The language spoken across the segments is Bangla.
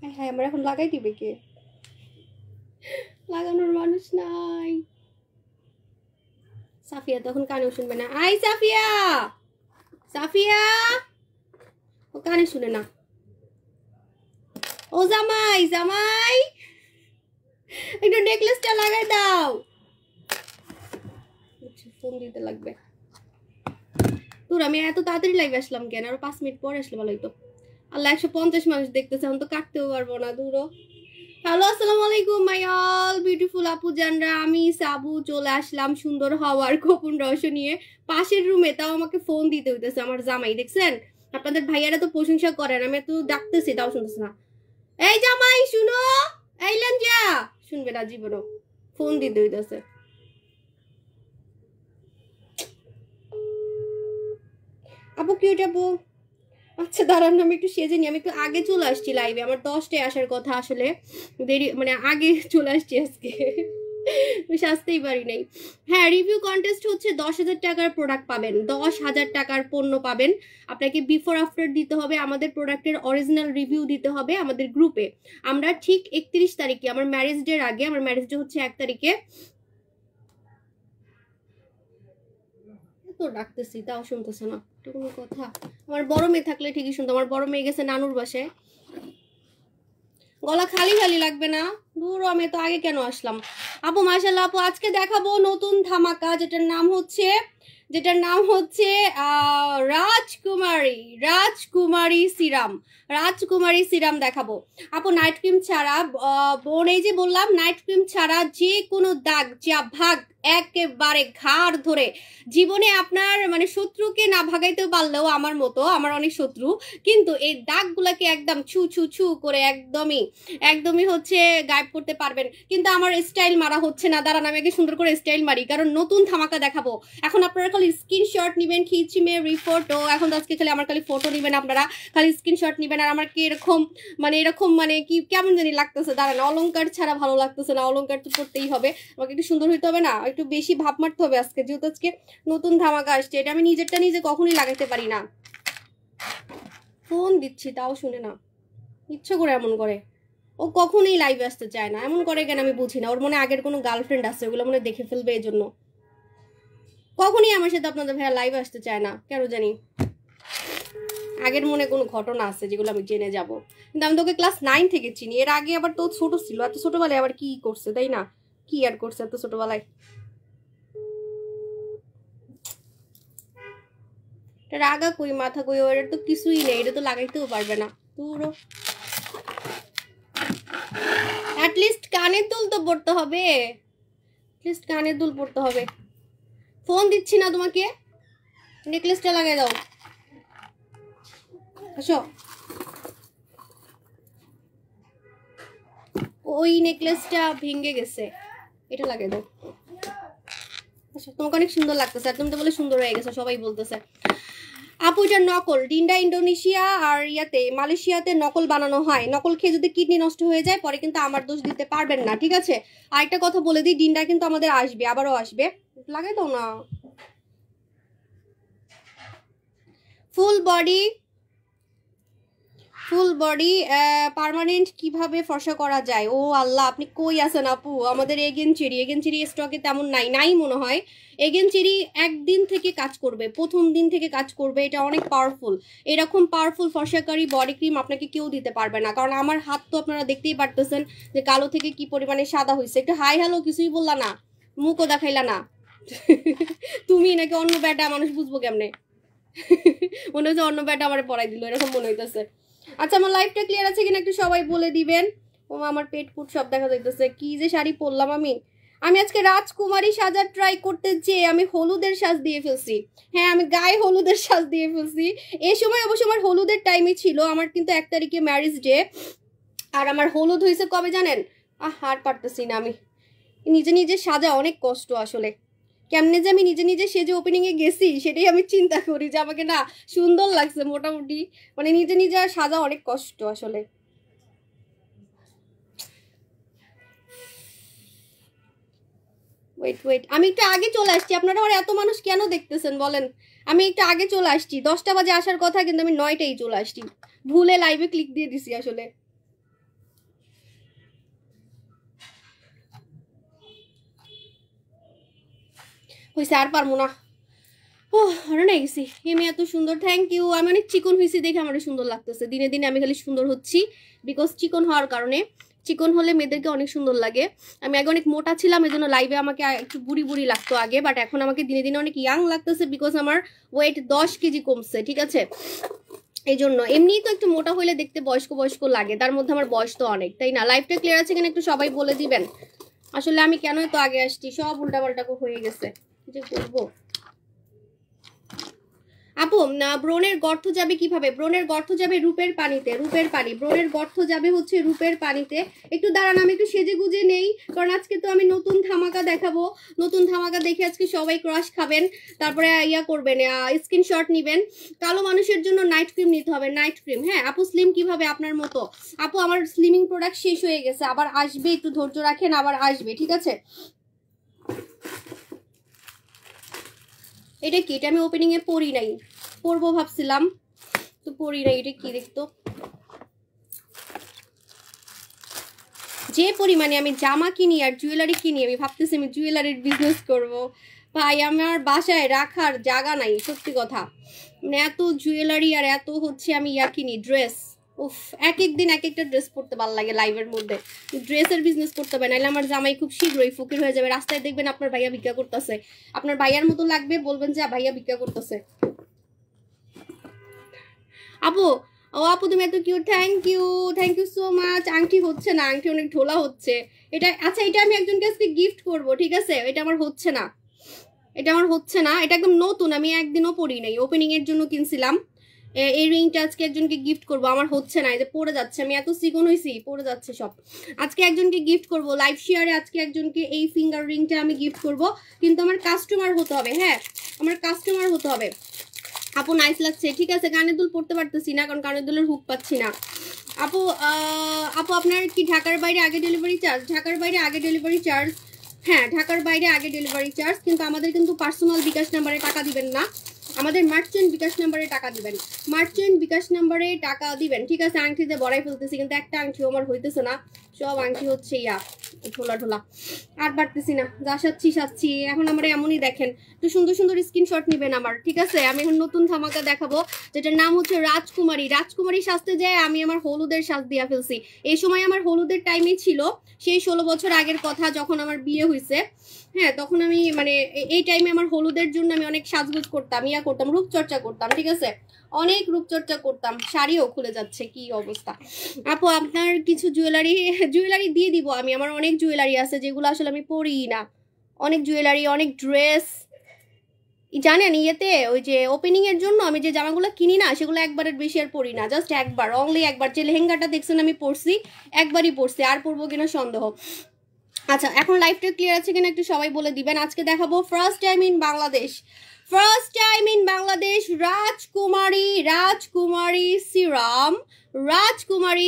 হ্যাঁ আমার এখন লাগাই দিবে কে? লাগানোর মানুষ নাই। সাফিয়া তখন কানেও শুনবে না। আই সাফিয়া, সাফিয়া ও কানে শুনে না। ও জামাই, জামাই একটু নেকলেসটা লাগাই দাও। ফোন দিতে লাগবে। তোর আমি এত তাড়াতাড়ি লাইভে আসলাম কেন? আরো 5 মিনিট পরে আসলে ভালো হইতো। আল্লাহ 150 মানুষ দেখতেছে, এখন তো কাটতেও পারবো না। দূরও। হ্যালো আসসালামু আলাইকুম মাই অল বিউটিফুল আপু জানরা, আমি সাবু চলে আসলাম সুন্দর হওয়ার গোপন রহস্য নিয়ে পাশের রুমে। তাও আমাকে ফোন দিতে হইতেছে আমার জামাই। দেখছেন আপনাদের ভাইয়ারা তো প্রশংসা করেন, আমি তো ডাকতেছি তাও শুনতেছে না। এই জামাই শুনো, আইলেন যা, শুনবে না জীবনও, ফোন দিতে হইতেছে। আপু কিউট আপু। আচ্ছা দাঁড়ান আমি একটু সেজে নিই। আমি একটু আগে চলে আসছি লাইভে, আমার 10টায় আসার কথা, আসলে দেরি মানে আগে চলে আসছি আজকে। সাজতেই পারি নাই। হ্যাঁ রিভিউ কন্টেস্ট হচ্ছে 10,000 টাকার প্রোডাক্ট পাবেন, 10,000 টাকার পণ্য পাবেন। আপনাকে বিফোর আফটার দিতে হবে, আমাদের প্রোডাক্টের অরিজিনাল রিভিউ দিতে হবে আমাদের গ্রুপে। আমরা ঠিক 31 তারিখে, আমার ম্যারেজ ডের আগে, আমার ম্যারেজ ডে হচ্ছে 1 তারিখে। তো ডাকতেছি তাও শুনতেছে না, এটা কোনো কথা? আমার বড় মেয়ে থাকলে ঠিকই শুনতো। আমার বড় মেয়ে গেছে নানুর বাসায়। গলা খালি খালি লাগবে না? দূর, আমি তো আগে কেন আসলাম? আপু মাশাআল্লাহ আপু, আজকে দেখাবো নতুন ধামাকা, যেটার নাম হচ্ছে রাজকুমারী রাজকুমারী সিরাম। রাজকুমারী সিরাম দেখাবো আপু। নাইট ক্রিম ছাড়া, বোন এই যে বললাম, নাইট ক্রিম ছাড়া যে কোনো দাগ যা ভাগ একেবারে ঘাড় ধরে, জীবনে আপনার মানে শত্রুকে না ভাগাইতেও পারলেও, আমার মতো আমার অনেক শত্রু, কিন্তু এই দাগগুলাকে একদম ছু ছু ছু করে একদমই হচ্ছে গায়েব করতে পারবেন। কিন্তু আমার স্টাইল মারা হচ্ছে না, দাঁড়ান আমি আগে সুন্দর করে স্টাইল মারি, কারণ নতুন ধামাকা দেখাবো। এখন আপনারা খালি স্ক্রিনশট নেবেন, খিচিমে রিফোটো, এখন তো আজকে খালি আমার খালি ফটো নেবেন, আপনারা খালি স্ক্রিনশট নেবেন। আর আমার কি এরকম মানে কি কেমন জানি লাগতেছে, দাঁড়ান অলংকার ছাড়া ভালো লাগতেছে না, অলংকার তো করতেই হবে, আমাকে একটু সুন্দর হইতে হবে না, একটু বেশি ভাব মারতে হবে আজকে, যেহেতু আজকে নতুন ধামাকা আসছে। এটা আমি নিজেরটা নিজে কখনোই লাগাইতে পারি না। ফোন দিচ্ছি তাও শুনে না, ইচ্ছা করে এমন করে। ও কখনোই লাইভে আসতে চায় না, এমন করে কেন আমি বুঝি না। ওর মনে আগের কোনো গার্লফ্রেন্ড আছে, ওগুলো মনে দেখে ফেলবে, এই জন্য কখনই আমার সাথে আপনাদের ভাইয়া লাইভে আসতে চায় না, কেন জানি। আগের মনে কোনো ঘটনা আছে যেগুলো আমি জেনে যাব। কিন্তু আমি তোকে ক্লাস 9 থেকে চিনি, এর আগে আবার তো ছোট ছিল, এত ছোটবেলায় আবার কি করছে, তাই না? কি আর করছে এত ছোটবেলায়? রাগা কই মাথা কই, ওর তো কিছুই নেই, এটা তো লাগাইতেও পারবে না। পুরো অ্যাটলিস্ট কানের দুল তো পড়তে হবে, অ্যাটলিস্ট কানের দুল পড়তে হবে। ফোন দিচ্ছি না তোমাকে, নেকলেসটা লাগাই দাও, আসো। ওই নেকলেসটা ভেঙে গেছে, এটা লাগাই দাও। আচ্ছা তোমাকে অনেক সুন্দর লাগতেছে, একদম তো বলে সুন্দর হয়ে গেছে, সবাই বলতেছে। আপু এটা নকল, ডিন্ডা ইন্দোনেশিয়া আর মালয়েশিয়াতে নকল বানানো হয়। নকল খেয়ে যদি কিডনি নষ্ট হয়ে যায় পরে কিন্তু আমার দোষ দিতে পারবেন না, ঠিক আছে? আর একটা কথা বলে দিই, ডিন্ডা কিন্তু আমাদের আসবে, আবারও আসবে, লাগাই দাও না। ফুল বডি পার্মানেন্ট কিভাবে ফর্সা করা যায়? ও আল্লাহ, আপনি কই আছেন আপু? আমাদের এগেন চেরি স্টকে তেমন নাই মনে হয়। এগেন চেরি একদিন থেকে কাজ করবে, প্রথম দিন থেকে কাজ করবে, এটা অনেক পাওয়ারফুল। এরকম পাওয়ারফুল ফর্সাকারী বডি ক্রিম আপনাকে কেউ দিতে পারবে না, কারণ আমার হাত তো আপনারা দেখতেই পারতেছেন যে কালো থেকে কি পরিমাণে সাদা হয়েছে। একটু হাই হ্যালো কিছুই বললা না, মুখও দেখাইলা না। তুমি নাকি অন্য ব্যাটা, মানুষ বুঝবো কেমনে? মনে হচ্ছে অন্য ব্যাটা আমার পড়াই দিল, এরকম মনে হইতেছে। আচ্ছা আমার লাইফটা ক্লিয়ার আছে কিনা একটু সবাই বলে দিবেন। ও আমার পেট পুট সব দেখা যাইতেছে। কি যে শাড়ি পরলাম আমি আজকে রাজকুমারী সাজার ট্রাই করতে যেয়ে আমি হলুদের সাজ দিয়ে ফেলছি। হ্যাঁ আমি গায়ে হলুদের সাজ দিয়ে ফেলছি। এই সময় অবশ্য আমার হলুদের টাইমই ছিল, আমার কিন্তু 1 তারিখে ম্যারেজ ডে। আর আমার হলুদ হয়েছে কবে জানেন? আর পারতেছি না, আমি নিজে সাজা অনেক কষ্ট আসলে। কেমনে যে আমি নিজে সেজে ওপেনিং এ গেছি সেটাই আমি চিন্তা করি, যে আমাকে না সুন্দর লাগছে মোটামুটি, মানে নিজে সাজা অনেক কষ্ট আসলে। ওয়েট আমি একটু আগে চলে আসছি, আপনারা আমার এত মানুষ কেন দেখতেছেন বলেন? আমি একটু আগে চলে আসছি, 10টা বাজে আসার কথা, কিন্তু আমি 9টায় চলে আসছি, ভুলে লাইভে ক্লিক দিয়ে দিছি আসলে। হয়েছে, আর পারবো না। ও রান্না গেছি। এমনি এত সুন্দর, থ্যাংক ইউ। আমি অনেক চিকন হয়েছি দেখে আমার সুন্দর লাগতেছে। দিনে দিনে আমি খালি সুন্দর হচ্ছি বিকজ চিকন হওয়ার কারণে। চিকন হলে মেয়েদেরকে অনেক সুন্দর লাগে। আমি আগে অনেক মোটা ছিলাম, এই জন্য লাইভে আমাকে একটু বুড়ি বুড়ি লাগতো আগে, বাট এখন আমাকে দিনে দিনে অনেক ইয়াং লাগতেছে বিকজ আমার ওয়েট 10 কেজি কমছে, ঠিক আছে? এই জন্য এমনিই তো একটু মোটা হইলে দেখতে বয়স্ক বয়স্ক লাগে, তার মধ্যে আমার বয়স তো অনেক, তাই না? লাইভটা ক্লিয়ার আছে কিনা একটু সবাই বলে দিবেন। আসলে আমি কেন তো আগে আসছি, সব উল্টাপাল্টা হয়ে গেছে, কি যে করবো। আপু ব্রণের গর্ত যাবে কিভাবে? ব্রণের গর্ত যাবে রূপের পানিতে, রূপের পানি। ব্রণের গর্ত যাবে হচ্ছে রূপের পানিতে। একটু দাঁড়ান, আমি একটু সেজে গুজে নেই, কারণ আজকে তো আমি নতুন ধামাকা দেখাবো। নতুন ধামাকা দেখে আজকে সবাই ক্রাশ খাবেন, তারপরে ইয়া করবেন, স্ক্রিনশট নিবেন। কালো মানুষের জন্য নাইট ক্রিম নিতে হবে, নাইট ক্রিম। হ্যাঁ আপু, স্লিম কিভাবে আপনার মতো? আপু আমার স্লিমিং প্রোডাক্ট শেষ হয়ে গেছে, আবার আসবে, একটু ধৈর্য রাখেন, আবার আসবে, ঠিক আছে? এটা কি? এটা আমি ওপেনিং এ পড়ি নাই, পরবো ভাবছিলাম তো পরি নাই। এটা কি দেখতো? যে পরিমাণে আমি জামা কিনি আর জুয়েলারি কিনি, আমি ভাবতেছি আমি জুয়েলারির বিজনেস করব। ভাই আমার বাসায় রাখার জায়গা নাই, সত্যি কথা। মানে এত জুয়েলারি আর এত হচ্ছে আমি ইয়া কিনি, ড্রেস। উফ, এক এক দিন এক একটা ড্রেস পরতে ভালো লাগে লাইভের মধ্যে। ড্রেসের বিজনেস করতে হবে, নাহলে আমার জামাই খুব শীঘ্রই ফকির হয়ে যাবে। রাস্তায় দেখবেন আপনার ভাইয়া ভিক্ষা করতেছে, আপনার ভাইয়ার মতো লাগবে, বলবেন যে ভাইয়া ভিক্ষা করতেছে। আপু, ও আপু তুমি এত cute, thank you so much. আংটি হচ্ছে না, আংটি অনেক ঢোলা হচ্ছে। এটা আচ্ছা, এটা আমি একজনকে আজকে গিফট করব, ঠিক আছে? এটা আমার হচ্ছে না, এটা আমার হচ্ছে না। এটা একদম নতুন, আমি একদিনও পরি নাই, ওপেনিং এর জন্য কিনছিলাম। এই রিংটা আজকে একজনকে গিফট করব, আমার হচ্ছে না, এই যে পড়ে যাচ্ছে। আমি এত চিকন হয়েছি, পড়ে যাচ্ছে সব। আজকে একজনকে গিফট করব লাইভ শেয়ারে, আজকে একজনকে এই ফিঙ্গার রিংটা আমি গিফট করব, কিন্তু আমার কাস্টমার হতে হবে। হ্যাঁ, আমার কাস্টমার হতে হবে। আপু নাইস লাগছে, ঠিক আছে। কানের দুল পড়তে পারতেছি না, কারণ কানের দুলের হুক পাচ্ছি না। আপু আপু আপনার কি ঢাকার বাইরে আগে ডেলিভারি চার্জ? ঢাকার বাইরে আগে ডেলিভারি চার্জ, হ্যাঁ ঢাকার বাইরে আগে ডেলিভারি চার্জ, কিন্তু আমাদের কিন্তু পার্সোনাল বিকাশ নাম্বারে টাকা দিবেন না, আমাদের মার্চেন্ট বিকাশ নাম্বারে টাকা দিবেন, মার্চেন্ট বিকাশ নাম্বারে টাকা দিবেন, ঠিক আছে? আংটিতে বড়াই ফেলতেছি, কিন্তু একটা আংটিও আমার হইতেছে না, সব আংটি হচ্ছে ইয়া ঢোলা ঢোলা। আর বাড়তেছি না, যা সাচ্ছি। এখন আমার এমনই দেখেন, একটু সুন্দর সুন্দর স্ক্রিনশট নিবেন আমার, ঠিক আছে? আমি এখন নতুন ধামাকা দেখাবো, যেটার নাম হচ্ছে রাজকুমারী। রাজকুমারী সাজতে যায় আমি আমার হলুদের সাজ দিয়া ফেলছি। এই সময় আমার হলুদের টাইমে ছিল, সেই 16 বছর আগের কথা, যখন আমার বিয়ে হয়েছে। হ্যাঁ, তখন আমি মানে এই টাইমে আমার হলুদের জন্য আমি অনেক সাজগোজ করতাম, ইয়া করতাম, রূপচর্চা করতাম, ঠিক আছে? অনেক রূপচর্চা করতাম। শাড়িও খুলে যাচ্ছে, কি অবস্থা। আপু আপনার কিছু জুয়েলারি দিয়ে দিব আমি, আমার অনেক জুয়েলারি আছে যেগুলো আসলে আমি পরি না, অনেক জুয়েলারি, অনেক ড্রেস। জানেন ইয়েতে ওই যে ওপেনিং এর জন্য আমি যে জামাগুলো কিনি না, সেগুলো একবারের বেশি আর পরি না, জাস্ট একবার, অনলি একবার। যে লেহেঙ্গাটা দেখছেন আমি পরছি, একবারই পরছি, আর পরবো কিনা সন্দেহ। আচ্ছা, এখন লাইভটা ক্লিয়ার আছে কিনা একটু সবাই বলে দিবেন। আজকে দেখাবো first time in Bangladesh, first time in Bangladesh রাজকুমারী সিরাম, রাজকুমারী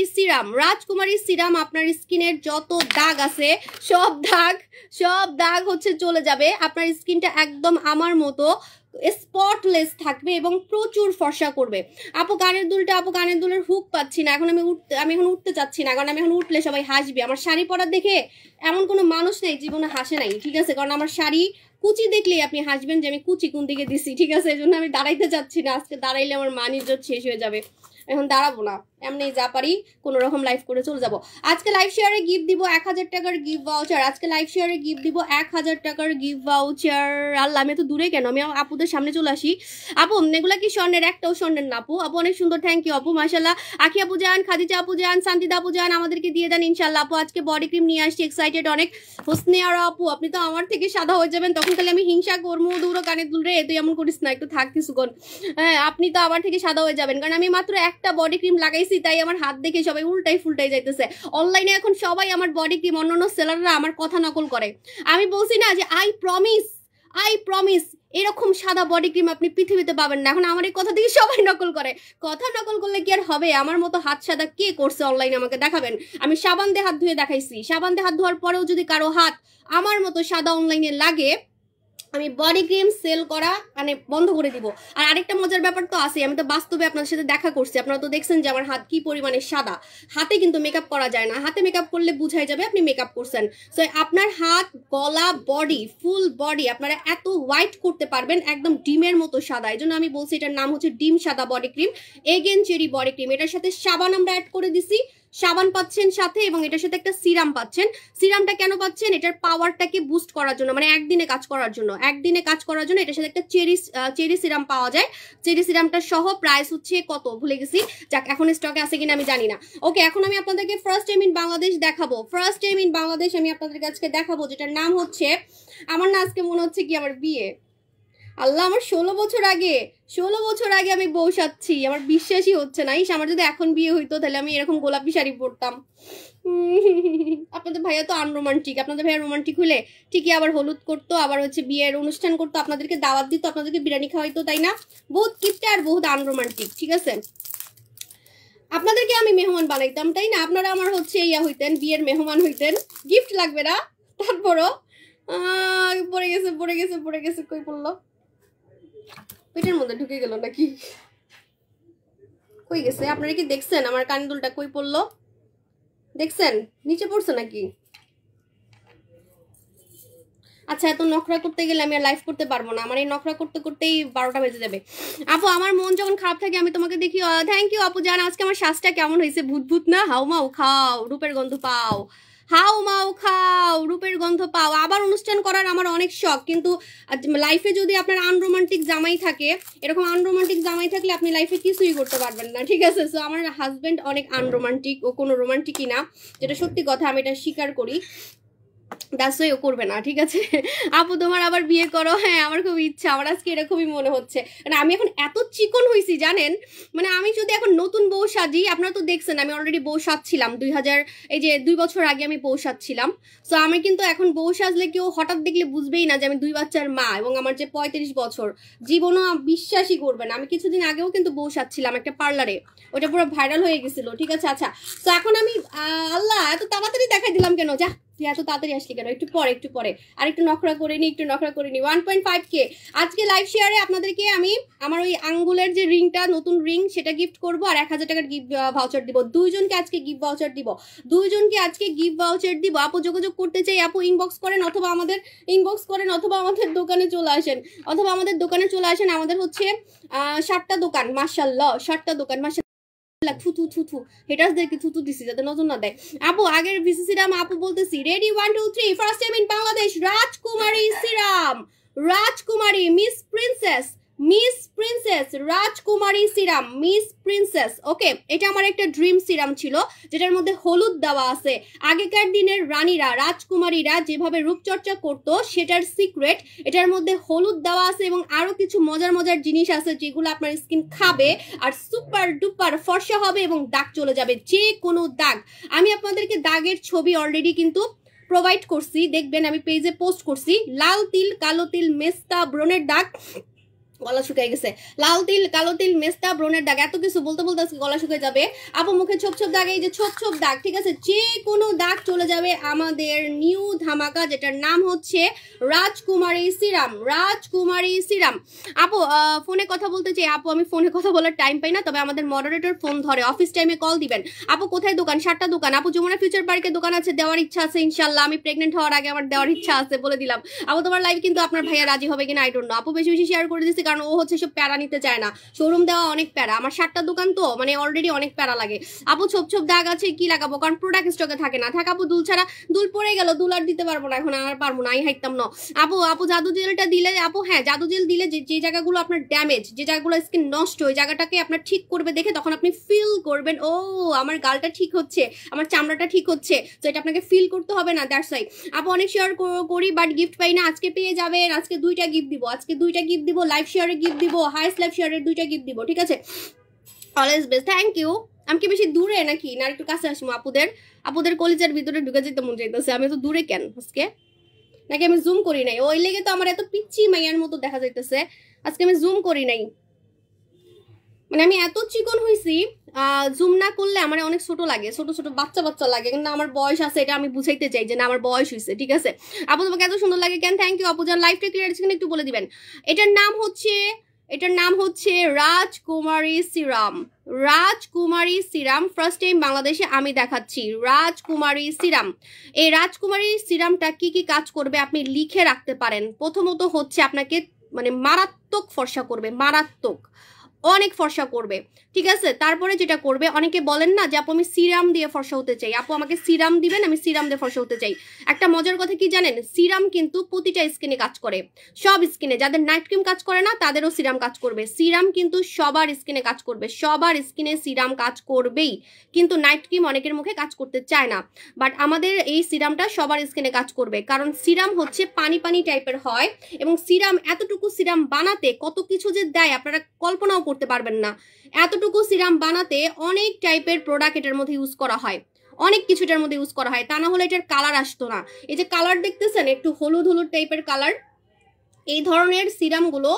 সিরাম। আপনার স্কিনের যত দাগ আছে সব দাগ হচ্ছে চলে যাবে, আপনার স্কিনটা একদম আমার মতো স্পটলেস থাকবে এবং প্রচুর ফর্সা করবে। আপু কানের দুলের হুক পাচ্ছি না, এখন আমি এখন উঠতে চাচ্ছি না, কারণ আমি এখন উঠলে সবাই হাসবে। আমার শাড়ি পরা দেখে এমন কোনো মানুষ নেই জীবনে হাসে নাই, ঠিক আছে? কারণ আমার শাড়ি কুচি দেখলেই আপনি হাসবেন যে আমি কুচি কোন দিকে দিছি, ঠিক আছে? এই জন্য আমি দাঁড়াইতে চাচ্ছি না, আজকে দাঁড়াইলে আমার মান ইজ্জত শেষ হয়ে যাবে। এখন দাঁড়াবো না, এমনি যা পারি কোনো রকম লাইভ করে চলে যাবো। আজকে লাইভ শেয়ারে গিফট দিব 1000 টাকার গিফট ভাউচার, আজকে লাইভ শেয়ারে গিফট দিব 1000 টাকার গিফট ভাউচার। আল্লাহ, আমি তো দূরে কেন, আমি আপুদের সামনে চলে আসি। আপু এগুলা কি স্বর্ণের? একটাও স্বর্ণের না আপু। আপু অনেক সুন্দর, থ্যাংক ইউ আপু, মাশাল্লাহ। আখি আপু যান, খাদিজা আপু যান, শান্তিদা আপু যান, আমাদেরকে দিয়ে দেন ইনশাল্লাহ। আপু আজকে বডি ক্রিম নিয়ে আসছি, এক্সাইটেড অনেক। হোসনে আর আপু আপনি তো আমার থেকে সাদা হয়ে যাবেন, তখন তাহলে আমি হিংসা করবো, দৌড়ো কানে দুল রে, তুই এমন করিস না, একটু থাক কিছুক্ষণ। হ্যাঁ, আপনি তো আমার থেকে সাদা হয়ে যাবেন, কারণ আমি মাত্র একটা বডি ক্রিম লাগাইছি, তাই আমার হাত দেখে সবাই উল্টাই ফুলটাই যাইতেছে। অনলাইনে এখন সবাই আমার বডি ক্রিম, অন্যান্য সেলাররা আমার কথা নকল করে। আমি বলছি না যে আই প্রমিস এরকম সাদা বডি ক্রিম আপনি পৃথিবীতে পাবেন না। এখন আমার এই কথা দিয়ে সবাই নকল করে, কথা নকল করলে কি আর হবে? আমার মতো হাত সাদা কে করছে অনলাইনে? আমাকে দেখাবেন। আমি সাবান দিয়ে হাত ধুয়ে দেখাইছি, সাবান দিয়ে হাত ধোয়ার পরেও যদি কারো হাত আমার মতো সাদা অনলাইনে লাগে, আমি বডি ক্রিম সেল করা মানে বন্ধ করে দিব। আর আরেকটা মজার ব্যাপার তো আছে, আমি তো বাস্তবে আপনাদের সাথে দেখা করছি, আপনারা তো দেখছেন যে আমার হাত কি পরিমাণে সাদা। হাতে কিন্তু মেকআপ করা যায় না, হাতে মেকআপ করলে বুঝাই যাবে আপনি মেকআপ করছেন। সো আপনার হাত, গলা, বডি, ফুল বডি আপনারা এত হোয়াইট করতে পারবেন, একদম ডিমের মতো সাদা। এই জন্য আমি বলছি এটার নাম হচ্ছে ডিম সাদা body cream, again cherry body cream. এটার সাথে সাবান আমরা অ্যাড করে দিছি, সাবান পাচ্ছেন সাথে, এবং এটার সাথে একটা সিরাম পাচ্ছেন। সিরামটা কেন পাচ্ছেন? এটার পাওয়ারটাকে বুস্ট করার জন্য, মানে একদিনে কাজ করার জন্য, এটার সাথে একটা চেরি সিরাম পাওয়া যায়। চেরি সিরামটা সহ প্রাইস হচ্ছে কত ভুলে গেছি, যাক এখন স্টকে আছে কিনা আমি জানি না। ওকে, এখন আমি আপনাদেরকে ফার্স্ট টাইম ইন বাংলাদেশ দেখাবো, ফার্স্ট টাইম ইন বাংলাদেশ আমি আপনাদের কাছে দেখাবো, যেটার নাম হচ্ছে, আমার না আজকে মনে হচ্ছে কি আমার বিয়ে। আল্লাহ, আমার 16 বছর আগে আমি বউ সাজছি, আমার বিশ্বাসই হচ্ছে না। আমার যদি এখন বিয়ে হইতো তাহলে আমি এরকম গোলাপি শাড়ি পরতাম। আপনাদের ভাইয়া তো আনরোমান্টিক, আপনাদের ভাইয়া রোমান্টিক হলে ঠিকই আবার হলুদ করতো, আবার হচ্ছে বিয়ের অনুষ্ঠান করতো, আপনাদেরকে দাওয়াত দিত, আপনাদেরকে বিরিয়ানি খাওয়াইতো, তাই না? বহুত কিপটে আর বহুত আনরোমান্টিক, ঠিক আছে? আপনাদেরকে আমি মেহমান বানাইতাম, তাই না? আপনারা আমার হচ্ছে ইয়া হইতেন, বিয়ের মেহমান হইতেন, গিফট লাগবে না। তারপরও পড়ে গেছে কই পড়লো, পেটের মধ্যে ঢুকে গেল নাকি, কই গেছে? আপনারা কি দেখছেন আমার কানদুলটা কই পড়লো? দেখছেন নিচে পড়ছে নাকি? আচ্ছা, এত নখরা করতে গেলে আমি আর লাইভ করতে পারবো না, আমার এই নখরা করতে করতেই 12টা বেজে যাবে। আপু, আমার মন যখন খারাপ থাকে আমি তোমাকে দেখি। থ্যাংক ইউ আপু জান। আজকে আমার শ্বাসটা কেমন হয়েছে? ভূত না, হাউ মাউ খাও রূপের গন্ধ পাও, হাউ মাউ খাও রূপের গন্ধ পাও। আবার অনুষ্ঠান করার আমার অনেক শখ, কিন্তু লাইফে যদি আপনার আনরোমান্টিক জামাই থাকে, এরকম আনরোমান্টিক জামাই থাকলে আপনি লাইফে কিছুই করতে পারবেন না, ঠিক আছে? সো আমার হাজবেন্ড অনেক আনরোমান্টিক, ও কোনো রোমান্টিকই না, যেটা সত্যি কথা, আমি এটা স্বীকার করি। ও করবে না, ঠিক আছে? আপু তোমার আবার বিয়ে করো, হ্যাঁ আমার খুব ইচ্ছা, আমার আজকে এরকমই মনে হচ্ছে। মানে আমি এখন এত চিকন হয়েছি জানেন, মানে আমি যদি এখন নতুন বউ সাজি, আপনারা তো দেখছেন আমি অলরেডি বউ সাজছিলাম 2 বছর আগে আমি বউ সাজছিলাম। সো আমি কিন্তু এখন বউ সাজলে কেউ হঠাৎ দেখলে বুঝবেই না যে আমি 2 বাচ্চার মা, এবং আমার যে 35 বছর, জীবনও বিশ্বাসই করবে না। আমি কিছুদিন আগেও কিন্তু বউ সাজছিলাম একটা পার্লারে, ওটা পুরো ভাইরাল হয়ে গেছিল, ঠিক আছে? আচ্ছা, তো এখন আমি আল্লাহ এত তাড়াতাড়ি দেখাই দিলাম কেন? যা, তুই এত তাড়াতাড়ি আসলি কেন? একটু পরে আর একটু নখরা করে নি, 1.5K আজকে লাইভ শেয়ারে আপনাদেরকে আমি আমার ওই আঙ্গুলের যে রিংটা, নতুন রিং, সেটা গিফট করব, আর 1000 টাকার গিফট ভাউচার দিব। দুইজনকে আজকে গিফট ভাউচার দিব। আপু যোগাযোগ করতে চাই, আপু ইনবক্স করেন, অথবা আমাদের দোকানে চলে আসেন, আমাদের হচ্ছে 7টা দোকান, মাশাআল্লাহ 7টা দোকান, থুতু হেটার্সদেরকে থুতু দিছি যাতে নজর না দেয়। আপু আগের ভিসি সিরাম আপু বলতেছি, ready 1 2 3, first time in Bangladesh রাজকুমারী সিরাম, রাজকুমারী মিস প্রিন্সেস রাজকুমারী সিরাম, মিস প্রিন্সেস। ওকে, এটা আমার একটা ড্রিম সিরাম ছিল, যেটার মধ্যে হলুদ দেওয়া আছে। আগেকার দিনের রানীরা, রাজকুমারীরা যেভাবে রূপচর্চা করতো সেটার সিক্রেট, এটার মধ্যে হলুদ দেওয়া আছে, এবং আরো কিছু মজার জিনিস আছে যেগুলো আপনার স্কিন খাবে আর সুপার ডুপার ফর্সা হবে, এবং দাগ চলে যাবে, যে কোনো দাগ। আমি আপনাদেরকে দাগের ছবি অলরেডি কিন্তু প্রোভাইড করছি, দেখবেন আমি পেজে পোস্ট করছি। লাল তিল, কালো তিল, মেস্তা, ব্রণের দাগ, গলা শুকাই গেছে, লাল তিল, কালো তিল, মেস্তা, ব্রণের দাগ, এত কিছু বলতে আজকে গলা শুকিয়ে যাবে। আপু মুখে ছোপ দাগ, এই যে ছোপ দাগ, ঠিক আছে? যে কোনো দাগ চলে যাবে আমাদের নিউ ধামাকা, যেটার নাম হচ্ছে রাজকুমারী সিরাম। আপু ফোনে কথা বলতে চাই। আপু আমি ফোনে কথা বলার টাইম পাই না, তবে আমাদের মডারেটর ফোন ধরে, অফিস টাইমে কল দিবেন। আপু কোথায় দোকান? 7টা দোকান। আপু যমুনা ফিউচার পার্কে দোকান আছে, দেওয়ার ইচ্ছা আছে ইনশাল্লাহ, আমি প্রেগনেন্ট হওয়ার আগে আমার দেওয়ার ইচ্ছা আছে, বলে দিলাম। আপু তোমার লাইভ কিন্তু আপনার ভাইয়া রাজি হবে কিনা আই ডোন্ট নো। আপু বেশি শেয়ার করে দিচ্ছি, কারণ ও হচ্ছে সব প্যারা নিতে চায় না, শোরুম দেওয়া অনেক প্যারা, আমার 7টা দোকান তো মানে অলরেডি অনেক প্যারা লাগে। আপু ছোপ দাগ আছে, কি লাগাবো? কারণ প্রোডাক্ট স্টকে থাকে না। থাক আপু, দুল ছাড়া, দুল পড়ে গেল, দুল আর দিতে পারবো না এখন, আর পারবো না, আমি হাইতাম না। আপু জাদু জেলটা দিলে, আপু হ্যাঁ জাদু জেল দিলে যে জায়গাগুলো আপনার ড্যামেজ, যে জায়গাগুলো স্কিন নষ্ট, ওই জায়গাটাকে আপনার ঠিক করবে দেখে, তখন আপনি ফিল করবেন ও আমার গালটা ঠিক হচ্ছে, আমার চামড়াটা ঠিক হচ্ছে, তো এটা আপনাকে ফিল করতে হবে না, দ্যাটস ওয়াই। আপু অনেক শেয়ার করি বাট গিফট পাই না, আজকে পেয়ে যাবেন, আজকে 2টা গিফট দিব, লাইভ শেয়ারে গিফট দিব, হাইস্ট লাইভ শেয়ারের 2টা গিফট দিব, ঠিক আছে? Always best, thank you. আমি কি বেশি দূরে নাকি, না একটু কাছে আসবো? আপুদের কলিজার ভিতরে ঢুকে যেতে মন চাইতেছে, আমি তো দূরে কেন আজকে, নাকি আমি জুম করি নাই? ওই লেগে তো আমার এত পিচ্ছি মাইয়ার মতো দেখা যাইতেছে, আজকে আমি জুম করি নাই। মানে আমি এত চিকন হয়েছি, জুম না করলে আমার অনেক ছোট লাগে, ছোট ছোট বাচ্চা বাচ্চা লাগে, কিন্তু আমার বয়স আছে, এটা আমি বুঝাইতে চাই যে না আমার বয়স হয়েছে, ঠিক আছে। আপু তোমাকে এত সুন্দর লাগে কেন? থ্যাংক ইউ আপু জান। লাইফটা ক্লিয়ার আছে কিনা একটু বলে দিবেন। এটার নাম হচ্ছে রাজকুমারী সিরাম। রাজকুমারী সিরাম ফার্স্ট টাইম বাংলাদেশে আমি দেখাচ্ছি। রাজকুমারী সিরাম, এই রাজকুমারী সিরামটা কি কি কাজ করবে আপনি লিখে রাখতে পারেন। প্রথমত হচ্ছে আপনাকে মানে মারাত্মক ফর্সা করবে, মারাত্মক অনেক ফর্সা করবে, ঠিক আছে। তারপরে যেটা করবে, অনেকে বলেন না যে আপু আমি সিরাম দিয়ে ফর্সা হতে চাই, আপু আমাকে সিরাম দিবেন, আমি সিরাম দিয়ে ফর্সা হতে চাই। একটা মজার কথা কি জানেন, সিরাম কিন্তু প্রতিটা স্কিনে কাজ করে, সব স্কিনে। যাদের নাইট ক্রিম কাজ করে না তাদেরও সিরাম কাজ করবে। সিরাম কিন্তু সবার স্কিনে কাজ করবে, সবার স্কিনে সিরাম কাজ করবেই, কিন্তু নাইট ক্রিম অনেকের মুখে কাজ করতে চায় না, বাট আমাদের এই সিরামটা সবার স্কিনে কাজ করবে। কারণ সিরাম হচ্ছে পানি পানি টাইপের হয়, এবং সিরাম এতটুকু সিরাম বানাতে কত কিছু যে দেয় আপনারা কল্পনাও করতে পারবেন না। এতটুকু সিরাম বানাতে অনেক টাইপের প্রোডাক্ট এটার মধ্যে ইউজ করা হয়, অনেক কিছু এটার মধ্যে ইউজ করা হয়, তা না হলে এটার কালার আসতো না। এই যে কালার দেখতেছেন একটু হলুদ হলুদ টাইপের কালার, এই ধরনের সিরামগুলো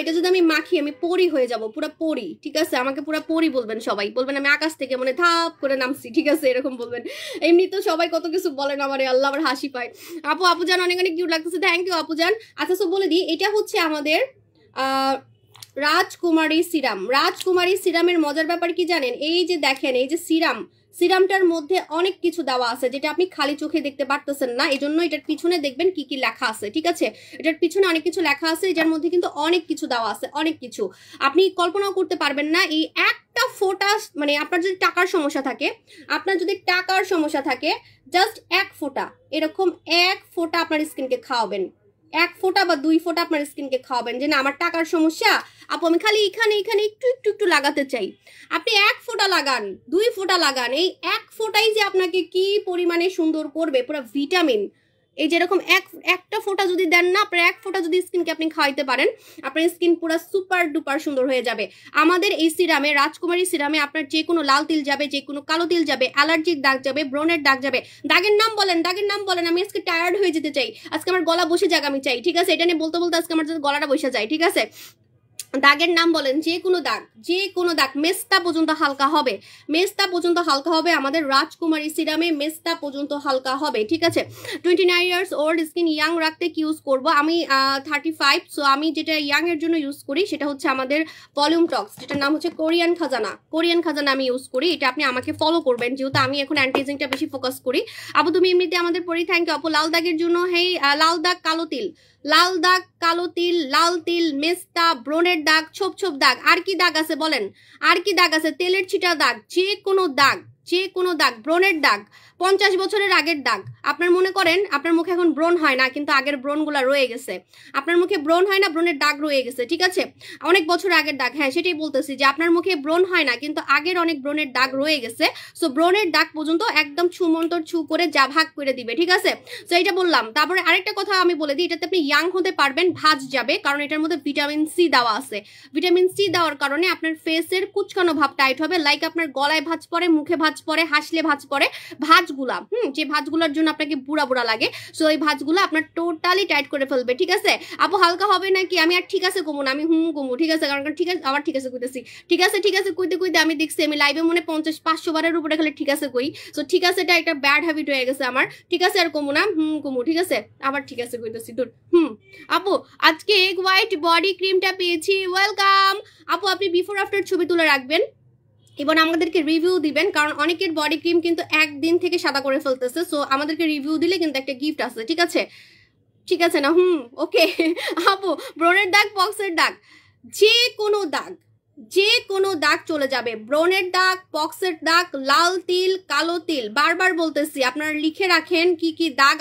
এটা যদি আমি মাখি আমি পরি হয়ে যাব, পুরো পরি, ঠিক আছে। আমাকে পুরো পরি বলবেন, সবাই বলবেন আমি আকাশ থেকে মানে ধাপ করে নামছি, ঠিক আছে, এরকম বলবেন। এমনি তো সবাই কত কিছু বলেন আমারে, আল্লাহ আমার হাসি পায়। আপু জান অনেক অনেক কিউট লাগতেছে, থ্যাংক ইউ আপু জান। আচ্ছা সো বলে দিই, এটা হচ্ছে আমাদের রাজকুমারী সিরাম। রাজকুমারী সিরামের মজার ব্যাপার কি জানেন, এই যে দেখেন এই যে সিরামটার মধ্যে অনেক কিছু দেওয়া আছে যেটা আপনি খালি চোখে দেখতে পারতেছেন না, এই জন্য এটার পিছনে দেখবেন কি কি লেখা আছে, ঠিক আছে। এটার পিছনে অনেক কিছু লেখা আছে, যার মধ্যে কিন্তু অনেক কিছু দেওয়া আছে, অনেক কিছু আপনি কল্পনাও করতে পারবেন না। এই একটা ফোঁটা, মানে আপনার যদি টাকার সমস্যা থাকে জাস্ট এক ফোঁটা, এরকম এক ফোঁটা আপনার স্কিনকে খাওয়াবেন, এক ফোঁটা বা দুই ফোঁটা আপনার স্কিনকে খাওয়াবেন, যে না আমার টাকার সমস্যা আপু আমি খালি এখানে একটু লাগাতে চাই। আপনি এক ফোঁটা লাগান, দুই ফোঁটা লাগান, এই এক ফোঁটাই যে আপনাকে কি পরিমাণে সুন্দর করবে, পুরো ভিটামিন। এই যেরকম একটা ফোঁটা যদি দেন না, আপনার এক ফোঁটা যদি স্কিনকে আপনি খাওয়াইতে পারেন, আপনার স্কিন পুরো সুপার ডুপার সুন্দর হয়ে যাবে। আমাদের এই সিরামে, রাজকুমারী সিরামে আপনার যে কোনো লাল তিল যাবে, যে কোনো কালো তিল যাবে, অ্যালার্জিক দাগ যাবে, ব্রণের দাগ যাবে। দাগের নাম বলেন, আমি আজকে টায়ার্ড হয়ে যেতে চাই, আজকে আমার গলা বসে যাক আমি চাই, ঠিক আছে। এটা নিয়ে বলতে বলতে আজকে আমার গলাটা বসে যায়, ঠিক আছে। দাগের নাম বলেন, যে কোনো দাগ মেস্তা পর্যন্ত হালকা হবে, আমাদের রাজকুমারী সিরামে মেস্তা পর্যন্ত হালকা হবে, ঠিক আছে। 29 ইয়ার্স ওল্ড স্কিন ইয়াং রাখতে কি ইউজ করব আমি? 35। সো আমি যেটা ইয়াং এর জন্য ইউজ করি সেটা হচ্ছে আমাদের ভলিউম টক্স, যেটার নাম হচ্ছে কোরিয়ান খাজানা আমি ইউজ করি। এটা আপনি আমাকে ফলো করবেন, যেহেতু আমি এখন অ্যান্টি এজিংটা বেশি ফোকাস করি। আপু তুমি এমনিতে আমাদের পরি, থ্যাংক ইউ আপু। লাল দাগের জন্য হেই লাল দাগ কালো তিল, লাল তিল, মেস্তা, ব্রণের দাগ, ছোপ দাগ, আর কি দাগ আছে বলেন, আর কি দাগ আছে? তেলের ছিটা দাগ, যে কোনো দাগ, ব্রণের দাগ, 50 বছরের আগের দাগ। আপনার মনে করেন আপনার মুখে এখন ব্রণ হয় না, কিন্তু আগের ব্রণগুলা রয়ে গেছে, আপনার মুখে ব্রণ হয় না, ব্রণের দাগ রয়ে গেছে, ঠিক আছে। অনেক বছর আগের দাগ, হ্যাঁ সেটাই বলতেছি যে আপনার মুখে ব্রণ হয় না, কিন্তু আগের অনেক ব্রণের দাগ রয়ে গেছে। সো ব্রণের দাগ পর্যন্ত একদম ছু করে যা ভাগ করে দিবে, ঠিক আছে। তো এইটা বললাম। তারপরে আরেকটা কথা আমি বলে দিই, এটাতে আপনি ইয়াং হতে পারবেন, ভাঁজ যাবে, কারণ এটার মধ্যে ভিটামিন সি দেওয়া আছে। ভিটামিন সি দেওয়ার কারণে আপনার ফেসের কুচকানো ভাব টাইট হবে, লাইক আপনার গলায় ভাঁজ পড়ে, মুখে ভাঁজ পড়ে, হাসলে ভাঁজ পড়ে, ভাঁজগুলা যে ভাঁজগুলোর জন্য আপনাকে বুড়া লাগে, সো এই ভাঁজগুলো আপনার টোটালি টাইট করে ফেলবে, ঠিক আছে। আপু হালকা হবে নাকি? আমি আর ঠিক আছে কমু না, আমি কমু, ঠিক আছে, কারণ ঠিক আছে আবার ঠিক আছে কইতেছি, ঠিক আছে কইতে আমি দেখছি আমি লাইভে মনে 50-500 বারের উপরে খালি ঠিক আছে কই। সো ঠিক আছে, এটা একটা ব্যাড হ্যাবিট হয়ে গেছে আমার, ঠিক আছে আর কমু না, কমু, ঠিক আছে, আবার ঠিক আছে কইতেছি দূর। আপু আজকে এগ হোয়াইট বডি ক্রিমটা পেয়েছি, ওয়েলকাম আপু। আপনি বিফোর আফটার ছবি তুলে রাখবেন এবং আমাদেরকে রিভিউ দিবেন, কারণ অনেকের বডি ক্রিম কিন্তু একদিন থেকে সাদা করে ফেলতেছে। সো আমাদেরকে রিভিউ দিলে কিন্তু একটা গিফট আছে, ঠিক আছে না? ওকে আপু, ব্রণের দাগ, পক্সের দাগ, যে কোনো দাগ চলে যাবে, ব্রণের দাগ, পক্সের দাগ, লাল তিল, কালো তিল, বারবার বলতেছি আপনারা লিখে রাখেন কি কি দাগ।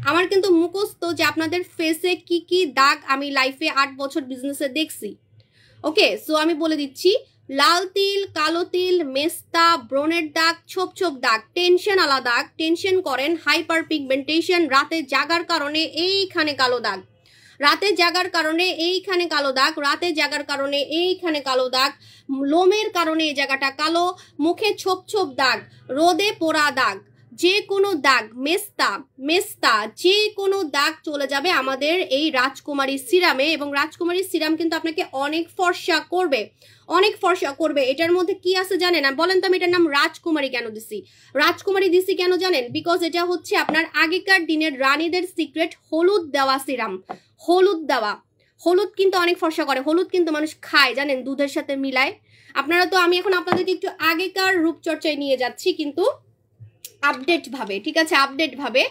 আমার কিন্তু মুখস্থ যে আপনাদের ফেসে কি কি দাগ আমি লাইফে 8 বছর বিজনেসে দেখছি। ওকে, সো আমি বলে দিচ্ছি, লাল তিল, কালো তিল, মেস্তা, ব্রণের দাগ, ছোপ দাগ, টেনশন আলা দাগ, টেনশন করেন, হাইপার পিগমেন্টেশন, রাতে জাগার কারণে এইখানে কালো দাগ, লোমের কারণে এই জায়গাটা কালো, মুখে ছোপ দাগ, রোদে পোড়া দাগ, যে কোনো দাগ, মেস্তা মেস্তা যে কোনো দাগ চলে যাবে আমাদের এই রাজকুমারী সিরামে। এবং রাজকুমারী সিরাম কিন্তু আপনাকে অনেক ফর্সা করবে, অনেক ফর্সা করবে। এটার মধ্যে কি আছে জানেন? বলেন তো আমি এটার নাম রাজকুমারী কেন দিছি? রাজকুমারী দিছি কেন জানেন? বিকজ এটা হচ্ছে আপনার আগেকার দিনের রানীদের সিক্রেট হলুদ দেওয়া সিরাম। হলুদ দেওয়া, হলুদ কিন্তু অনেক ফর্সা করে। হলুদ কিন্তু মানুষ খায় জানেন, দুধের সাথে মিলায়। আপনারা তো, আমি এখন আপনাদেরকে একটু আগেকার রূপচর্চায় নিয়ে যাচ্ছি কিন্তু আপডেট ভাবে, ঠিক আছে, আপডেট ভাবে।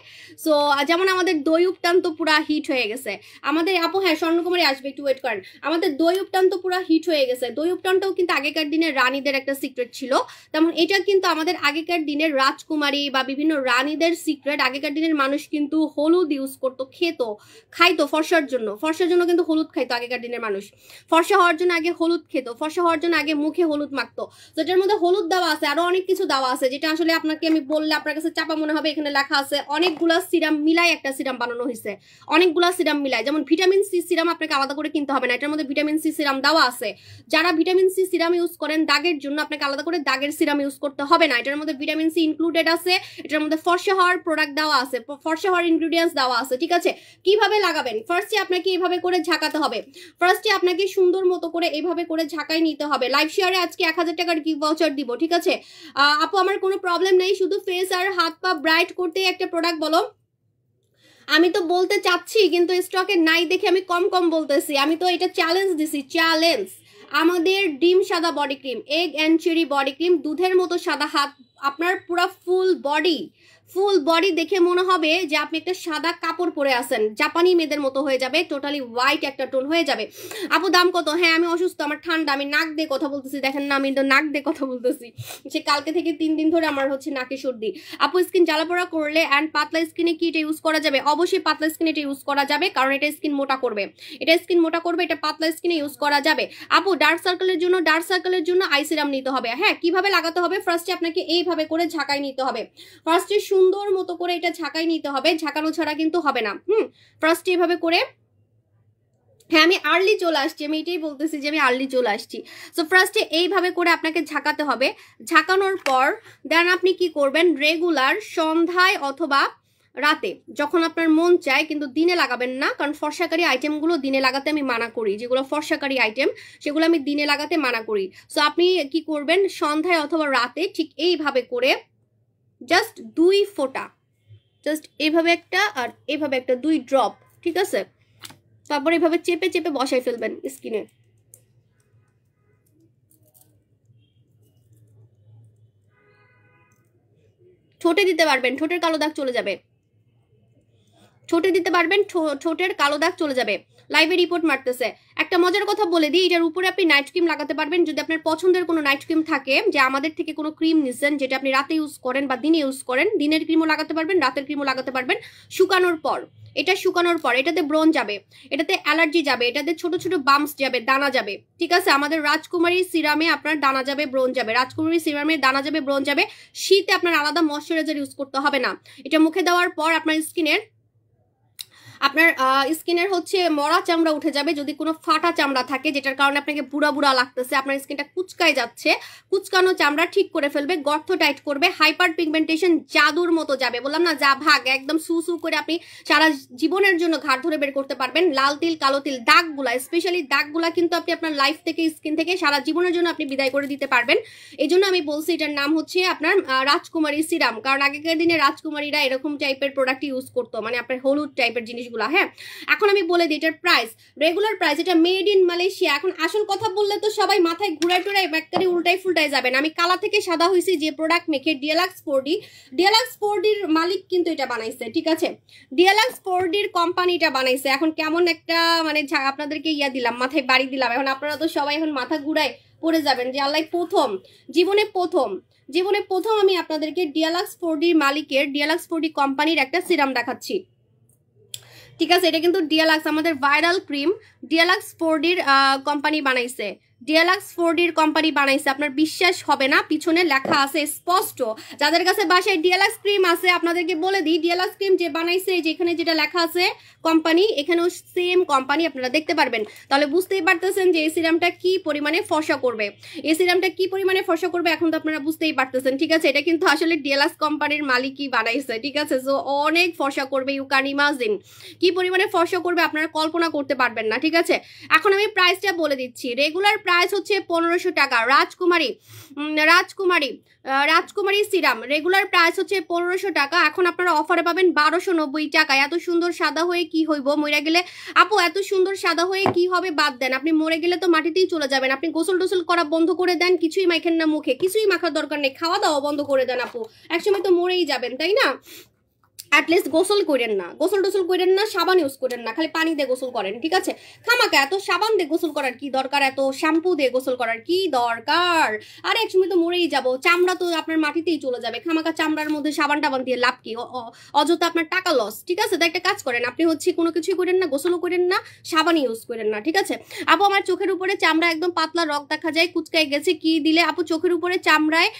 সো যেমন আমাদের দই উপটান তো পুরা হিট হয়ে গেছে আমাদের আপু। হ্যাঁ, স্বর্ণকুমারী আসবে, একটু ওয়েট করেন। আমাদের দই উপটান তো পুরা হিট হয়ে গেছে। দই উপটানটাও কিন্তু আগেকার দিনের রানীদের একটা সিক্রেট ছিল, তেমন এটা কিন্তু আমাদের আগেকার দিনের রাজকুমারী বা বিভিন্ন রানীদের সিক্রেট। আগেকার দিনের মানুষ কিন্তু হলুদ ইউজ করতো, খাইতো ফর্সার জন্য। ফর্সার জন্য কিন্তু হলুদ খাইতো আগেকার দিনের মানুষ। ফর্সা হওয়ার জন্য আগে হলুদ খেত, ফর্সা হওয়ার জন্য আগে মুখে হলুদ মাখতো। যেটার মধ্যে হলুদ দেওয়া আছে, আরো অনেক কিছু দেওয়া আছে, যেটা আসলে আপনাকে আমি বললে আপনার কাছে চাপা মনে হবে। এখানে লেখা আছে অনেকগুলা সিরাম মিলাই একটা সিরাম বানানো হয়েছে, অনেকগুলা সিরাম মিলাই। যেমন ভিটামিন সি সিরাম আপনাকে আলাদা করে কিনতে হবে না, এটার মধ্যে ভিটামিন সি সিরাম দেওয়া আছে। যারা ভিটামিন সি সিরাম ইউজ করেন দাগের জন্য, আপনাকে আলাদা করে দাগের সিরাম ইউজ করতে হবে না। এটার মধ্যে ভিটামিন সি ইনক্লুডেড আছে, এটার মধ্যে ফর্সা হওয়ার প্রোডাক্ট দেওয়া আছে, ফর্সা হওয়ার ইনগ্রিডিয়েন্টস দেওয়া আছে, ঠিক আছে। কিভাবে লাগাবেন? ফার্স্টে আপনাকে এইভাবে করে ঝাঁকাতে হবে। ফার্স্টে আপনাকে সুন্দর মতো করে এইভাবে করে ঝাঁকাই নিতে হবে। লাইভ শেয়ারে আজকে 1000 টাকার গিফট ভাউচার দিব, ঠিক আছে আপু? আমার কোনো প্রবলেম নেই, শুধু ফেস আর হাত পা ব্রাইট করতে একটা প্রোডাক্ট বলো। আমি তো বলতে চাচ্ছি কিন্তু স্টকে নাই দেখে আমি কম কম বলতেছি। আমি তো এটা চ্যালেঞ্জ দিছি, চ্যালেঞ্জ। আমাদের ডিম সাদা body cream, egg and cherry body cream, দুধের মতো সাদা হাত, আপনার পুরো ফুল বডি দেখে মনে হবে যে আপনি একটা সাদা কাপড় পরে আছেন, জাপানি মেয়েদের মতো হয়ে যাবে, টোটালি হোয়াইট একটা টোন হয়ে যাবে। আপু দাম কত? হ্যাঁ, আমি অসুস্থ, আমার ঠান্ডা, আমি নাক দিয়ে কথা বলতেছি, দেখেন না, আমি তো নাক দিয়ে কথা বলতেছি। সে কালকে থেকে 3 দিন ধরে আমার হচ্ছে নাকে সর্দি। আপু স্কিন জ্বালাপোড়া করলে অ্যান্ড পাতলা স্কিনে কি এটা ইউজ করা যাবে? অবশ্যই পাতলা স্কিনে এটা ইউজ করা যাবে, কারণ এটা স্কিন মোটা করবে, এটা পাতলা স্কিনে ইউজ করা যাবে। আপু ডার্ক সার্কেলের জন্য আই সিরাম নিতে হবে। হ্যাঁ, কিভাবে লাগাতে হবে? ফার্স্টে আপনাকে এইভাবে করে ঝাঁকাই নিতে হবে। ফার্স্টে সুন্দর মতো করে এটা ঝাঁকাই নিতে হবে, ঝাঁকানো ছাড়া কিন্তু হবে না। ফার্স্টে এইভাবে করে। হ্যাঁ, আমি আর্লি চলে আসছি, আমি এটাই বলতেছি যে আমি আর্লি চলে আসছি। সো ফার্স্টে এইভাবে করে আপনাকে ঝাঁকাতে হবে। ঝাঁকানোর পর দেন আপনি কি করবেন? রেগুলার সন্ধ্যায় অথবা রাতে যখন আপনার মন চায়, কিন্তু দিনে লাগাবেন না, কারণ ফর্সাকারী আইটেমগুলো দিনে লাগাতে আমি মানা করি। যেগুলো ফর্সাকারী আইটেম সেগুলো আমি দিনে লাগাতে মানা করি। সো আপনি কি করবেন? সন্ধ্যায় অথবা রাতে ঠিক এইভাবে করে জাস্ট 2 ফোঁটা, জাস্ট এইভাবে একটা আর এইভাবে একটা, 2 ড্রপ, ঠিক আছে। তারপর এইভাবে চেপে চেপে বসাই ফেলবেন স্কিনে। ঠোঁটে দিতে পারবেন, ঠোঁটের কালো দাগ চলে যাবে। ঠোঁটের কালো দাগ চলে যাবে। লাইভে রিপোর্ট মারতেছে। একটা মজার কথা বলে দিই, এটার উপরে আপনি নাইট ক্রিম লাগাতে পারবেন, যদি আপনার পছন্দের কোনো নাইট ক্রিম থাকে, যে আমাদের থেকে কোনো ক্রিম নিছেন যেটা আপনি রাতে ইউজ করেন বা দিনে ইউজ করেন, দিনের ক্রিমও লাগাতে পারবেন, রাতের ক্রিমও লাগাতে পারবেন। শুকানোর পর এটাতে ব্রণ যাবে, এটাতে অ্যালার্জি যাবে, এটাতে ছোট ছোট বাম্পস যাবে, দানা যাবে, ঠিক আছে। আমাদের রাজকুমারী সিরামে আপনার দানা যাবে, ব্রণ যাবে, রাজকুমারী সিরামে দানা যাবে, ব্রণ যাবে। শীতে আপনার আলাদা ময়শ্চারাইজার ইউজ করতে হবে না। এটা মুখে দেওয়ার পর আপনার স্কিনের হচ্ছে মরা চামড়া উঠে যাবে, যদি কোনো ফাটা চামড়া থাকে যেটার কারণে আপনাকে বুড়া বুড়া লাগতেছে, আপনার স্কিনটা কুচকায় যাচ্ছে, কুচকানো চামড়া ঠিক করে ফেলবে, গর্ত টাইট করবে, হাইপার পিগমেন্টেশন জাদুর মতো যাবে। বললাম না, যা ভাগ একদম সু করে আপনি সারা জীবনের জন্য ঘাট ধরে বের করতে পারবেন। লাল তিল, কালো তিল, দাগগুলা, স্পেশালি দাগগুলা কিন্তু আপনি আপনার লাইফ থেকে, স্কিন থেকে সারা জীবনের জন্য আপনি বিদায় করে দিতে পারবেন। এই জন্য আমি বলছি এটার নাম হচ্ছে আপনার রাজকুমারী সিরাম, কারণ আগেকার দিনে রাজকুমারীরা এরকম টাইপের প্রোডাক্ট ইউজ করতো, মানে আপনার হলুদ টাইপের জিনিস। হ্যাঁ, এখন আমি বলে দিই এটার প্রাইস, রেগুলার প্রাইস, এটা মেড ইন মালয়েশিয়া। এখন আসল কথা বললে তো সবাই মাথায় ঘুরাই টুরাই ব্যাকটারি উল্টাই ফুলটাই যাবেন। আমি কালা থেকে সাদা হয়েছি, যে প্রোডাক্ট মেখে ডিএলাক্স 4Dর মালিক কিন্তু এটা বানাইছে, ঠিক আছে। ডিএলাক্স 4Dর কোম্পানি এটা বানাইছে। এখন কেমন একটা মানে আপনাদেরকে দিলাম, মাথায় বাড়ি দিলাম। এখন আপনারা তো সবাই এখন মাথা ঘুরায় পড়ে যাবেন যে আল্লাহ, জীবনে প্রথম আমি আপনাদেরকে ডিএলাক্স 4Dর মালিকের, ডিএলাক্স 4D কোম্পানির একটা সিরাম দেখাচ্ছি, ঠিক আছে। এটা কিন্তু ডিএলাক্স, আমাদের ভাইরাল ক্রিম, ডিএলাক্স 4Dর কোম্পানি বানাইছে, ডিএলএক্স 4Dর কোম্পানি বানাইছে, আপনার বিশ্বাস হবে না, পিছনে লেখা আছে স্পষ্ট। যাদের কাছে বাসায় ডিএলএক্স ক্রিম আছে আপনাদেরকে বলে দিই, ডিএলএক্স ক্রিম যে বানাইছে যেখানে যেটা লেখা আছে কোম্পানি, এখানেও সেম কোম্পানি আপনারা দেখতে পারবেন। তাহলে বুঝতেই পারতেছেন যে এই সিরামটা কি পরিমাণে ফর্সা করবে, এই সিরামটা কি পরিমাণে ফর্সা করবে এখন তো আপনারা বুঝতেই পারতেছেন। ঠিক আছে, এটা কিন্তু আসলে ডিএলএক্স কোম্পানির মালিকই বানাইছে। ঠিক আছে, সো অনেক ফর্সা করবে, ইউ ক্যান ইমাজিন কি পরিমাণে ফর্সা করবে আপনারা কল্পনা করতে পারবেন না। ঠিক আছে, এখন আমি প্রাইসটা বলে দিচ্ছি। রেগুলার প্রাইস হচ্ছে 1500 টাকা। রাজকুমারী সিরাম রেগুলার প্রাইস হচ্ছে 1500 টাকা, এখন আপনারা অফারে পাবেন 1290 টাকা। এত সুন্দর সাদা হয়ে কি হইব, মরে গেলে আপু এত সুন্দর সাদা হয়ে কি হবে বাদ দেন, আপনি মরে গেলে তো মাটিতেই চলে যাবেন। আপনি গোসল টোসল করা বন্ধ করে দেন, কিছুই মাখেন না মুখে, কিছুই মাখার দরকার নেই, খাওয়া দাওয়া বন্ধ করে দেন আপু, একসময় তো মরেই যাবেন, তাই না? অ্যাটলিস্ট গোসল করেন না, গোসল টোসল করেন না, সাবান ইউজ করেন না, খালি পানি দিয়ে গোসল করেন। ঠিক আছে, খামাকা এত সাবান দিয়ে গোসল করার কি দরকার, এত শ্যাম্পু দিয়ে গোসল করার কি দরকার? আরে একসময় তো মরেই যাবো, চামড়া তো আপনার মাটিতেই চলে যাবে, খামাকা চামড়ার মধ্যে সাবান টাবান দিয়ে লাভ কি, অযথা আপনার টাকা লস। ঠিক আছে, তো একটা কাজ করেন, আপনি হচ্ছে কোনো কিছুই করেন না, গোসলও করেন না, সাবান ইউজ করেন না। ঠিক আছে আপু, আমার চোখের উপরে চামড়া একদম পাতলা রক দেখা যায়, কুচকাই গেছে, কি দিলে আপু? চোখের উপরে চামড়ায়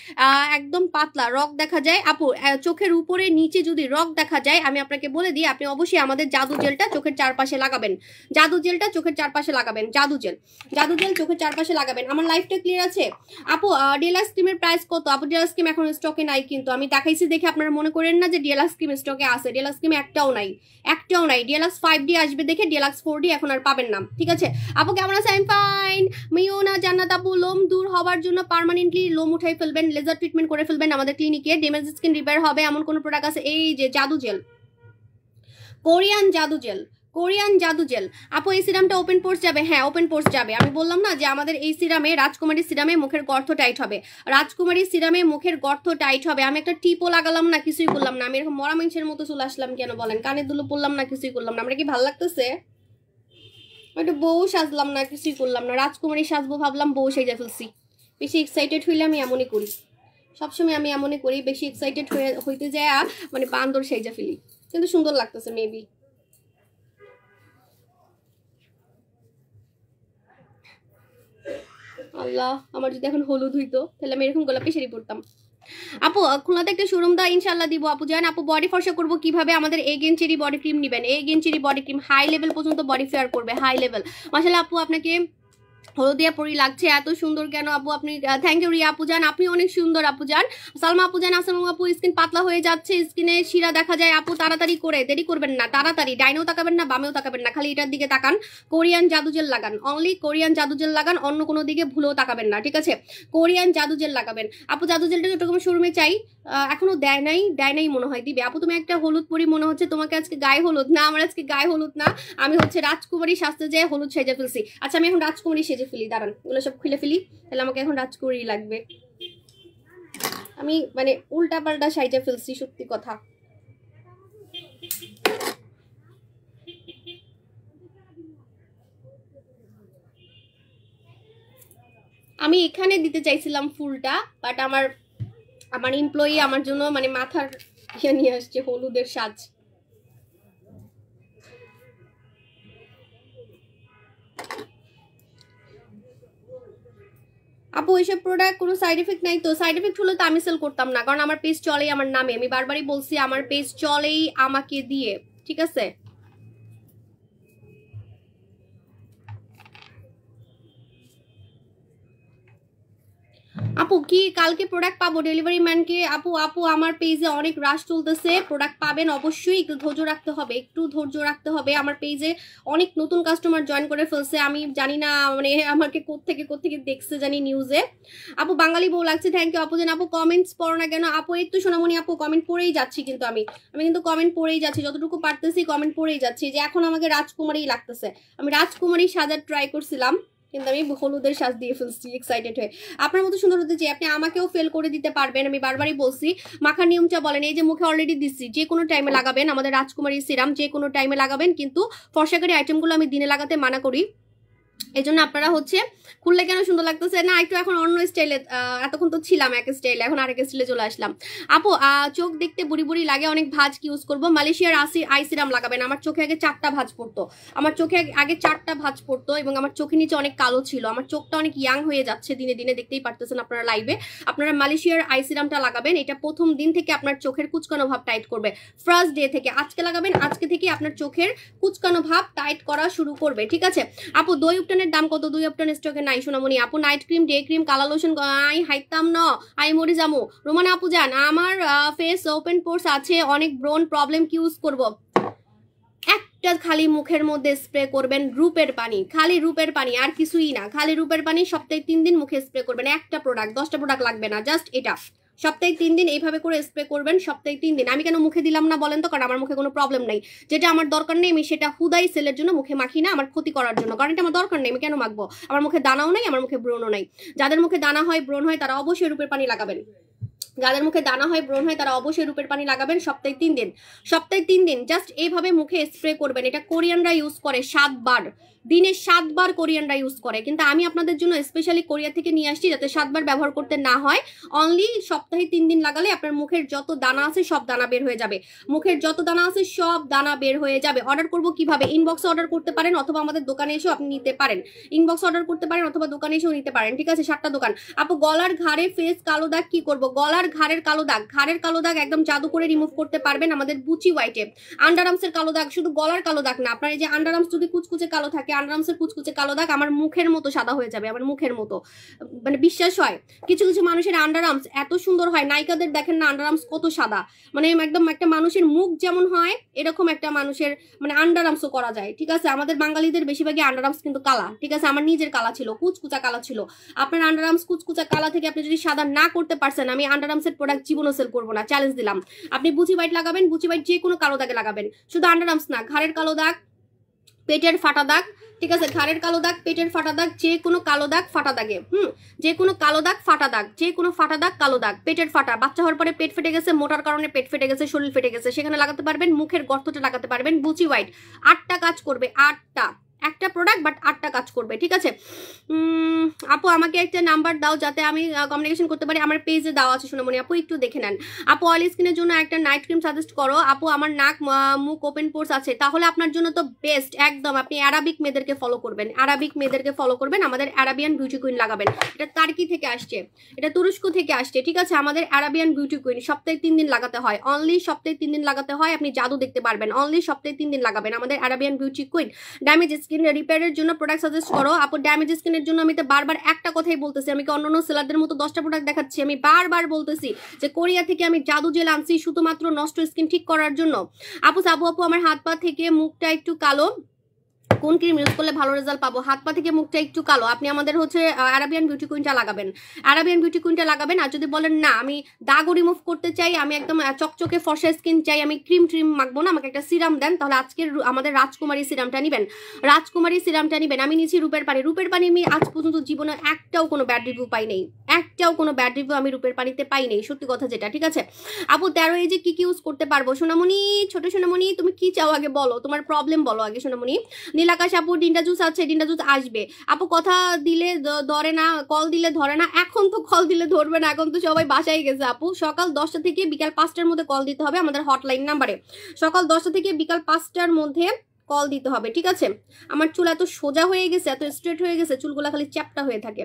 একদম পাতলা রক দেখা যায় আপু, চোখের উপরে নিচে যদি রক দেখা যায়, আমি আপনাকে বলে দিই আপনি অবশ্যই আমাদের জাদু জেলটা চোখের চারপাশে লাগাবেন, জাদু জেলটা চোখের চারপাশে লাগাবেন, জাদু জেল চোখের চারপাশে লাগাবেন। আমার লাইফটা ক্লিয়ার আছে আপু? ডিএলএক্স ক্রিমের প্রাইস কত আপু? ডিএলএক্স ক্রিম এখন স্টকে নাই, কিন্তু আমি দেখাইছি দেখে আপনারা মনে করেন না যে ডিএলএক্স ক্রিম স্টকে আছে, ডিএলএক্স ক্রিম একটাও নাই। ডিএলএক্স 5D আসবে দেখে ডিএলএক্স 4D এখন আর পাবেন না। ঠিক আছে আপু, কেমন আছে? I am fine. মিওনা জান্নাত আপু, লোম দূর হওয়ার জন্য পার্মানেন্টলি লোম উঠাই ফেলবেন, লেজার ট্রিটমেন্ট করে ফেলবেন আমাদের ক্লিনিকে, ড্যামেজ স্কিন রিপেয়ার হবে এমন কোন প্রোডাক্ট আছে? এই যে জাদু জেল, কোরিয়ান জাদু জেল আপু, এই সিরামটা ওপেন পোর্স যাবে? হ্যাঁ ওপেন পোর্স যাবে। আমি বললাম না যে আমাদের এই সিরামে, রাজকুমারী সিরামে মুখের গর্ত টাইট হবে, রাজকুমারী সিরামে মুখের গর্ত টাইট হবে। আমি একটা টিপও লাগালাম না, কিছুই করলাম না, আমি এরকম মরা মানুষের মতো চলে আসলাম কেন বলেন? কানে দুলো পড়লাম না, কিছুই করলাম না। আমরা কি ভালো লাগতেছে? একটা বউ সাজলাম না, কিছুই করলাম না, রাজকুমারী সাজবো ভাবলাম, বউ সেজে ফেলছি। বেশি এক্সাইটেড হইলে আমি এমনই করি, সবসময় আমি এমনই করি, বেশি এক্সাইটেড হইতে যায় মানে বান্দর সেজে ফেলি, কিন্তু সুন্দর লাগতেছে মেবি। আল্লাহ, আমার যদি এখন হলুদ হইতো তাহলে আমি এরকম গোলাপি শাড়ি পরতাম। আপু খুলনাতে একটা শোরুম দা ইনশাল্লাহ দিব আপু জান। আপু বডি ফর্সা করবো কিভাবে? আমাদের এগেনচেরি বডি ক্রিম নিবেন, এগেনচেরি বডি ক্রিম হাই লেভেল পর্যন্ত বডি ফেয়ার করবে, হাই লেভেল। মাশাআল্লাহ আপু, আপনাকে হলদিয়া পরি লাগছে, এত সুন্দর কেন আপু আপনি? থ্যাংক ইউ রিয়া আপু জান, আপনি অনেক সুন্দর আপু জান। সালমা আপু জান, আসসালামু আপু, স্কিন পাতলা হয়ে যাচ্ছে, স্কিনে শিরা দেখা যায় আপু, তাড়াতাড়ি করে, দেরি করবেন না, তাড়াতাড়ি ডাইনেও তাকাবেন না বামেও তাকাবেন না, খালি এটার দিকে তাকান, কোরিয়ান জাদু জেল লাগান, অনলি কোরিয়ান জাদু জেল লাগান, অন্য কোনো দিকে ভুলেও তাকাবেন না। ঠিক আছে, কোরিয়ান জাদু জেল লাগাবেন আপু। জাদু জেলটা যতরকম শোরুমে চাই, এখনো দেয় নাই মনে হয়, দিবে আপু। তুমি একটা হলুদ পরি মনে হচ্ছে, তোমাকে আজকে গায়ে হলুদ না? আমার আজকে গায়ে হলুদ না, আমি হচ্ছে রাজকুমারী সাজতে যেয়ে হলুদ সেজে ফেলছি। আচ্ছা আমি এখন রাজকুমারী সেজে ফেলি, দাঁড়ান এগুলো সব খুলে ফেলি, তাহলে আমাকে এখন রাজকুমারী লাগবে। আমি মানে উল্টা পাল্টা সাইজে ফেলছি, সত্যি কথা। আমি এখানে দিতে চাইছিলাম ফুলটা, বাট আমার এমপ্লয়ি আমার জন্য মানে মাথার ইয়ে নিয়ে আসছে, হলুদের সাজ। আপু এইসব প্রোডাক্ট কোনো সাইড এফেক্ট নাই তো? সাইড এফেক্ট হলে তো আমি সেল করতাম না, কারণ আমার পেজ চলেই আমার নামে, আমি বারবারই বলছি আমার পেজ চলেই আমাকে দিয়ে। ঠিক আছে আপু, কি কালকে প্রোডাক্ট পাবো ডেলিভারি ম্যানকে? আপু আমার পেজে অনেক রাশ চলতেছে, প্রোডাক্ট পাবেন অবশ্যই, একটু ধৈর্য রাখতে হবে। আমার পেজে অনেক নতুন কাস্টমার জয়েন করে ফেলছে, আমি জানি না মানে আমাকে কোত্থেকে দেখছে জানি নিউজে। আপু বাঙালি বউ লাগছে, থ্যাংক ইউ আপু জান। আপু কমেন্টস পড়ো না কেন আপু? এই তো সোনামণি আপু কমেন্ট পড়েই যাচ্ছি, কিন্তু আমি কিন্তু কমেন্ট পড়েই যাচ্ছি, যতটুকু পারতেছি কমেন্ট পড়েই যাচ্ছি। যে এখন আমাকে রাজকুমারী লাগতেছে, আমি রাজকুমারী সাজার ট্রাই করছিলাম, কিন্তু আমি হলুদের সাজ দিয়ে ফেলছি এক্সাইটেড হয়ে। আপনার মতো সুন্দর হতে চাই, আপনি আমাকেও ফেল করে দিতে পারবেন, আমি বারবারই বলছি। মাখার নিয়মটা বলেন, এই যে মুখে অলরেডি দিচ্ছি, যে কোনো টাইমে লাগাবেন আমাদের রাজকুমারী সিরাম, যে কোনো টাইমে লাগাবেন, কিন্তু ফর্সাকারী আইটেমগুলো আমি দিনে লাগাতে মানা করি, এই জন্য আপনারা হচ্ছে খুললে কেন সুন্দর লাগতেছে না, একটু এখন অন্য স্টাইলে, এতক্ষণ তো ছিলাম এক স্টাইলে, এখন আরেক স্টাইলে চলে আসলাম। আপু চোখ দেখতে বুড়ি বুড়ি লাগে, অনেক ভাঁজ কি ইউজ করবো? মালয়েশিয়ার আই সিরাম লাগাবেন। আমার চোখে আগে 4টা ভাঁজ পড়তো, আমার চোখে আগে 4টা ভাঁজ পড়তো এবং আমার চোখের নিচে অনেক কালো ছিল, আমার চোখটা অনেক ইয়াং হয়ে যাচ্ছে দিনে দিনে, দেখতেই পারতেছেন আপনারা লাইভে। আপনারা মালয়েশিয়ার আই সিরামটা লাগাবেন, এটা প্রথম দিন থেকে আপনার চোখের কুচকানো ভাব টাইট করবে। ফার্স্ট ডে থেকে, আজকে লাগাবেন, আজকে থেকে আপনার চোখের কুচকানো ভাব টাইট করা শুরু করবে, ঠিক আছে? আপু দই উপটানের দাম কত? দই উপটান স্টকে নাই সোনামণি। আপু night cream, day cream, colour lotion I Haitham ন, আই মরি যামু। রোমানা আপু জান, আমার ফেস ওপেন পোর্স আছে, অনেক ব্রোন প্রবলেম, কি ইউজ করব? একটা খালি মুখের মধ্যে স্প্রে করবেন রূপের পানি, খালি রূপের পানি, আর কিছুই না, খালি রূপের পানি সপ্তাহে 3 দিন মুখে স্প্রে করবেন। একটা প্রোডাক্ট, 10টা প্রোডাক্ট লাগবে না, জাস্ট এটা সপ্তাহে 3 দিন এইভাবে করে স্প্রে করবেন, সপ্তাহে 3 দিন। আমি কেন মুখে দিলাম না বলেন তো? কারণ আমার মুখে কোনো প্রবলেম নাই, যেটা আমার দরকার নেই আমি সেটা হুদাই সেলের জন্য মুখে মাখি না, আমার ক্ষতি করার জন্য, কারণ এটা আমার দরকার নেই, আমি কেন মাখবো? আমার মুখে দানাও নাই, আমার মুখে ব্রণও নাই। যাদের মুখে দানা হয়, ব্রণ হয়, তারা অবশ্যই রূপের পানি লাগাবেন। যাদের মুখে দানা হয়, ব্রণ হয়, তারা অবশ্যই রূপের পানি লাগাবেন সপ্তাহে 3 দিন। সপ্তাহে 3 দিন জাস্ট এইভাবে মুখে স্প্রে করবেন। এটা কোরিয়ানরা ইউজ করে 7 বার, দিনে 7 বার কোরিয়ানরা ইউজ করে, কিন্তু আমি আপনাদের জন্য স্পেশালি কোরিয়া থেকে নিয়ে আসছি যাতে 7 বার ব্যবহার করতে না হয়। অনলি সপ্তাহে 3 দিন লাগালে আপনার মুখের যত দানা আছে সব দানা বের হয়ে যাবে, মুখের যত দানা আছে সব দানা বের হয়ে যাবে। অর্ডার করব কিভাবে? ইনবক্সে অর্ডার করতে পারেন অথবা আমাদের দোকানে এসেও আপনি নিতে পারেন। ইনবক্সে অর্ডার করতে পারেন অথবা দোকানে এসেও নিতে পারেন, ঠিক আছে? 7টা দোকান। আপু গলার ঘাড়ে ফেস কালো দাগ কি করব? গলার ঘাড়ের কালো দাগ, ঘাড়ের কালো দাগ একদম জাদু করে রিমুভ করতে পারবেন আমাদের বুচি হোয়াইটে। আন্ডারআর্মসের কালো দাগ, শুধু গলার কালো দাগ না, আপনার এই যে আন্ডারআর্মস যদি কুচকুচে কালো থাকে, আন্ডারআর্মসের কুচকুচে কালো দাগ আমার মুখের মতো সাদা হয়ে যাবে, আমার মুখের মতো, মানে বিশ্বাস হয়। কিছু কিছু মানুষের আন্ডারআর্মস এত সুন্দর হয়, নায়িকাদের দেখেন না আন্ডারআর্মস কত সাদা, মানে একদম একটা মানুষের মুখ যেমন হয় এরকম একটা মানুষের মানে আন্ডারআর্মসও করা যায়, ঠিক আছে? আমাদের বাঙালিদের বেশিরভাগই আন্ডারআর্মস কিন্তু কালা, ঠিক আছে? আমার নিজের কালা ছিল, কুচকুচা কালা ছিল। আপনার আন্ডারআর্মস কুচকুচা কালা থেকে আপনি যদি সাদা না করতে পারছেন, আমি আন্ডারআর্মসের প্রোডাক্ট জীবনও সেল করবো না, চ্যালেঞ্জ দিলাম। আপনি বুচি হোয়াইট লাগাবেন, বুচি হোয়াইট যে কোনো কালো দাগে লাগাবেন, শুধু আন্ডারআর্মস না, ঘাড়ের কালো দাগ, পেটের ফাটা দাগ, ঠিক আছে? ঘাড়ের কালো দাগ, পেটের ফাটা দাগ, যে কোনো কালো দাগ ফাটা দাগে, যে কোনো কালো দাগ ফাটা দাগ, যে কোনো ফাটা দাগ কালো দাগ, পেটের ফাটা, বাচ্চা হওয়ার পরে পেট ফেটে গেছে, মোটার কারণে পেট ফেটে গেছে, শরীর ফেটে গেছে, সেখানে লাগাতে পারবেন। মুখের গর্তটা লাগাতে পারবেন বুচি হোয়াইট। 8টা কাজ করবে, 8টা, একটা প্রোডাক্ট বাট 8টা কাজ করবে, ঠিক আছে? আপু আমাকে একটা নাম্বার দাও যাতে আমি কমিউনিকেশন করতে পারি, আমার পেজে দেওয়া আছে সোনামণি, আপু একটু দেখে নেন। আপু অয়েল স্কিনের জন্য একটা নাইট ক্রিম সাজেস্ট করো। আপু আমার নাক মুখ ওপেন পোর্স আছে, তাহলে আপনার জন্য তো বেস্ট একদম, আপনি অ্যারাবিক মেয়েদেরকে ফলো করবেন, অ্যারাবিক মেয়েদেরকে ফলো করবেন, আমাদের অ্যারাবিয়ান বিউটি কুইন লাগাবেন। এটা তার্কি থেকে আসছে, এটা তুরস্ক থেকে আসছে, ঠিক আছে? আমাদের অ্যারাবিয়ান বিউটি কুইন সপ্তাহে 3 দিন লাগাতে হয়, অনলি সপ্তাহে 3 দিন লাগাতে হয়, আপনি জাদু দেখতে পারবেন। অনলি সপ্তাহে 3 দিন লাগাবেন আমাদের Arabian beauty queen. Damage skin রিপেয়ারের জন্য প্রোডাক্ট সাজেস্ট করো। আপু ড্যামেজ স্কিনের জন্য আমি তো বারবার একটা কথাই বলতেছি, আমি কি অন্যান্য সেলারদের মতো 10টা প্রোডাক্ট দেখাচ্ছি? আমি বারবার বলতেছি যে কোরিয়া থেকে আমি জাদু জেল আনছি শুধুমাত্র নষ্ট স্কিন ঠিক করার জন্য। আপু আমার হাত পা থেকে মুখটা একটু কালো, কোন ক্রিম ইউজ করলে ভালো রেজাল্ট পাবো? হাত পা থেকে মুখটা একটু কালো, আপনি আমাদের হচ্ছে অ্যারাবিয়ান বিউটি কুইনটা লাগাবেন, অ্যারাবিয়ান বিউটি কুইনটা লাগাবেন। আর যদি বলেন না আমি দাগও রিমুভ করতে চাই, আমি একদম চকচকে ফর্সা স্কিন চাই, আমি ক্রিম ট্রিম মাখবো না, আমাকে একটা সিরাম দেন, তাহলে আজকের আমাদের রাজকুমারী সিরামটা নেবেন, রাজকুমারী সিরামটা নেবেন। আমি নিচ্ছি রূপের পানি, রূপের পানি আমি আজ পর্যন্ত জীবনে একটাও কোনো ব্যাড রিভিউ পাই নেই, একটাও কোনো ব্যাড রিভিউ আমি রূপের পানিতে পাই নেই, সত্যি কথা যেটা, ঠিক আছে? আপু 13 এজে কি কি ইউজ করতে পারবো? সোনামণি, ছোট সোনামণি তুমি কি চাও আগে বলো, তোমার প্রবলেম বলো আগে সোনামণি। নীলাকাশ আপু ডিন্ডা জুস আছে, ডিন্ডা জুস আসবে। আপু কথা দিলে ধরে না, কল দিলে ধরে না, এখন তো কল দিলে ধরবে না, এখন তো সবাই বাসায় গেছে। আপু সকাল 10টা থেকে বিকাল 5টার মধ্যে কল দিতে হবে আমাদের হটলাইন নাম্বারে, সকাল 10টা থেকে বিকাল 5টার মধ্যে কল দিতে হবে, ঠিক আছে? আমার চুল এত সোজা হয়ে গেছে, এত স্ট্রেট হয়ে গেছে, চুলগুলা খালি চ্যাপটা হয়ে থাকে।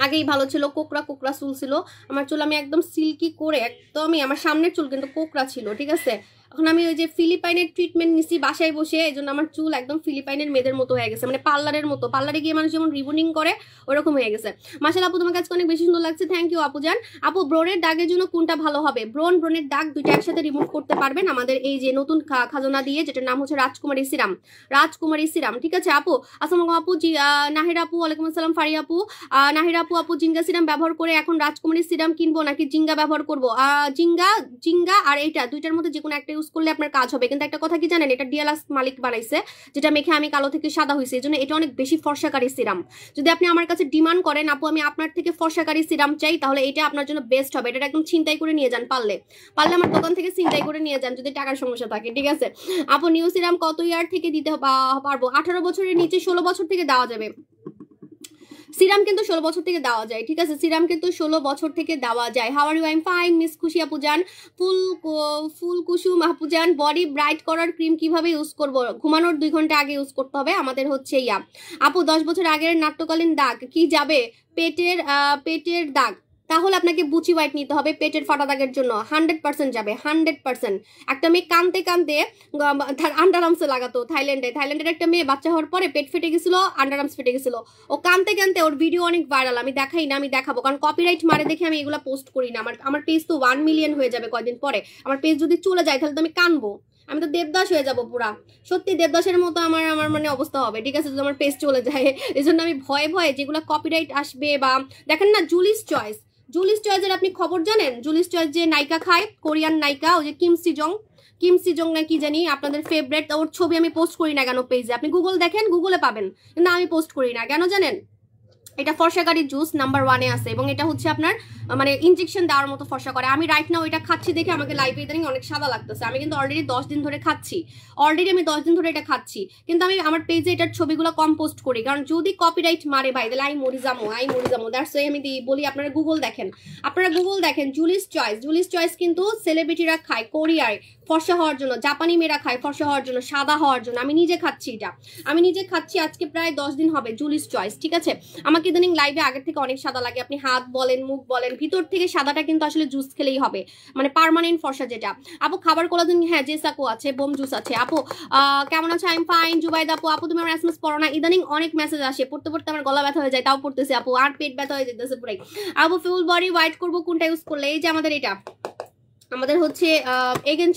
আগেই ভালো ছিল, কোকড়া কোকড়া চুল ছিল আমার চুল, আমি একদম সিল্কি করে একদমই, আমার সামনের চুল কিন্তু কোকড়া ছিল, ঠিক আছে? এখন আমি ওই যে ফিলিপাইনের ট্রিটমেন্ট নিছি বাসায় বসে, এই জন্য আমার চুল একদম ফিলিপাইনের মেয়েদের মতো হয়ে গেছে, মানে পার্লারের মতো, পার্লারে গিয়ে মানুষ যেমন রিবনিং করে ওরকম হয়ে গেছে। মাশাআল্লাহ আপু তোমার কাছে অনেক বেশি সুন্দর লাগছে, থ্যাংক ইউ আপু জান। আপু ব্রণের দাগের জন্য কোনটা ভালো হবে? ব্রণের দাগ দুইটা একসাথে রিমুভ করতে পারবেন আমাদের এই যে নতুন খাজনা দিয়ে, যেটার নাম হচ্ছে রাজকুমারী সিরাম, রাজকুমারী সিরাম, ঠিক আছে? আপু আসসালামু আপু, নাহিরা আপু ওয়ালাইকুম আসসালাম, ফারি আপু, নাহিরা আপু, আপু জিঙ্গা সিরাম ব্যবহার করে এখন রাজকুমারী সিরাম কিনবো নাকি জিঙ্গা ব্যবহার করবো? জিঙ্গা আর এইটা দুইটার মধ্যে যে কোনো একটা ইউজ ইউজ করলে আপনার কাজ হবে। কিন্তু একটা কথা কি জানেন, এটা ডিএলএস মালিক বানাইছে, যেটা মেখে আমি কালো থেকে সাদা হয়েছে, এই জন্য এটা অনেক বেশি ফর্সাকারী সিরাম। যদি আপনি আমার কাছে ডিমান্ড করেন আপু আমি আপনার থেকে ফর্সাকারী সিরাম চাই, তাহলে এটা আপনার জন্য বেস্ট হবে। এটা একদম ছিনতাই করে নিয়ে যান, পারলে আমার দোকান থেকে ছিনতাই করে নিয়ে যান যদি টাকার সমস্যা থাকে, ঠিক আছে। আপু নিউ সিরাম কত ইয়ার থেকে দিতে পারবো? 18 বছরের নিচে 16 বছর থেকে দেওয়া যাবে। সিরাম কিন্তু 16 বছর থেকে দেওয়া যায়, ঠিক আছে, সিরাম কিন্তু 16 বছর থেকে দেওয়া যায়। How are you? I am fine miss Khushi আপু জান। ফুল কুসুম আপু জান, বডি ব্রাইট করার ক্রিম কিভাবে ইউজ করব? ঘুমানোর 2 ঘন্টা আগে ইউজ করতে হবে। আমাদের হচ্ছে আপু 10 বছর আগের নাট্যকালীন দাগ কি যাবে? পেটের দাগ, তাহলে আপনাকে বুচি হোয়াইট নিতে হবে পেটের ফাটা দাগের জন্য, 100% যাবে, 100%। একটা মেয়ে কানতে কানতে আন্ডারআর্মসে লাগাতো থাইল্যান্ডের একটা মেয়ে বাচ্চা হওয়ার পরে পেট ফেটে গেছিল, আন্ডারআর্মস ফেটে গেছিল, ও কানতে কানতে, ওর ভিডিও অনেক ভাইরাল। আমি দেখাই না, আমি দেখাবো, কারণ কপিরাইট মারে দেখে আমি এগুলো পোস্ট করি না। আমার পেজ তো 1 মিলিয়ন হয়ে যাবে কয়দিন পরে। আমার পেজ যদি চলে যায় তাহলে তো আমি কানবো, আমি তো দেবদাস হয়ে যাবো পুরা, সত্যি দেবদাসের মতো আমার মানে অবস্থা হবে, ঠিক আছে, যদি আমার পেজ চলে যায়। এই জন্য আমি ভয়ে যেগুলো কপিরাইট আসবে, বা দেখেন না জুলিস চয়েসের আপনি খবর জানেন? জুলিস চয়েস যে নায়িকা খায়, কোরিয়ান নায়িকা, ওই যে কিম সিজং না কি জানি, আপনাদের ফেভারিট, ওর ছবি আমি পোস্ট করি না কেন পেজে? আপনি গুগল দেখেন, গুগলে পাবেন, কিন্তু আমি পোস্ট করি না কেন জানেন? এটা ফর্সাকারী জুস নাম্বার 1-এ আছে, এবং এটা হচ্ছে আপনার মানে ইনজেকশন দেওয়ার মতো ফর্সা করে। আমি রাইট নাও এটা খাচ্ছি দেখে আমাকে লাইভে ইদানিং অনেক সাদা লাগতেছে। আমি কিন্তু অলরেডি 10 দিন ধরে খাচ্ছি, আমি 10 দিন ধরে এটা খাচ্ছি, কিন্তু আমি আমার পেজে এটার ছবিগুলো কম পোস্ট করি, কারণ যদি কপিরাইট মারে ভাই তাহলে আই মরি যাবো। দ্যাটস ওয়াই আমি বলি আপনারা গুগল দেখেন জুলিস চয়েস কিন্তু সেলিব্রিটিরা খায়, কোরিয়ায় ফর্সা হওয়ার জন্য, জাপানি মেয়েরা খায় ফর্সা হওয়ার জন্য, সাদা হওয়ার জন্য। আমি নিজে খাচ্ছি আজকে প্রায় 10 দিন হবে জুলিস চয়েস, ঠিক আছে। আমাকে ইদানিং লাইভে আগের থেকে অনেক সাদা লাগে, আপনি হাত বলেন মুখ বলেন, ভিতর থেকে সাদাটা কিন্তু আসলে জুস খেলেই হবে, মানে পার্মানেন্ট ফর্সা যেটা। আপু খাবার কোলাজেন, হ্যাঁ জেসাকো আছে, বোম জুস আছে। আপু কেমন আছে? আই এম ফাইন জুবাইদ আপু। আপু তুমি আমার এসএমএস পড়ো না? ইদানিং অনেক মেসেজ আসে, পড়তে আমার গলা ব্যথা হয়ে যায়, তাও পড়তেছি আপু, আর পেট ব্যথা হয়ে যেতেছে পুরাই। আপু ফুল বডি হোয়াইট করবো কোনটা ইউজ করলে? এই যে আমাদের হচ্ছে এগেন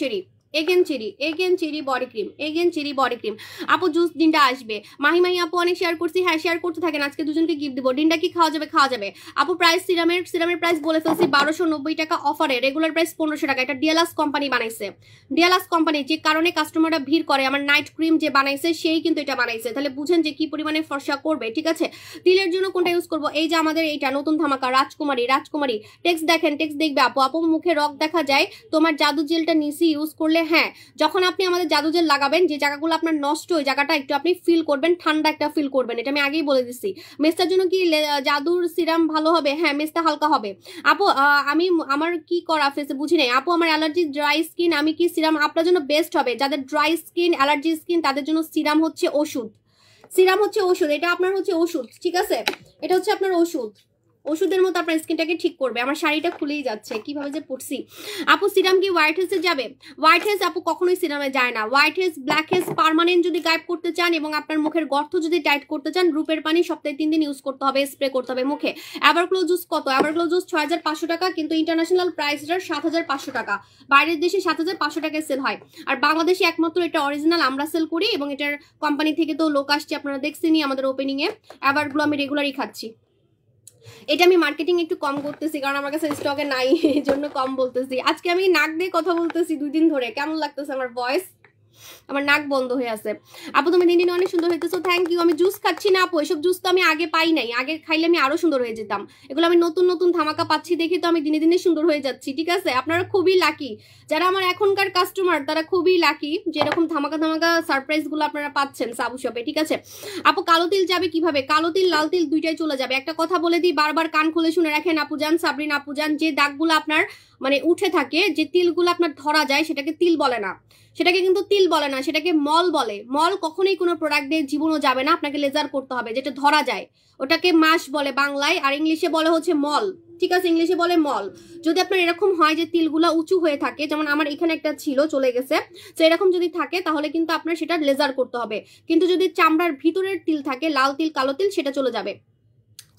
চেরি বডি ক্রিম। আপু জুস দিনটা আসবে। মাহি আপু অনেক শেয়ার করছি, হ্যাঁ শেয়ার করতে থাকেন, আজকে দুজনকে গিফট দিব। দিনটা কি খাওয়া যাবে? আপু প্রাইস সিরামের প্রাইস বলে ফেলছি 1290 টাকা অফারে, রেগুলার প্রাইস 1500 টাকা। এটা ডিএলএস কোম্পানি বানাইছে, যে কারণে কাস্টমাররা ভিড় করে, আমার নাইট ক্রিম যে বানাইছে সেই কিন্তু এটা বানাইছে, তাহলে বুঝেন যে কি পরিমাণে ফর্সা করবে, ঠিক আছে। তিলের জন্য কোনটা ইউজ করবো? এই যে আমাদের এইটা নতুন ধামাকা রাজকুমারী। টেক্সট দেখবে আপু মুখে রক দেখা যায়, তোমার জাদু জেলটা নিছি ইউজ করলে, হ্যাঁ যখন আপনি আমাদের জাদু জেল লাগাবেন, যে জায়গাগুলো আপনার নষ্ট, ওই জায়গাটা একটু আপনি ফিল করবেন, ঠান্ডা একটা ফিল করবেন, এটা আমি আগেই বলে দিচ্ছি। মেসটার জন্য কি জাদুর সিরাম ভালো হবে? হ্যাঁ মেসটা হালকা হবে। আপু আমার কি করা ফেসে বুঝি নাই আপু, আমার অ্যালার্জি ড্রাই স্কিন, আমি কি সিরাম আপনার জন্য বেস্ট হবে? যাদের ড্রাই স্কিন, অ্যালার্জি স্কিন, তাদের জন্য সিরাম হচ্ছে ওষুধ, এটা আপনার হচ্ছে ওষুধ, ঠিক আছে, এটা হচ্ছে আপনার ওষুধের মতো আপনার স্কিনটাকে ঠিক করবে। আমার শাড়িটা খুলেই যাচ্ছে, কিভাবে যে পড়ছি। আপু সিরাম কি হোয়াইট হেজে যাবে? হোয়াইট হেজ আপু কখনোই সিরামে যায় না। White hedge black hedge permanent যদি গায়েব করতে চান, এবং আপনার মুখের গর্ত যদি টাইট করতে চান, রূপের পানি সপ্তাহে 3 দিন ইউজ করতে হবে, স্প্রে করতে হবে মুখে। এভারগ্লো জুস কত? এভারগ্লো জুস 6500 টাকা, কিন্তু ইন্টারন্যাশনাল প্রাইস এটার 7500 টাকা। বাইরের দেশে 7500 টাকায় সেল হয়, আর বাংলাদেশে একমাত্র এটা অরিজিনাল আমরা সেল করি, এবং এটার কোম্পানি থেকে তো লোক আসছে, আপনারা দেখছেনই আমাদের ওপেনিং এ। এভারগ্লো আমি রেগুলারই খাচ্ছি। এটা আমি মার্কেটিং একটু কম করতেছি, কারণ আমার কাছে স্টকে নাই, এই জন্য কম বলতেছি। আজকে আমি নাক দিয়ে কথা বলতেছি 2 দিন ধরে, কেমন লাগতেছে আমার ভয়েস? আমার নাক বন্ধ হয়ে আছে। আপু তুমি দিন অনেক সুন্দর হইতেছো, থ্যাংক ইউ। আমি জুস খাচ্ছি না আপু, এসব জুস তো আমি আগে পাই নাই, আগে খাইলে আমি আরো সুন্দর হয়ে যেতাম। এগুলো আমি নতুন ধামাকা পাচ্ছি দেখি তো আমি দিনে সুন্দর হয়ে যাচ্ছি, ঠিক আছে। আপনারা খুবই লাকি, যারা আমার এখনকার কাস্টমার তারা খুবই লাকি, যেরকম ধামাকা সারপ্রাইজ গুলো আপনারা পাচ্ছেন সাবু শপে, ঠিক আছে। আপু কালো তিল যাবে কিভাবে? কালো তিল লাল তিল দুইটাই চলে যাবে। একটা কথা বলে দিই, বারবার কান খুলে শুনে রাখেন আপুজান, সাবরিন আপুজান, যে দাগগুলো আপনার মানে উঠে থাকে, যে তিলগুলো আপনার ধরা যায়, সেটাকে তিল বলে না, সেটাকে কিন্তু তিল বলে না, সেটাকে মল বলে। মল কখনোই কোনো প্রোডাক্ট দিয়ে জীবনও যাবে না, আপনাকে লেজার করতে হবে, যেটা ধরা যায় ওটাকে মাস বলে বাংলায়, আর ইংলিশে বলে হচ্ছে মল, ঠিক আছে, ইংলিশে বলে মল। যদি আপনার এরকম হয় যে তিলগুলা উঁচু হয়ে থাকে, যেমন আমার এখানে একটা ছিল চলে গেছে, তো এরকম যদি থাকে তাহলে কিন্তু আপনার সেটা লেজার করতে হবে। কিন্তু যদি চামড়ার ভিতরের তিল থাকে, লাল তিল কালো তিল, সেটা চলে যাবে।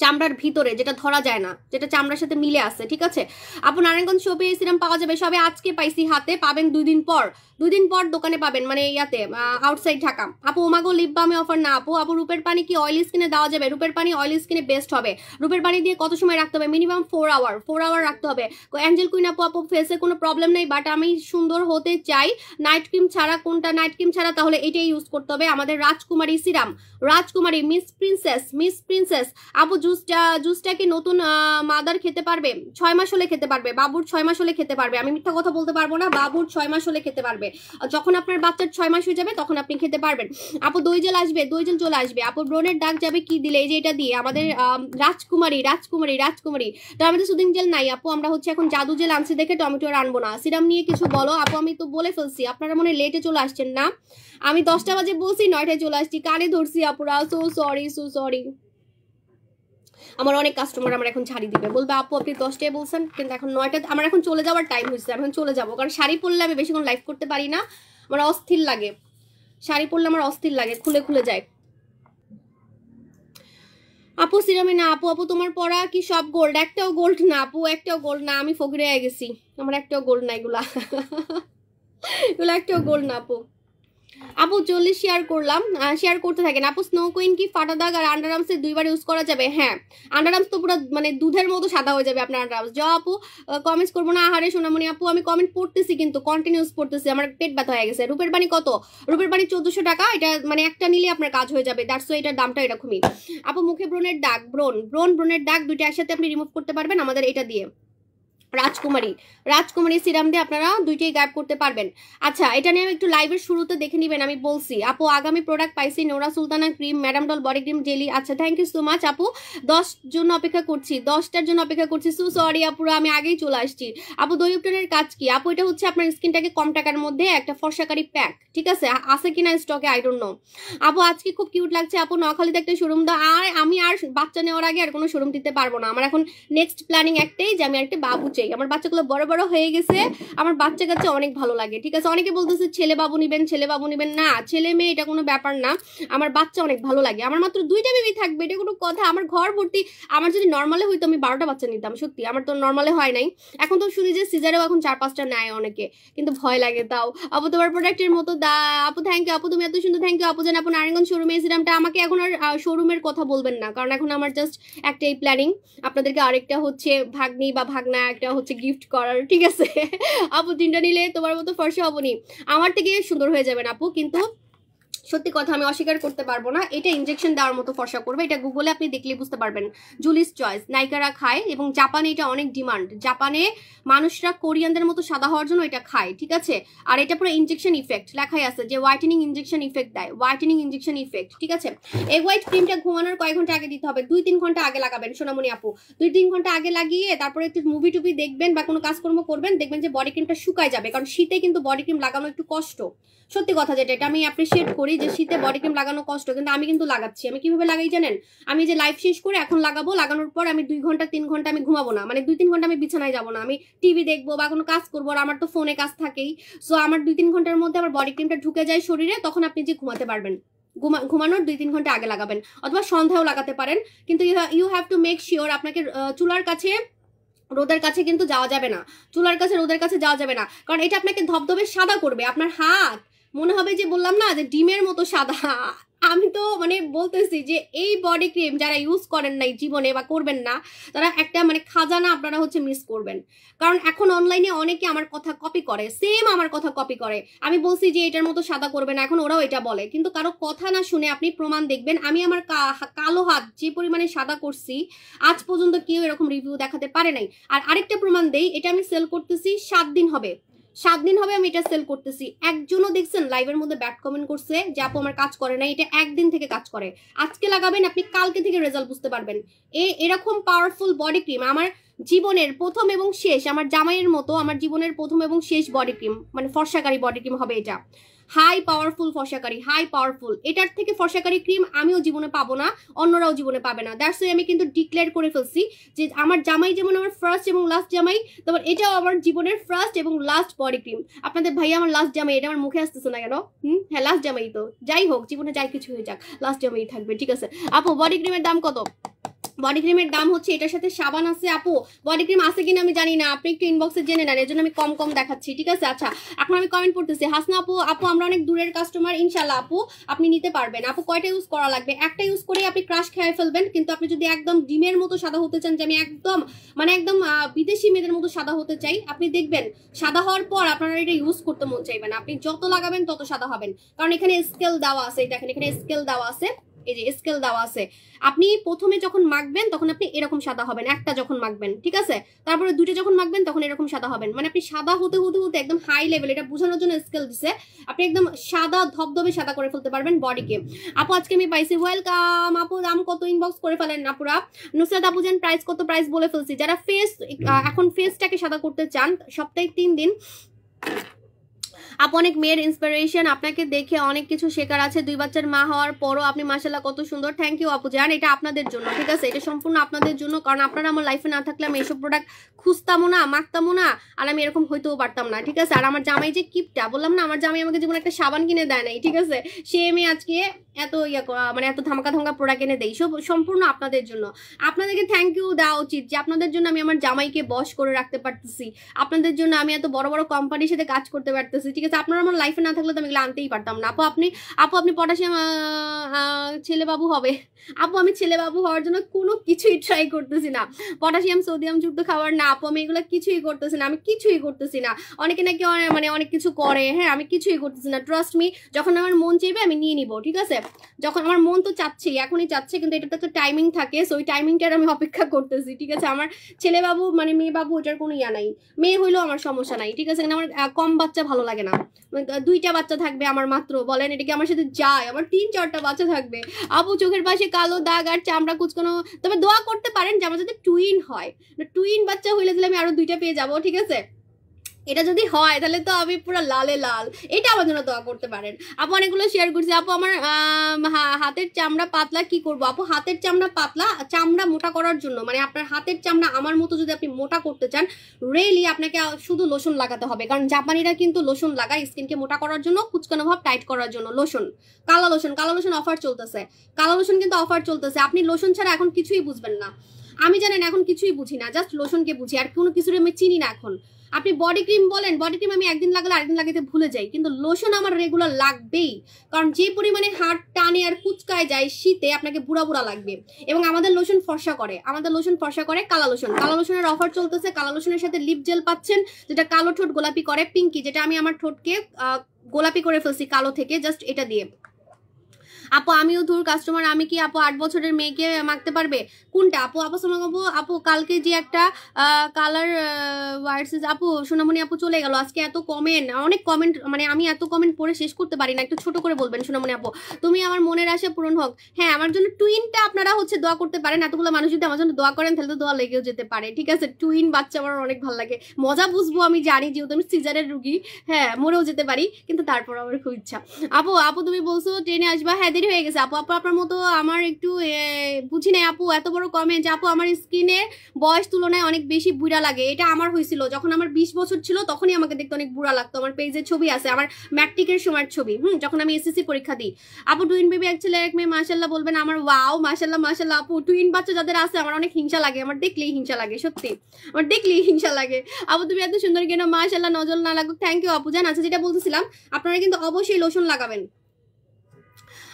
চামড়ার ভিতরে, যেটা ধরা যায় না, যেটা চামড়ার সাথে মিলে আছে, ঠিক আছে। আপু নারায়ণগঞ্জ শপে এই সিরাম পাওয়া যাবে, সবে আজকে পাইছি হাতে, পাবেন 2 দিন পর, 2 দিন পর দোকানে পাবেন, মানে ইয়াতে আউটসাইড ঢাকা। আপু ওমাগো লিপ বামে অফার না আপু। আপু রূপের পানি কি অয়েলি স্কিনে দেওয়া যাবে? রূপের পানি অয়েলি স্কিনে বেস্ট হবে। রূপের পানি দিয়ে কত সময় রাখতে হবে? মিনিমাম 4 আওয়ার রাখতে হবে। অ্যাঞ্জেল কুইন আপু, আপু ফেসে কোনো প্রবলেম নেই, বাট আমি সুন্দর হতে চাই নাইট ক্রিম ছাড়া। কোনটা নাইট ক্রিম ছাড়া? তাহলে এটাই ইউজ করতে হবে, আমাদের রাজকুমারী সিরাম। রাজকুমারী মিস প্রিন্সেস আপু জুসটা কি নতুন মাদার খেতে পারবে? 6 মাস হলে খেতে পারবে, বাবুর 6 মাস হলে খেতে পারবে। আমি মিথ্যা কথা বলতে পারবো না, বাবুর 6 মাস হলে খেতে পারবে। যখন আপনার বাচ্চার 6 মাস হয়ে যাবে তখন আপনি খেতে পারবেন। আপু দই জেল আসবে, দই জেল চলে আসবে। আপু ব্রণের দাগ যাবে কি দিলে? এই যে এটা দিয়ে, আমাদের রাজকুমারী। তো আমাদের সুদিং জেল নাই আপু, আমরা হচ্ছে এখন জাদু জেল আনছি দেখে টমেটো আর আনবো না। সিরাম নিয়ে কিছু বলো আপু। আমি তো বলে ফেলছি, আপনারা মনে লেটে চলে আসছেন না। আমি 10টা বাজে বলছি, 9টায় চলে আসছি, কানে ধরছি আপুরা। So sorry. আমার অনেক কাস্টমার আমার এখন ছাড়ি দিবে, বলবে আপু আপনি 10টায় বলছেন, কিন্তু এখন 9টা, আমার এখন চলে যাওয়ার টাইম হয়েছে, আমি এখন চলে যাবো। কারণ শাড়ি পরলে আমি বেশিক্ষণ লাইভ করতে পারি না, আমার অস্থির লাগে, শাড়ি পরলে আমার অস্থির লাগে, খুলে যায়। আপু সিরামে না আপু। আপু তোমার পরা কি সব গোল্ড? একটাও গোল্ড না আপু, একটাও গোল্ড না, আমি ফকিরে হয়ে গেছি, আমার একটাও গোল্ড না এগুলা। এগুলো একটাও গোল্ড না আপু। আপু 40 শেয়ার করলাম, শেয়ার করতে থাকেন। আপু স্নো কুইন কি ফাটা দাগ আর আন্ডার আর্মসে 2বার ইউজ করা যাবে? হ্যাঁ, আন্ডার আর্মস তো পুরো মানে দুধের মতো সাদা হয়ে যাবে আপনার আন্ডার আর্মস। জ আপু কমেন্টস করবো না, আহারে সোনামণি আপু আমি কমেন্ট পড়তেছি, কিন্তু কন্টিনিউস পড়তেছি, আমার পেট ব্যথা হয়ে গেছে। রূপের পানি কত? রূপের পানি 1400 টাকা, এটা মানে একটা নিলে আপনার কাজ হয়ে যাবে, দ্যাটস ওয়াই এটার দামটা এরকমই। আপু মুখে ব্রণের দাগ, ব্রণের দাগ দুইটা একসাথে আপনি রিমুভ করতে পারবেন আমাদের এটা দিয়ে, রাজকুমারী সিরাম দিয়ে আপনারা দুইটাই গায়েব করতে পারবেন। আচ্ছা, এটা নিয়ে একটু লাইভের শুরুতে দেখে নিবেন, আমি বলছি। আপু আগামী প্রোডাক্ট পাইছি, Nora Sultana cream, madam doll body cream jelly. আচ্ছা থ্যাংক ইউ সো মাচ আপু, 10টার জন্য অপেক্ষা করছি। সো সরি আপুরা, আমি আগেই চলে আসছি। আপু দই উপটনের কাজ কি? আপু এটা হচ্ছে আপনার স্কিনটাকে কম টাকার মধ্যে একটা ফর্সাকারী প্যাক, ঠিক আছে, আছে কিনা স্টকে আই ডোন্ট নো। আপু আজকে খুব কিউট লাগছে আপু, নোয়াখালীতে একটা শোরুম দাও। আর আমি আর বাচ্চা নেওয়ার আগে আর কোনো শোরুম দিতে পারবো না, আমার এখন নেক্সট প্ল্যানিং একটাই, যে আমি একটা বাবু চাই। আমার বাচ্চাগুলো বড় হয়ে গেছে, আমার বাচ্চা কাছে অনেক ভালো লাগে, ঠিক আছে। অনেকে বলতেছে ছেলে বাবু নিবেন, না, ছেলে মেয়ে এটা কোনো ব্যাপার না, আমার বাচ্চা অনেক ভালো লাগে। আমার মাত্র 2টা বেবি থাকবে, এটা কোনো কথা? আমার ঘর ভর্তি, আমার যদি নর্মালে হইতো আমি 12টা বাচ্চা নিতাম, সত্যি। আমার তো নর্মালে হয় নাই, এখন তো শুনি যে সিজারেও এখন 4-5টা নেয় অনেকে, কিন্তু ভয় লাগে তাও। আপু তোমার প্রোডাক্টের মতো আপু থ্যাংক ইউ আপু, তুমি এত সুন্দর, থ্যাংক ইউ আপু। জান আপু নারায়ণগঞ্জ শোরুমে এই সিরামটা, আমাকে এখন আর শোরুমের কথা বলবেন না, কারণ এখন আমার জাস্ট একটাই প্ল্যানিং, আপনাদেরকে আরেকটা হচ্ছে ভাগ্নি বা ভাগনা একটা হচ্ছে গিফট করার, ঠিক আছে। আপু 3টা নিলে তোমার মতো ফর্সা হবনি, আমার থেকে সুন্দর হয়ে যাবেন আপু, কিন্তু সত্যি কথা আমি অস্বীকার করতে পারবো না, এটা ইনজেকশন দেওয়ার মতো ফর্সা করবে, এটা গুগলে আপনি দেখলে বুঝতে পারবেন। জুলিস চয়েস নায়িকারা খায়, এবং জাপানে এটা অনেক ডিমান্ড, জাপানে মানুষরা কোরিয়ানদের মতো সাদা হওয়ার জন্য এটা খায়, ঠিক আছে। আর এটা পুরো ইনজেকশন ইফেক্ট লেখাই আছে, যে হোয়াইটেনিং ইনজেকশন ইফেক্ট দেয়, ঠিক আছে। এই হোয়াইট ক্রিমটা ঘুমানোর কয়েক ঘন্টা আগে দিতে হবে, 2-3 ঘন্টা আগে লাগাবেন সোনামণি আপু, 2-3 ঘন্টা আগে লাগিয়ে তারপরে একটু মুভি টুভি দেখবেন বা কোনো কাজকর্ম করবেন, দেখবেন যে বডি ক্রিমটা শুকায় যাবে, কারণ শীতে কিন্তু বডি ক্রিম লাগানো একটু কষ্ট, সত্যি কথা যেটা, এটা আমি অ্যাপ্রিসিয়েট করি যে শীতে বডি ক্রিম লাগানো কষ্ট, কিন্তু আমি কিন্তু লাগাচ্ছি। আমি কিভাবে লাগাই জানেন? আমি যে লাইভ শেষ করে এখন লাগাবো, লাগানোর পর আমি 2 ঘন্টা 3 ঘন্টা আমি ঘুমাবো না, মানে 2-3 ঘন্টা আমি বিছানায় যাবো না, আমি টিভি দেখবো বা কোনো কাজ করবো, আর আমার তো ফোনে কাজ থাকেই। সো আমার 2-3 ঘন্টার মধ্যে আমার বডি ক্রিমটা ঢুকে যায় শরীরে, তখন আপনি যে ঘুমাতে পারবেন। ঘুমানোর 2-3 ঘন্টা আগে লাগাবেন, অথবা সন্ধ্যাও লাগাতে পারেন, কিন্তু you have to make sure আপনাকে চুলার কাছে রোদের কাছে কিন্তু যাওয়া যাবে না, চুলার কাছে রোদের কাছে যাওয়া যাবে না, কারণ এটা আপনাকে ধবধবে সাদা করবে, আপনার হাত মনে হবে যে বললাম না যে ডিমের মতো সাদা। আমি তো মানে বলতেছি যে এই বডি ক্রিম যারা ইউজ করেন নাই জীবনে বা করবেন না, তারা একটা মানে খাজানা আপনারা হচ্ছে মিস করবেন, কারণ এখন অনলাইনে অনেকে আমার কথা কপি করে, সেম আমার কথা কপি করে। আমি বলছি যে এটার মতো সাদা করবে না, এখন ওরাও এটা বলে, কিন্তু কারো কথা না শুনে আপনি প্রমাণ দেখবেন। আমি আমার কালো হাত যে পরিমাণে সাদা করছি, আজ পর্যন্ত কেউ এরকম রিভিউ দেখাতে পারে নাই। আর আরেকটা প্রমাণ দেই, এটা আমি সেল করতেছি 7 দিন হবে, 7 দিন হবে আমি এটা সেল করতেছি। একজনও দেখছেন লাইভের মধ্যে ব্যাড কমেন্ট করছে যে আপু আমার কাজ করে না? এটা একদিন থেকে কাজ করে, আজকে লাগাবেন আপনি কালকে থেকে রেজাল্ট বুঝতে পারবেন। এরকম পাওয়ারফুল বডি ক্রিম আমার জীবনের প্রথম এবং শেষ, আমার জামাইয়ের মতো আমার জীবনের প্রথম এবং শেষ বডি ক্রিম, মানে ফর্সাকারী বডি ক্রিম হবে এটা, হাই পাওয়ারফুল ফর্সাকারী, হাই পাওয়ারফুল। এটার থেকে ফর্সাকারী ক্রিম আমিও জীবনে পাবো না, অন্যরাও জীবনে পাবে না। দ্যাটস ওয়াই আমি কিন্তু ডিক্লেয়ার করে ফেলছি যে আমার জামাই যেমন আমার ফার্স্ট এবং লাস্ট জামাই, তখন এটাও আমার জীবনের ফার্স্ট এবং লাস্ট বডি ক্রিম। আপনাদের ভাই আমার লাস্ট জামাই, এটা আমার মুখে আসতেছে না কেন? হ্যাঁ লাস্ট জামাই তো, যাই হোক জীবনে যাই কিছু হয়ে যাক লাস্ট জামাই থাকবে, ঠিক আছে। আপু বডি ক্রিমের দাম কত? বডি ক্রিমের দাম হচ্ছে, এটার সাথে সাবান আছে আপু, বডি ক্রিম আছে কিনা আমি জানি না, আপনি একটু ইনবক্সে জেনে নেন, এর জন্য আমি কম কম দেখাচ্ছি, ঠিক আছে? আচ্ছা এখন আমি কমেন্ট পড়তেছি, হাসনা আপু, আপু আমরা অনেক দূরের কাস্টমার, ইনশাল্লাহ আপু আপনি নিতে পারবেন। আপু কয়টা ইউজ করা লাগবে? একটা ইউজ করে আপনি ক্রাশ খেয়ে ফেলবেন, কিন্তু আপনি যদি একদম ডিমের মতো সাদা হতে চান, যে আমি একদম মানে একদম বিদেশি মেয়েদের মতো সাদা হতে চাই, আপনি দেখবেন সাদা হওয়ার পর আপনারা এটা ইউজ করতে মন চাইবে না, আপনি যত লাগাবেন তত সাদা হবেন, কারণ এখানে স্কেল দেওয়া আছে, দেখেন এখানে স্কেল দেওয়া আছে, এই যে স্কেল দেওয়া আছে। আপনি প্রথমে যখন মাখবেন তখন আপনি এরকম সাদা হবেন, একটা যখন মাখবেন, ঠিক আছে, তারপরে দুইটা যখন মাখবেন তখন এরকম সাদা হবেন, মানে আপনি সাদা হতে হতে হতে একদম হাই লেভেল, এটা বোঝানোর জন্য স্কেল দিছে, আপনি একদম সাদা ধবধবে সাদা করে ফেলতে পারবেন বডিকে। আপু আজকে আমি পাইছি, ওয়েলকাম আপু, দাম কত ইনবক্স করে ফেলেন আপুরা। নুসরাত আপু জান প্রাইস কত? প্রাইস বলে ফেলছি। যারা ফেস এখন ফেসটাকে সাদা করতে চান, সপ্তাহে 3 দিন আপু অনেক মেয়ের ইন্সপিরেশন, আপনাকে দেখে অনেক কিছু শেখার আছে, 2 বাচ্চার মা হওয়ার পরও আপনি মাশাআল্লাহ কত সুন্দর। থ্যাংক ইউ আপু জান, এটা আপনাদের জন্য, ঠিক আছে, এটা সম্পূর্ণ আপনাদের জন্য, কারণ আপনারা আমার লাইফে না থাকলে আমি এইসব প্রোডাক্ট খুঁজতামও না, মাখতামও না, আর আমি এরকম হইতেও পারতাম না, ঠিক আছে। আর আমার জামাই যে কিপটা, বললাম না আমার জামাই আমাকে যেমন একটা সাবান কিনে দেয় নাই, ঠিক আছে, সে আমি আজকে এত মানে এত ধামাকা ধামাকা প্রোডাক্ট এনে দেই, সব সম্পূর্ণ আপনাদের জন্য। আপনাদেরকে থ্যাংক ইউ দেওয়া উচিত যে আপনাদের জন্য আমি আমার জামাইকে বশ করে রাখতে পারতেছি, আপনাদের জন্য আমি এত বড় বড় কোম্পানির সাথে কাজ করতে পারতেছি, ঠিক আছে। আপনারা আমার লাইফে না থাকলে তো আমি এগুলো আনতেই পারতাম না। আপু আপনি পটাশিয়াম ছেলে বাবু হবে? আপু আমি ছেলে বাবু হওয়ার জন্য কোনো কিছুই ট্রাই করতেছি না, পটাশিয়াম সোডিয়াম যুক্ত খাবার না আপু, আমি এগুলো কিছুই করতেছি না, আমি কিছুই করতেছি না। অনেকে নাকি মানে অনেক কিছু করে, হ্যাঁ আমি কিছুই করতেছি না, ট্রাস্ট মি, যখন আমার মন চাইবে আমি নিয়ে নিব, ঠিক আছে, যখন আমার মন তো চাচ্ছেই, এখনই চাচ্ছে, কিন্তু এটাতে একটা টাইমিং থাকে, সো ওই টাইমিংটার আমি অপেক্ষা করতেছি, ঠিক আছে। আমার ছেলে বাবু মানে মেয়ে বাবু ওটার কোনো ইয়া নাই, মেয়ে হইলেও আমার সমস্যা নাই, ঠিক আছে, কিন্তু আমার কম বাচ্চা ভালো লাগে না, 2টা বাচ্চা থাকবে আমার মাত্র, বলেন এটা কি আমার সাথে যায়? আমার 3-4টা বাচ্চা থাকবে। আপু চোখের পাশে কালো দাগ আর চামড়া কুচকানো, তবে দোয়া করতে পারেন যে আমার যদি টুইন হয়, টুইন বাচ্চা হইলে তাহলে আমি আরো 2টা পেয়ে যাবো, ঠিক আছে, এটা যদি হয় তাহলে তো আমি পুরো লালে লাল, এটা আমার জন্য দোয়া করতে পারেন। আপু অনেকগুলো শেয়ার করছি, আপু আমার হাতের চামড়া পাতলা, কি করব আপু? হাতের চামড়া পাতলা, চামড়া মোটা করার জন্য, মানে আপনার হাতের চামড়া আমার মতো যদি আপনি মোটা করতে চান, রিয়েলি আপনাকে শুধু লোশন লাগাতে হবে, কারণ জাপানিরা কিন্তু লোশন লাগায় স্কিনকে মোটা করার জন্য, কুচকানো ভাব টাইট করার জন্য। লোশন, কালো লোশন অফার চলতেছে, কালো লোশন কিন্তু অফার চলতেছে, আপনি লোশন ছাড়া এখন কিছুই বুঝবেন না, আমি জানেন এখন কিছুই বুঝি না, জাস্ট লোশনকে বুঝি, আর কোনো কিছুর আমি চিনি না এখন। আপনি বডি ক্রিম বলেন, বডি ক্রিম আমি একদিন লাগালে আরেকদিন লাগাতে ভুলে যাই, কিন্তু লোশন আমার রেগুলার লাগবেই, কারণ যে পরিমাণে হাত টানে আর কুচকায় যায় শীতে, আপনাকে বুড়া বুড়া লাগবে। এবং আমাদের লোশন ফর্সা করে, কালা লোশনের অফার চলতেছে, কালা লোশনের সাথে লিপ জেল পাচ্ছেন, যেটা কালো ঠোঁট গোলাপি করে, পিঙ্কি, যেটা আমি আমার ঠোঁটকে গোলাপি করে ফেলছি কালো থেকে জাস্ট এটা দিয়ে। আপু আমিও ধুর কাস্টমার, আমি কি আপু 8 বছরের মেয়েকে মাখতে পারবে? কোনটা আপু? আপু কালকে যে একটা কালার ভার্সেস, আপু সোনামণি আপু চলে গেল, আজকে এত কমেন্ট, অনেক কমেন্ট, মানে আমি এত কমেন্ট পড়ে শেষ করতে পারি না, একটু ছোট করে বলবেন সোনামণি আপু, তুমি আমার মনের আশা পূরণ হোক। হ্যাঁ আমার জন্য টুইনটা আপনারা দোয়া করতে পারেন, এতগুলো মানুষ যদি আমার জন্য দোয়া করেন তাহলে তো দোয়া লেগেও যেতে পারে, ঠিক আছে। টুইন বাচ্চা আমার অনেক ভালো লাগে, মজা বুঝবো আমি জানি, যেহেতু আমি সিজারের রুগী, হ্যাঁ মরেও যেতে পারি, কিন্তু তারপর আমার খুব ইচ্ছা। আপু তুমি বলছো ট্রেনে আসবা, হ্যাঁ দেরি হয়ে গেছে আপু আপনার মতো আমার একটু বুঝি নাই আপু, এত বড় কমেন্ট, আপু আমার স্কিনের বয়স তুলনায় অনেক বেশি বুড়া লাগে, এটা আমার হয়েছিল যখন আমার 20 বছর ছিল, তখনই আমাকে দেখতে অনেক বুড়া লাগতো। আমার পেজে ছবি আছে, আমার ম্যাট্রিকের সময়ের ছবি, যখন আমি এসএসসি পরীক্ষা দিই। আপু টুইন বেবি এক ছেলে এক মেয়ে, মাশাআল্লাহ বলবেন আমার, ওয়াও মাশাআল্লাহ আপু, টুইন বাচ্চা যাদের আছে আমার অনেক হিংসা লাগে, আমার দেখলেই হিংসা লাগে, সত্যি আমার দেখলেই হিংসা লাগে। আপু তুমি এত সুন্দর কেন? মাশাআল্লাহ, নজর না লাগুক। থ্যাংক ইউ আপু জান। আচ্ছা যেটা বলতেছিলাম, আপনারা কিন্তু অবশ্যই লোশন লাগাবেন।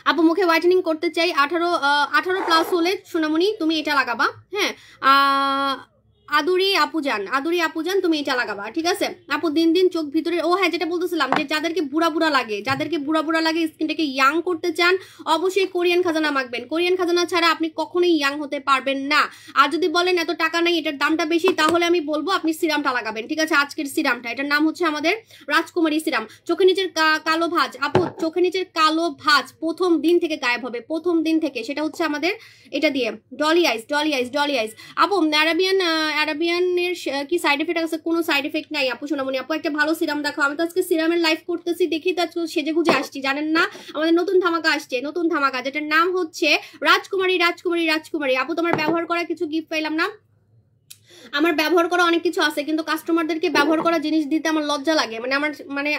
আপু মুখে হোয়াইটেনিং করতে চাই, 18+ হলে সোনামণি তুমি এটা লাগাবা, হ্যাঁ আদুরি আপু যান তুমি এটা লাগাবা, ঠিক আছে আপু। দিন দিন চোখ ভিতরে, ও হ্যাঁ যেটা বলতেছিলাম, যে যাদেরকে বুড়া বুড়া লাগে, স্কিনটাকে ইয়াং করতে চান, অবশ্যই কোরিয়ান খাজানা মাখবেন। কোরিয়ান খাজানা ছাড়া আপনি কখনোই ইয়াং হতে পারবেন না। আর যদি বলেন এত টাকা নাই, এটার দামটা বেশি, তাহলে আমি বলবো আপনি সিরামটা লাগাবেন, ঠিক আছে। আজকের সিরামটা, এটার নাম হচ্ছে আমাদের রাজকুমারী সিরাম। চোখের নিচের কালো ভাঁজ, আপু চোখের নিচের কালো ভাঁজ প্রথম দিন থেকে গায়েব হবে, প্রথম দিন থেকে। সেটা হচ্ছে আমাদের এটা দিয়ে ডলি আইস। আপু অ্যারাবিয়ানের কি সাইড এফেক্ট আছে? কোনো সাইড এফেক্ট নাই আপু সোনামণি আপু, একটা ভালো সিরাম দেখো। আমি তো আজকে সিরামের লাইভ করতেছি, দেখি তো আজকে সেজে গুজে আসছি, জানেন না আমাদের নতুন ধামাকা আসছে, যেটার নাম হচ্ছে রাজকুমারী। আপু তোমার ব্যবহার করা কিছু গিফট পাইলাম না, আমার ব্যবহার করা অনেক কিছু আছে, কিন্তু কাস্টমারদেরকে ব্যবহার করা জিনিস দিতে আমার লজ্জা লাগে।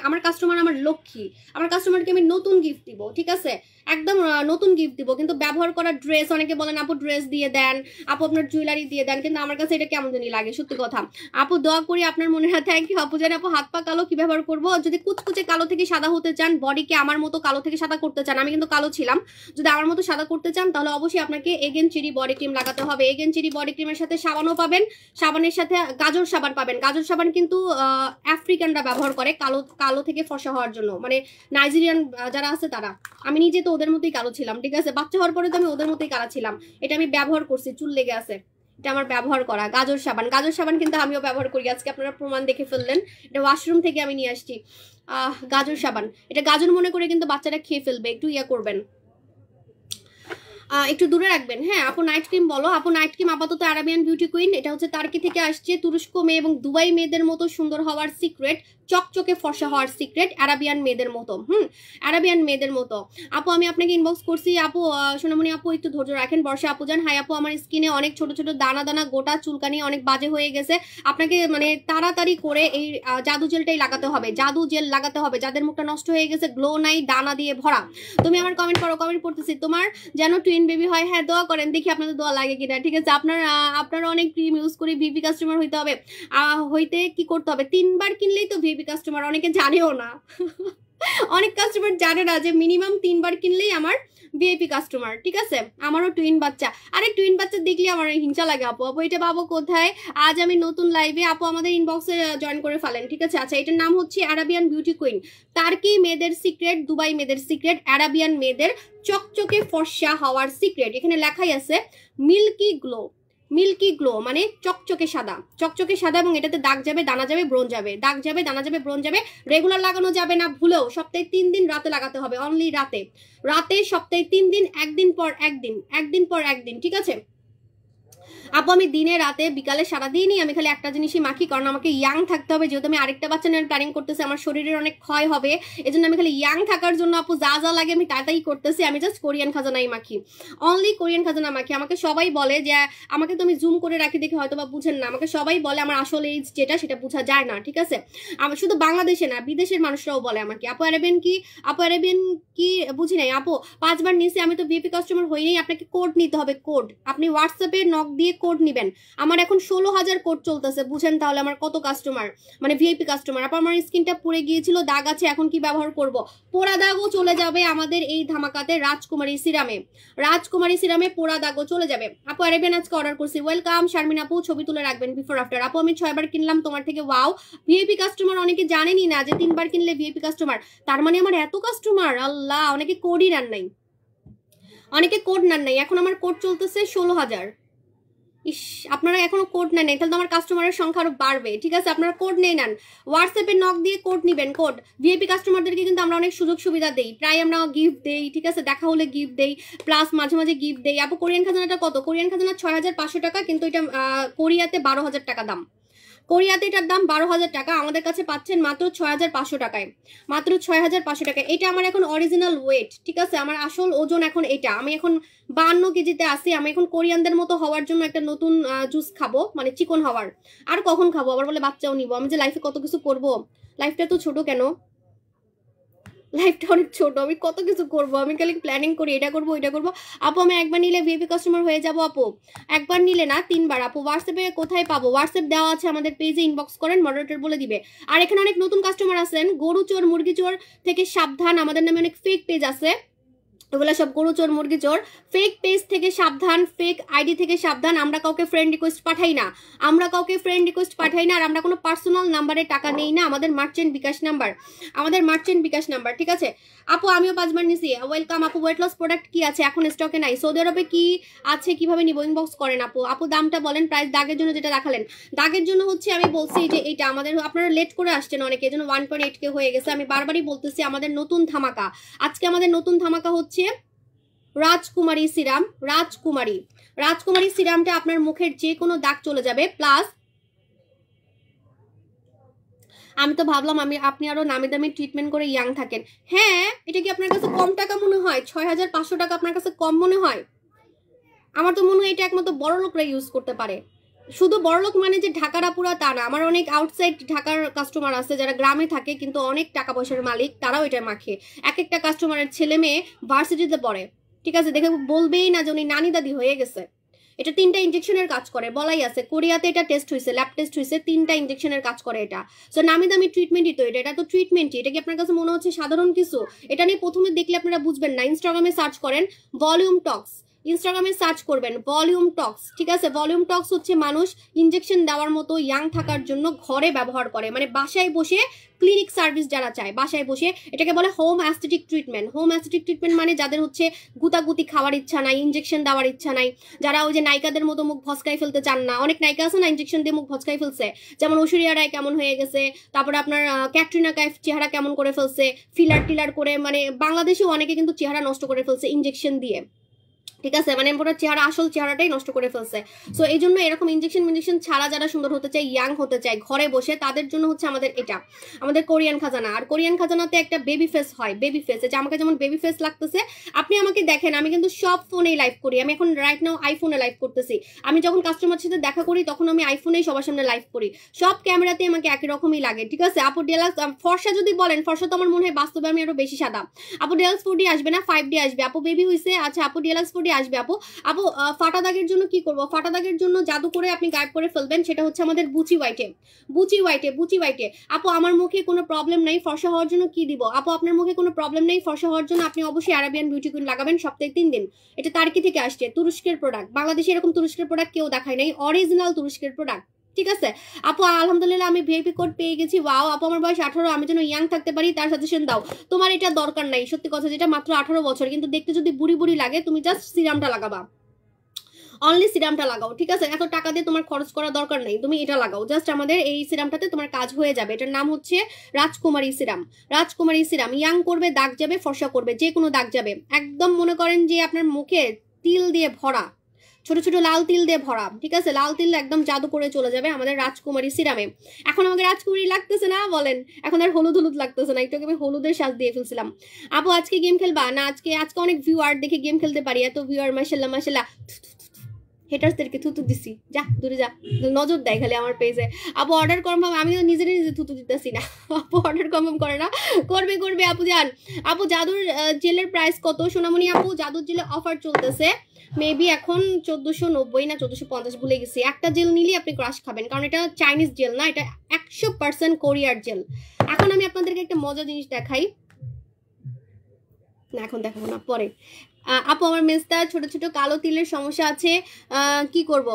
আমার কাস্টমার আমার লক্ষ্মী, আমার কাস্টমারকে আমি নতুন গিফট দিব, ঠিক আছে, একদম নতুন গিফট দিব। কিন্তু ব্যবহার করা ড্রেস, অনেকে বলেন আপু ড্রেস দিয়ে দেন, আপু আপনার জুয়েলারি দিয়ে দেন, কিন্তু আমার কাছে এটা কেমন জানি লাগে, সত্যি কথা। আপু দোয়া করি আপনার মনে হয়, থ্যাংক ইউ আপু। জানি আপু হাত পা কালো কি ব্যবহার করবো? যদি কুচকুচে কালো থেকে সাদা হতে চান, বডিকে আমার মতো কালো থেকে সাদা করতে চান, আমি কিন্তু কালো ছিলাম, যদি আমার মতো সাদা করতে চান তাহলে অবশ্যই আপনাকে এগেন চিরি বডি ক্রিম লাগাতে হবে। এগেন চিরি বডি ক্রিমের সাথে সাবানও পাবেন, সাবানের সাথে গাজর সাবান পাবেন। গাজর সাবান কিন্তু আফ্রিকানরা ব্যবহার করে কালো কালো থেকে ফর্সা হওয়ার জন্য, মানে নাইজেরিয়ান যারা আছে তারা। আমি নিজে তো ওদের মতোই কালো ছিলাম, ঠিক আছে, বাচ্চা হওয়ার পরে তো আমি ওদের মতোই কালো ছিলাম। এটা আমি ব্যবহার করছি, চুল লেগে আছে, এটা আমার ব্যবহার করা গাজর সাবান। গাজর সাবান কিন্তু আমিও ব্যবহার করি, আজকে আপনারা প্রমাণ দেখে ফেললেন, এটা ওয়াশরুম থেকে আমি নিয়ে আসছি। গাজর সাবান, এটা গাজর মনে করে কিন্তু বাচ্চারা খেয়ে ফেলবে, একটু ইয়া করবেন, একটু দূরে রাখবেন। হ্যাঁ আপু নাইট ক্রিম বলো। আপু নাইট ক্রিম আপাতত আরাবিয়ান বিউটি কুইন, এটা হচ্ছে তার্কি থেকে আসছে, তুরস্ক মেয়ে এবং দুবাই মেয়েদের মতো সুন্দর হওয়ার সিক্রেট, চকচকে ফর্সা হওয়ার সিক্রেট আরাবিয়ান মেয়েদের মতো, আরাবিয়ান মেয়েদের মতো। আপু আমি আপনাকে ইনবক্স করছি, আপু সোনামণি আপু একটু ধৈর্য রাখেন। বর্ষা আপু জান, হাই আপু আমার স্কিনে অনেক ছোট ছোট দানা দানা গোটা চুলকানি অনেক বাজে হয়ে গেছে, আপনাকে মানে তাড়াতাড়ি করে এই জাদু জেলটাই লাগাতে হবে, জাদু জেল লাগাতে হবে। যাদের মুখটা নষ্ট হয়ে গেছে, গ্লো নাই, দানা দিয়ে ভরা, তুমি আমার কমেন্ট করো, কমেন্ট পড়তেছি, তোমার যেন টুইন বেবি হয়। হ্যাঁ দোয়া করেন, দেখি আপনাদের দোয়া লাগে কিনা, ঠিক আছে। আপনারা অনেক ক্রিম ইউজ করে ভিপি কাস্টমার হইতে হবে, হইতে কি করতে হবে, 3 বার কিনলেই তো ভিপি কাস্টমার। অনেকে জানেও না, অনেক কাস্টমার জানে না যে মিনিমাম 3 বার কিনলেই আমার ভিআইপি কাস্টমার, ঠিক আছে। আমারও টুইন বাচ্চা, আরে টুইন বাচ্চা দেখলে আমার হিংসা লাগে। আপু আপু এটা পাবো কোথায়? আজ আমি নতুন লাইভে, আপু আমাদের ইনবক্সে জয়েন করে ফেলেন, ঠিক আছে। আচ্ছা এটার নাম হচ্ছে আরাবিয়ান বিউটি কুইন, তার্কি মেয়েদের সিক্রেট, দুবাই মেয়েদের সিক্রেট, আরাবিয়ান মেয়েদের চকচকে ফর্সা হওয়ার সিক্রেট। এখানে লেখাই আছে মিল্কি গ্লো, মিল্কি গ্লো মানে চকচকে সাদা, চকচকে সাদা, এবং এটাতে দাগ যাবে, দানা যাবে, ব্রণ যাবে, দাগ যাবে, দানা যাবে, ব্রণ যাবে। রেগুলার লাগানো যাবে না, ভুলেও। সপ্তাহে 3 দিন রাতে লাগাতে হবে, অনলি রাতে, রাতে সপ্তাহে 3 দিন, একদিন পর একদিন, একদিন পর একদিন, ঠিক আছে। আপু আমি দিনে রাতে বিকালে সারাদিনই আমি খালি একটা জিনিসই মাখি, কারণ আমাকে ইয়াং থাকতে হবে, যেহেতু আমি আরেকটা বাচ্চা নেওয়ার প্ল্যানিং করতেছি, আমার শরীরের অনেক ক্ষয় হবে, এজন্য আমি খালি ইয়াং থাকার জন্য আপু যা যা লাগে আমি তাই করতেছি। আমি জাস্ট কোরিয়ান খাজানাই মাখি, অনলি কোরিয়ান খাজানা মাখি। আমাকে সবাই বলে যে, আমাকে তো আমি জুম করে রাখি দেখে হয়তো বা বুঝেন না, আমাকে সবাই বলে আমার আসল এজ যেটা সেটা বোঝা যায় না, ঠিক আছে। আমার শুধু বাংলাদেশে না, বিদেশের মানুষরাও বলে আমাকে আপু আরাবিয়ান কি, আপু আরাবিয়ান কি, বুঝি নাই আপু। 5 বার নিছি, আমি তো ভিপি কাস্টমার হই নাই। আপনাকে কোড নিতে হবে, কোড আপনি হোয়াটসঅ্যাপে নক দিয়ে কোড নিবেন। আমার এখন 16,000 কোড চলতেছে, বুঝেন তাহলে আমার কত কাস্টমার, মানে ভিআইপি কাস্টমার। আপু আমার স্কিনটা পুড়ে গিয়েছিল, দাগ আছে, এখন কি ব্যবহার করব? পোড়া দাগও চলে যাবে আমাদের এই ধামাকাতে, রাজকুমারী সিরামে, রাজকুমারী সিরামে পোড়া দাগও চলে যাবে। আপু আরাবিয়ান আজকে অর্ডার করছি, ওয়েলকাম শারমিন আপু, ছবি তুলে রাখবেন বিফোর আফটার। আপু আমি 6 বার কিনলাম তোমার থেকে, ওয়াও। ভিআইপি কাস্টমার অনেকে জানেনই না যে 3 বার কিনলে ভিআইপি কাস্টমার, তার মানে আমার এত কাস্টমার, আল্লাহ। অনেকে কোডই নেন নাই, অনেকে কোড নেন নাই, এখন আমার কোড চলতেছে 16,000। ইস, আপনারা এখনো কোড নেন, তাহলে তো আমার কাস্টমারের সংখ্যা আরো বাড়বে, ঠিক আছে। আপনারা কোড নিয়ে নেন, হোয়াটসঅ্যাপে নক দিয়ে কোড নিবেন, কোড। ভিআইপি কাস্টমারদেরকে কিন্তু আমরা অনেক সুযোগ সুবিধা দেই, প্রায় আমরা গিফট দেই, ঠিক আছে, দেখা হলে গিফট দেই, প্লাস মাঝে মাঝে গিফট দেই। আপু কোরিয়ান খাজানাটা কত? কোরিয়ান খাজানা 6,500 টাকা, কিন্তু এটা কোরিয়াতে 12,000 টাকা দাম, কোরিয়াতে এটার দাম 12,000 টাকা, আমাদের কাছে পাচ্ছেন মাত্র 6,500 টাকায়, মাত্র 6,500 টাকায়। এটা আমার এখন অরিজিনাল ওয়েট, ঠিক আছে, আমার আসল ওজন এখন এটা। আমি এখন 52 কেজিতে আসি। আমি এখন কোরিয়ানদের মতো হওয়ার জন্য একটা নতুন জুস খাবো, মানে চিকন হওয়ার। আর কখন খাবো? আবার বলে বাচ্চাও নিবো। আমি যে লাইফে কত কিছু করবো, লাইফটা তো ছোট কেন, লাইফটা অনেক ছোট, আমি কত কিছু করবো, আমি খালি প্ল্যানিং করি, এটা করবো ওইটা করবো। আপু আমি একবার নিলে ভিআইপি কাস্টমার হয়ে যাবো আপু, একবার নিলে না 3 বার। আপু হোয়াটসঅ্যাপে কোথায় পাবো? হোয়াটসঅ্যাপ দেওয়া আছে আমাদের পেজে, ইনবক্স করেন, মডারেটর বলে দিবে। আর এখানে অনেক নতুন কাস্টমার আছেন, গরু চোর মুরগি চোর থেকে সাবধান, আমাদের নামে অনেক ফেক পেজ আছে, এগুলো সব গরু চোর মুরগি চোর। ফেক পেজ থেকে সাবধান, ফেক আইডি থেকে সাবধান। আমরা কাউকে ফ্রেন্ড রিকোয়েস্ট পাঠাই না, আমরা কাউকে ফ্রেন্ড রিকোয়েস্ট পাঠাই না, আর আমরা কোনো পার্সোনাল নাম্বারে টাকা নেই না, আমাদের মার্চেন্ট বিকাশ নাম্বার, আমাদের মার্চেন্ট বিকাশ নাম্বার, ঠিক আছে। আপু আমিও 5 বার নিছি, ওয়েলকাম আপু। ওয়েট লস প্রোডাক্ট কি আছে এখন স্টকে? নাই। সৌদি আরবে কি আছে, কিভাবে নিব? ইনবক্স করেন আপু। আপু দামটা বলেন, প্রাইস। দাগের জন্য যেটা দেখালেন, দাগের জন্য হচ্ছে আমি বলছি যে এটা আমাদের, আপনারা লেট করে আসছেন অনেকে, এজন্য 1.8K হয়ে গেছে। আমি বারবারই বলতেছি আমাদের নতুন ধামাকা, আজকে আমাদের নতুন ধামাকা হচ্ছে রাজকুমারী সিরাম। রাজকুমারী, রাজকুমারী সিরামটা আপনার মুখের যে কোনো দাগ চলে যাবে, প্লাস আমি তো ভাবলাম আপনি আরো নামি দামি ট্রিটমেন্ট করে ইয়াং থাকেন। হ্যাঁ, এটা কি আপনার কাছে কম টাকা মনে হয়? 6,500 টাকা আপনার কাছে কম মনে হয়? আমার তো মনে হয় এটা একমাত্র বড় লোকরা ইউজ করতে পারে। শুধু বড়লোক মানে যে ঢাকার আপুরা তা না, আমার অনেক আউটসাইড ঢাকার কাস্টমার আছে যারা গ্রামে থাকে কিন্তু অনেক টাকা পয়সার মালিক, তারাও এটা মাখে। এক একটা কাস্টমারের ছেলে মেয়ে ভার্সিটিতে পড়ে, ঠিক আছে, দেখে বলবেই না যে উনি নানি দাদি হয়ে গেছে। এটা 3টা ইনজেকশনের কাজ করে, বলাই আছে। কোরিয়াতে এটা টেস্ট হয়েছে, ল্যাব টেস্ট হয়েছে, 3টা ইনজেকশনের কাজ করে এটা। সো নামি দামি ট্রিটমেন্টই তো এটা, এটা তো ট্রিটমেন্টই। এটা কি আপনার কাছে মনে হচ্ছে সাধারণ কিছু? এটা নিয়ে প্রথমে দেখলে আপনারা বুঝবেন না। ইনস্টাগ্রামে সার্চ করেন ভলিউম টক্স, ইনস্টাগ্রামে সার্চ করবেন ভলিউম টক্স, ঠিক আছে। ভলিউম টক্স হচ্ছে মানুষ ইনজেকশন দেওয়ার মতো ইয়াং থাকার জন্য ঘরে ব্যবহার করে, মানে বাসায় বসে ক্লিনিক সার্ভিস যারা চায় বাসায় বসে, এটাকে বলে home aesthetic treatment. Home aesthetic treatment মানে যাদের হচ্ছে গুতাগুতি খাওয়ার ইচ্ছা নাই, ইনজেকশন দেওয়ার ইচ্ছা নাই, যারা ওই যে নায়িকাদের মতো মুখ ভসকাই ফেলতে চান না। অনেক নায়িকা আছে না ইনজেকশন দিয়ে মুখ ভসকাই ফেলছে, যেমন ঐশ্বরিয়া রায় কেমন হয়ে গেছে, তারপরে আপনার ক্যাটরিনা কাইফ চেহারা কেমন করে ফেলছে, ফিলার টিলার করে, মানে বাংলাদেশেও অনেকে কিন্তু চেহারা নষ্ট করে ফেলছে ইনজেকশন দিয়ে, ঠিক আছে, মানে পুরো চেহারা আসল চেহারাটাই নষ্ট করে ফেলছে। সো এই জন্য এরকম ইনজেকশন ছাড়া যারা সুন্দর হতে চায়, ইয়াং হতে চায় ঘরে বসে, তাদের জন্য হচ্ছে আমাদের এটা, আমাদের কোরিয়ান খাজানা। আর কোরিয়ান খাজানাতে একটা বেবি ফেস হয়, বেবি ফেস, যে আমাকে যেমন বেবি ফেস লাগতেছে, আপনি আমাকে দেখেন, আমি কিন্তু সব ফোনেই লাইভ করি। আমি এখন রাইট নাও আইফোনে লাইভ করতেছি। আমি যখন কাস্টমার সাথে দেখা করি তখন আমি আইফোনেই সবার সামনে লাইভ করি, সব ক্যামেরাতে আমাকে একই রকমই লাগে, ঠিক আছে। আপু ডেলাক্স ফর্সা যদি বলেন, ফর্সা তো আমার মনে হয় বাস্তবে আমি আরো বেশি সাদা। আপু ডেলাক্স 4D আসবে না, 5D আসবে। আপু বেবি হইছে, আচ্ছা আপু ডেলাক্স 4D আসবে। আপু আপু ফাটা দাগের জন্য কি করব? ফাটা দাগের জন্য জাদু করে আপনি গায়েব করে ফেলবেন, সেটা হচ্ছে আমাদের বুচি হোয়াইটে, বুচি হোয়াইটে, বুচি হোয়াইটে। আপু আমার মুখে কোনো প্রবলেম নাই, ফর্সা হওয়ার জন্য কি দিব? আপু আপনার মুখে কোনো প্রবলেম নেই, ফর্সা হওয়ার জন্য আপনি অবশ্যই আরাবিয়ান বিউটি কুইন লাগাবেন সপ্তাহে 3 দিন। এটা টার্কি থেকে আসছে, তুরস্কের প্রোডাক্ট। বাংলাদেশে এরকম তুরস্কের প্রোডাক্ট কেউ দেখায় নাই, অরিজিনাল তুরস্কের প্রোডাক্ট, ঠিক আছে। আপু আলহামদুলিল্লাহ আমি ভিআইপি কোড পেয়ে গেছি। ওয়াও আপু আমার বয়স 18, আমি যেন ইয়াং থাকতে পারি তার সাজেশন দাও। তোমার এটা দরকার নাই, সত্যি কথা, যেটা মাত্র 18 বছর কিন্তু দেখতে যদি বুড়ি বুড়ি লাগে, তুমি জাস্ট সিরামটা লাগাবা, অনলি সিরামটা লাগাও, ঠিক আছে। এত টাকা দিয়ে তোমার খরচ করা দরকার নেই, তুমি এটা লাগাও জাস্ট। আমাদের এই সিরামটাতে তোমার কাজ হয়ে যাবে। এটার নাম হচ্ছে রাজকুমারী সিরাম। রাজকুমারী সিরাম ইয়াং করবে, দাগ যাবে, ফর্সা করবে, যে কোনো দাগ যাবে। একদম মনে করেন যে আপনার মুখে তিল দিয়ে ভরা, ছোট ছোট লাল তিল দিয়ে ভরা, ঠিক আছে, লাল তিল একদম জাদু করে চলে যাবে আমাদের রাজকুমারী সিরামে। এখন আমাকে রাজকুমারী লাগতেছে না বলেন, এখন আর হলুদ হলুদ লাগতেছে না, একটু আমি হলুদের সাজ দিয়ে ফেলছিলাম। আপু আজকে গেম খেলবা না? আজকে অনেক ভিউয়ার দেখে গেম খেলতে পারি, এত ভিউয়ার, মাশাআল্লাহ মাশাআল্লাহ। হেটার্সদেরকে থুতু দিছি, যা দূরে যা, নজর দেয় খালি আমার পেজে। আপু অর্ডার কনফার্ম, আমি তো নিজে থুতু দিতেছি না। আপু অর্ডার কনফার্ম করে না, করবে করবে আপু যান। আপু জাদুর জেলের প্রাইস কত সোনামণি? আপু জাদুর জেলে অফার চলতেছে, মেবি এখন 1490 না 1450 ভুলে গেছি। একটা জেল নিলে আপনি ক্রাশ খাবেন, কারণ এটা চাইনিজ জেল না, এটা 100% কোরিয়ার জেল। এখন আমি আপনাদেরকে একটা মজা জিনিস দেখাই, না এখন দেখাবো না, পরে। আপু আমার মেস্তা ছোট ছোট কালো তিলের সমস্যা আছে, কি করব?